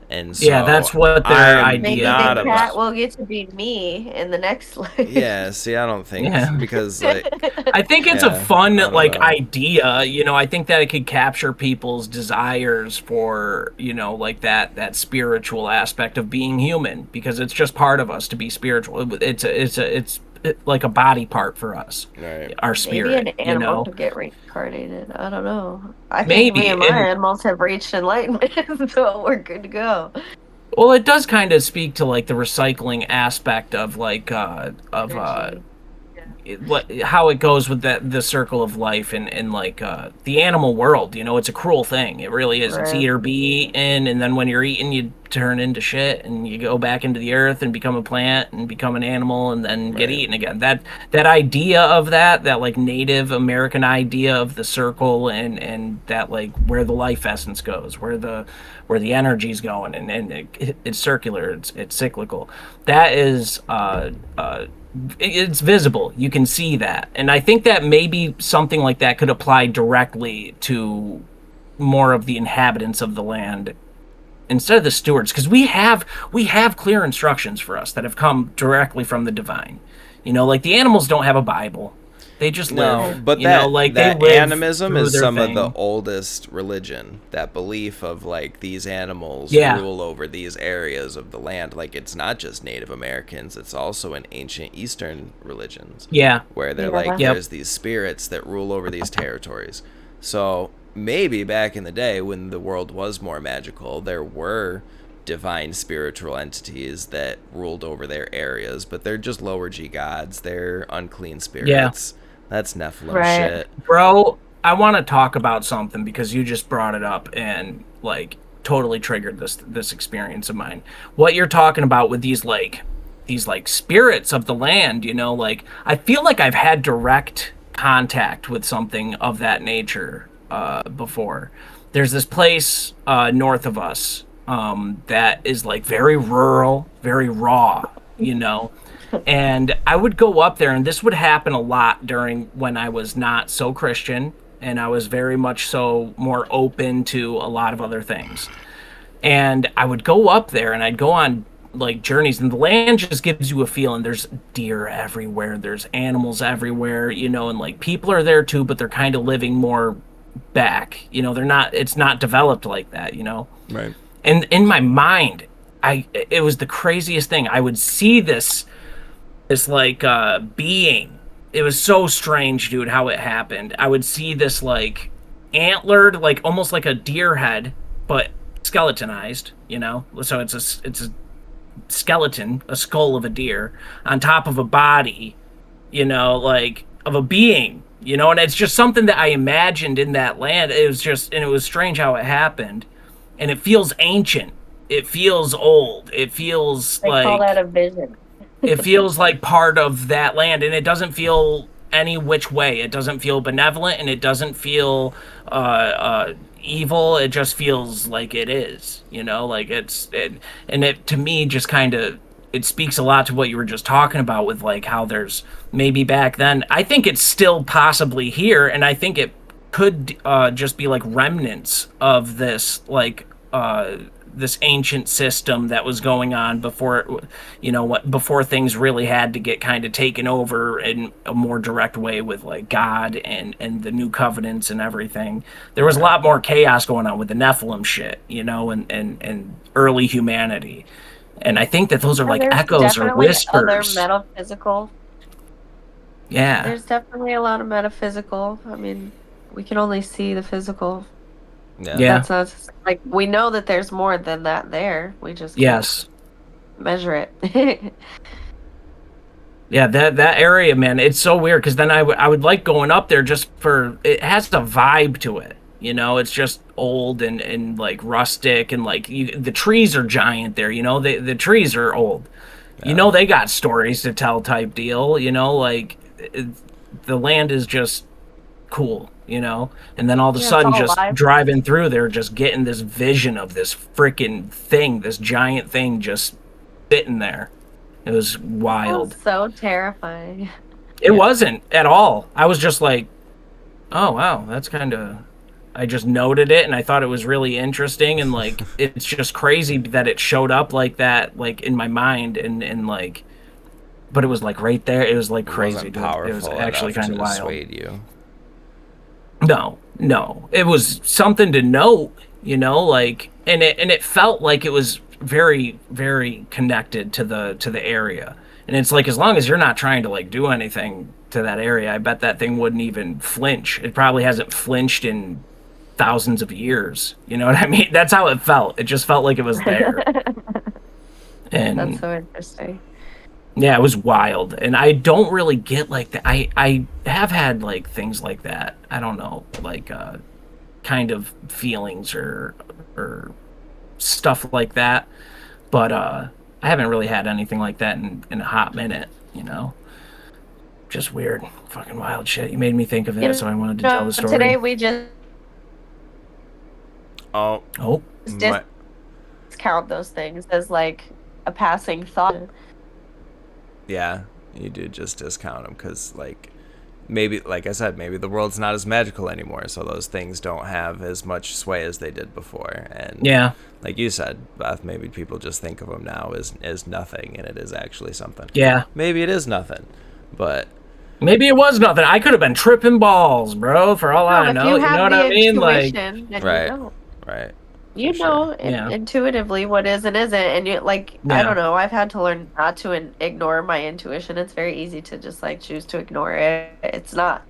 and yeah, so that's what their I'm Maybe idea not Big about. Cat is. will get to be me in the next life. Yeah, see, I don't think Yeah. because like, I think it's a yeah, fun I don't like know. idea, you know. I think that it could capture people's desires for, you know, like that spiritual aspect of being human, because it's just part of us to be spiritual. It's like a body part for us, Right. our Maybe an spirit, you animal know. could get reincarnated. I don't know. I think me Maybe. and my And animals have reached enlightenment, so we're good to go. well, it does kind of speak to like the recycling aspect of like Energy. Yeah. how it goes with the circle of life, and like the animal world. You know, it's a cruel thing, it really is. It's Right. eat or be eaten, and then when you're eaten you turn into shit, and you go back into the earth and become a plant and become an animal and then get Right. eaten again. That idea of that like Native American idea of the circle, and that like where the life essence goes, where the energy's going, and it's circular, it's cyclical. That is it's visible. You can see that. And I think that maybe something like that could apply directly to more of the inhabitants of the land instead of the stewards, because we have clear instructions for us that have come directly from the divine. Like the animals don't have a Bible. They just live. But Like they that live animism through is their some of the thing. oldest religion. That belief of like these animals Yeah. rule over these areas of the land. Like it's not just Native Americans, it's also in ancient Eastern religions. Yeah. Where they're like Yeah. there's these spirits that rule over these territories. So maybe back in the day when the world was more magical, there were divine spiritual entities that ruled over their areas, but they're just lower G gods. They're unclean Yeah. spirits. That's Nephilim Right. shit. Bro, I want to talk about something because you just brought it up and like totally triggered this experience of mine. What you're talking about with these spirits of the land, like I feel like I've had direct contact with something of that nature before. There's this place north of us that is like very rural, very raw, you know. And I would go up there, and this would happen a lot during when I was not so Christian, and I was very much so more open to a lot of other things. And I would go up there, and I'd go on like journeys, and the land just gives you a feeling. There's deer everywhere, there's animals everywhere, and like people are there too, but they're kind of living more back. They're not. It's not developed like that. Right. And in my mind, it was the craziest thing. I would see this like being. It was so strange, dude, how it happened. I would see this like antlered, like almost like a deer head, but skeletonized. So it's a skeleton, a skull of a deer on top of a body, like of a being. And it's just something that I imagined in that land. It was strange how it happened, and it feels ancient. It feels old. It feels They call like that a vision. it feels like part of that land, and it doesn't feel any which way. It doesn't feel benevolent, and it doesn't feel evil. It just feels like it is, like and it to me just kind of it speaks a lot to what you were just talking about with like how there's maybe back then. I think it's still possibly here, and I think it could just be like remnants of this like this ancient system that was going on before things really had to get kind of taken over in a more direct way with like God and the new covenants and everything. There was a lot more chaos going on with the Nephilim shit, and early humanity. And I think that those are like There's echoes or definitely other whispers. metaphysical. Yeah. There's definitely a lot of metaphysical. I mean, we can only see the physical. Yeah. That's not like we know that there's more than that there. We just can't Yes. measure it. Yeah, that area, man, it's so weird because then I would like going up there just for it has a vibe to it. It's just old and like rustic and like the trees are giant there. The trees are old. They got stories to tell type deal. Like the land is just cool. And then all of a Yeah, it's sudden all just alive. driving through there, just getting this vision of this freaking thing, this giant thing just sitting there. It was wild. That's so terrifying. It wasn't at all. I was just like, oh, wow, that's kind of. I just noted it and I thought it was really interesting. And like, it's just crazy that it showed up like that, like in my mind. And like, but it was like right there. It was like crazy. Dude. It was actually kind of wild. You. No. It was something to note, like, and it felt like it was very, very connected to the area. And it's like, as long as you're not trying to like do anything to that area, I bet that thing wouldn't even flinch. It probably hasn't flinched in thousands of years. You know what I mean? That's how it felt. It just felt like it was there. And That's so interesting. yeah, it was wild. And I don't really get like that. I have had like things like that. I don't know, like kind of feelings or stuff like that. But I haven't really had anything like that in a hot minute, Just weird. Fucking wild shit. You made me think of it, so I wanted to tell the story. Today we just Oh. discount those things as like a passing thought. Yeah, you do just discount them because like maybe, like I said, maybe the world's not as magical anymore, so those things don't have as much sway as they did before. And like you said, Beth, maybe people just think of them now as nothing, and it is actually something. Yeah. Maybe it is nothing, but maybe it was nothing. I could have been tripping balls, bro, for all I know. You know what I mean? Like, right. You know, intuitively what is and isn't, and you like. I don't know. I've had to learn not to ignore my intuition. It's very easy to just like choose to ignore it. It's not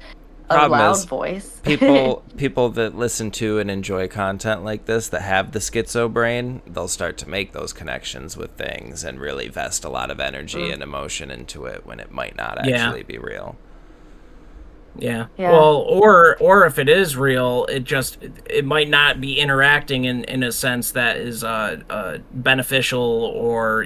a loud voice. people that listen to and enjoy content like this that have the schizo brain, they'll start to make those connections with things and really vest a lot of energy and emotion into it when it might not actually be real. Yeah. Well, or if it is real, it might not be interacting in a sense that is beneficial or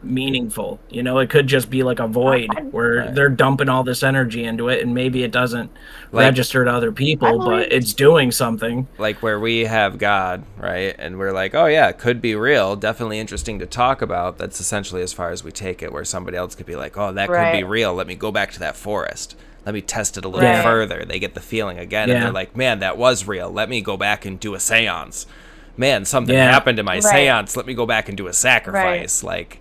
meaningful. It could just be like a void where they're dumping all this energy into it, and maybe it doesn't register to other people, but it's doing something. Like where we have God, right? And we're like, oh yeah, it could be real, definitely interesting to talk about. That's essentially as far as we take it, where somebody else could be like, oh, that could be real. Let me go back to that forest. Let me test it a little further. They get the feeling again, and they're like, man, that was real. Let me go back and do a seance. Man, something happened in my seance. Let me go back and do a sacrifice. Like,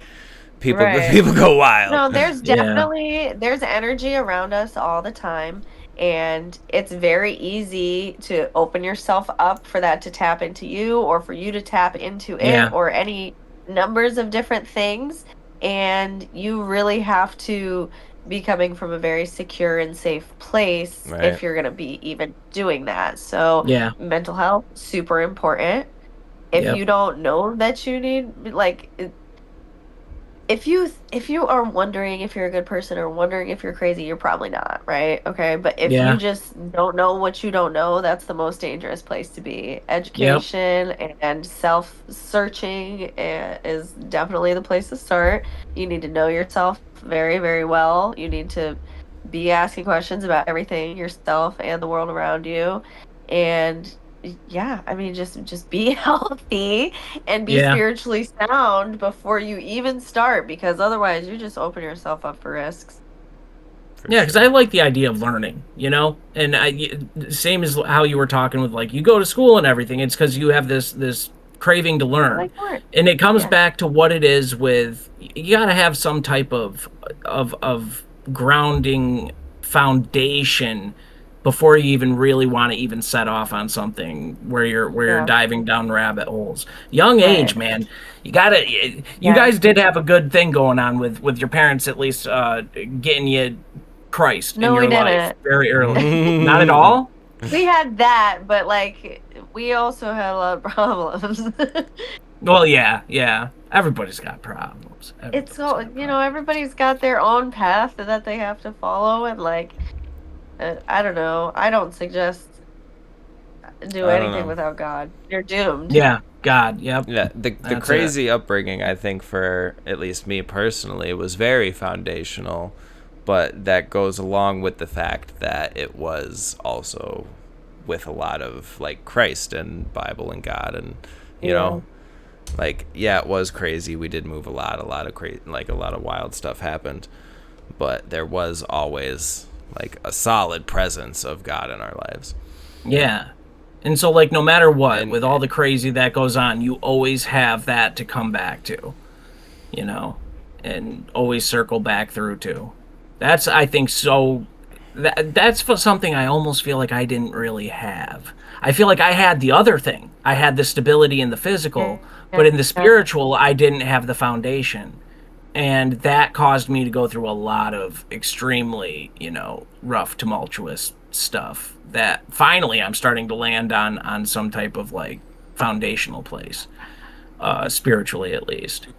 people go wild. No, there's definitely, there's energy around us all the time, and it's very easy to open yourself up for that to tap into you, or for you to tap into it, or any numbers of different things, and you really have to be coming from a very secure and safe place if you're going to be even doing that. So mental health, super important. If you don't know that you need, like, if you are wondering if you're a good person or wondering if you're crazy, you're probably not, right? Okay, but if you just don't know what you don't know, that's the most dangerous place to be. Education and self-searching is definitely the place to start. You need to know yourself very, very well. You need to be asking questions about everything, yourself and the world around you. And I mean, just be healthy and be spiritually sound before you even start, because otherwise you just open yourself up for risks. Because I like the idea of learning, and same as how you were talking with, like, you go to school and everything. It's because you have this craving to learn, and it comes back to what it is with, you got to have some type of grounding foundation before you even really want to even set off on something where you're diving down rabbit holes. Young age, man. You gotta. You guys did have a good thing going on with your parents, at least getting you Christ in your life very early. Not at all. We had that, but like we also had a lot of problems. Well, yeah. Everybody's got problems. Everybody's got their own path that they have to follow, and like. I don't know. I don't suggest do anything without God. You're doomed. Yeah, God. Yep. Yeah, the crazy upbringing, I think, for at least me personally, was very foundational, but that goes along with the fact that it was also with a lot of like Christ and Bible and God, and you know, like it was crazy. We did move a lot of like a lot of wild stuff happened, but there was always like a solid presence of God in our lives. Yeah. And so, like, no matter what, with all the crazy that goes on, you always have that to come back to, and always circle back through to. That's, I think, that's for something I almost feel like I didn't really have. I feel like I had the other thing. I had the stability in the physical, but in the spiritual, I didn't have the foundation. And that caused me to go through a lot of extremely, rough, tumultuous stuff that finally I'm starting to land on some type of like foundational place, spiritually at least.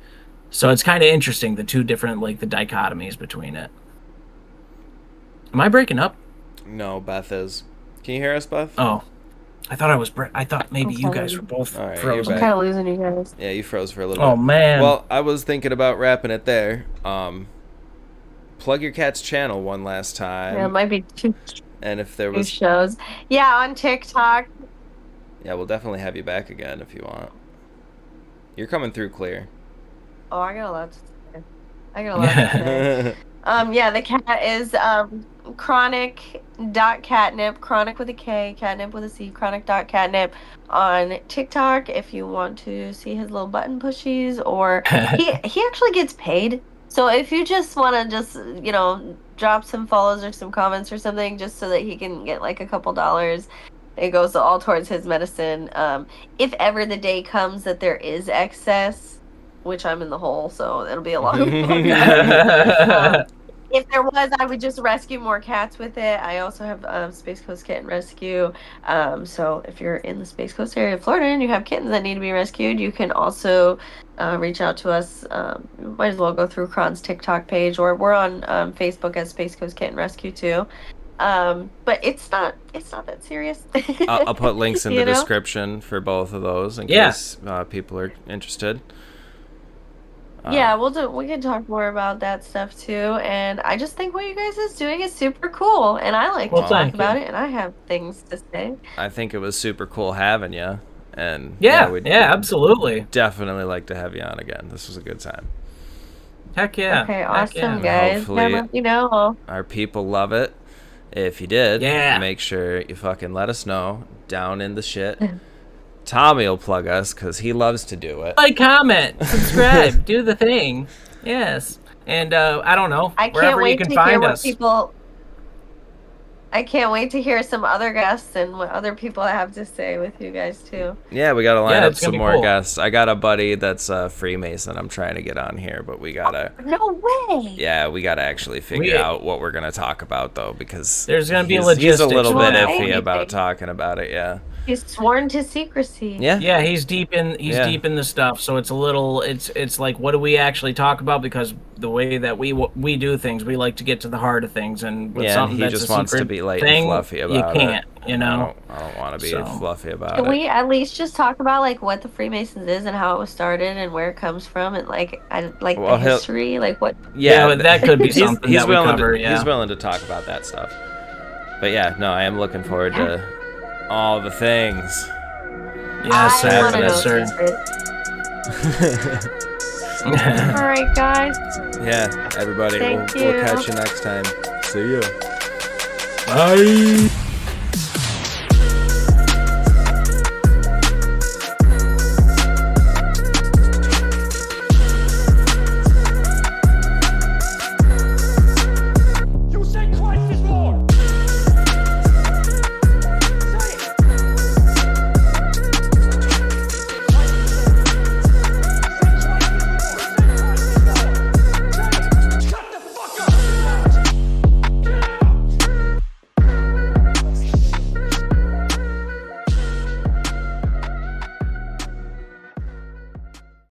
So it's kind of interesting, the two different, like the dichotomies between it. Am I breaking up? No, Beth is. Can you hear us, Beth? Oh. I thought maybe you guys were both frozen. I'm kind of losing you guys. Yeah, you froze for a little bit. Oh, man. Well, I was thinking about wrapping it there. Plug your cat's channel one last time. Yeah, it might be two shows. Yeah, on TikTok. Yeah, we'll definitely have you back again if you want. You're coming through clear. Oh, I got a lot to say. Yeah, the cat is Kronic.catnip, Kronic with a K, catnip with a C, Kronic.catnip on TikTok if you want to see his little button pushies, or he actually gets paid. So if you just want to just, drop some follows or some comments or something just so that he can get like a couple dollars, it goes all towards his medicine. If ever the day comes that there is excess, which I'm in the hole, so it'll be a long if there was, I would just rescue more cats with it. I also have Space Coast Kitten Rescue. So if you're in the Space Coast area of Florida and you have kittens that need to be rescued, you can also reach out to us. You might as well go through Kron's TikTok page, or we're on Facebook as Space Coast Kitten Rescue too. But it's not that serious. I'll put links in the description for both of those in case people are interested. Yeah, we can talk more about that stuff too. And I just think what you guys is doing is super cool, and I like to talk about it, and I have things to say. I think it was super cool having you, and we'd absolutely definitely like to have you on again. This was a good time. Heck yeah. Okay, awesome, guys. Hopefully, let you know. Our people love it. If you did, make sure you fucking let us know down in the shit. Tommy will plug us because he loves to do it. Like, comment, subscribe, do the thing. Yes. And I don't know, wherever you can find us. I can't wait to hear some other guests and what other people have to say with you guys too. Yeah, we gotta line up some more guests. I got a buddy that's a Freemason I'm trying to get on here, but we gotta... No way! Yeah, we gotta actually figure out what we're gonna talk about though, because there's gonna be logistics. He's a little bit iffy about talking about it, He's sworn to secrecy. Yeah, he's deep in deep in the stuff. So it's a little it's like, what do we actually talk about? Because the way that we do things, we like to get to the heart of things, and with something that's just a wants to be light and fluffy about it. You can't, I don't want to be fluffy about it. Can we at least just talk about like what the Freemasons is and how it was started and where it comes from and the history, like what? Yeah, that could be something he's that we cover. He's willing to talk about that stuff. But I am looking forward to all the things. Yes, sir. All right, guys. Yeah, everybody. We'll catch you next time. See ya. Bye.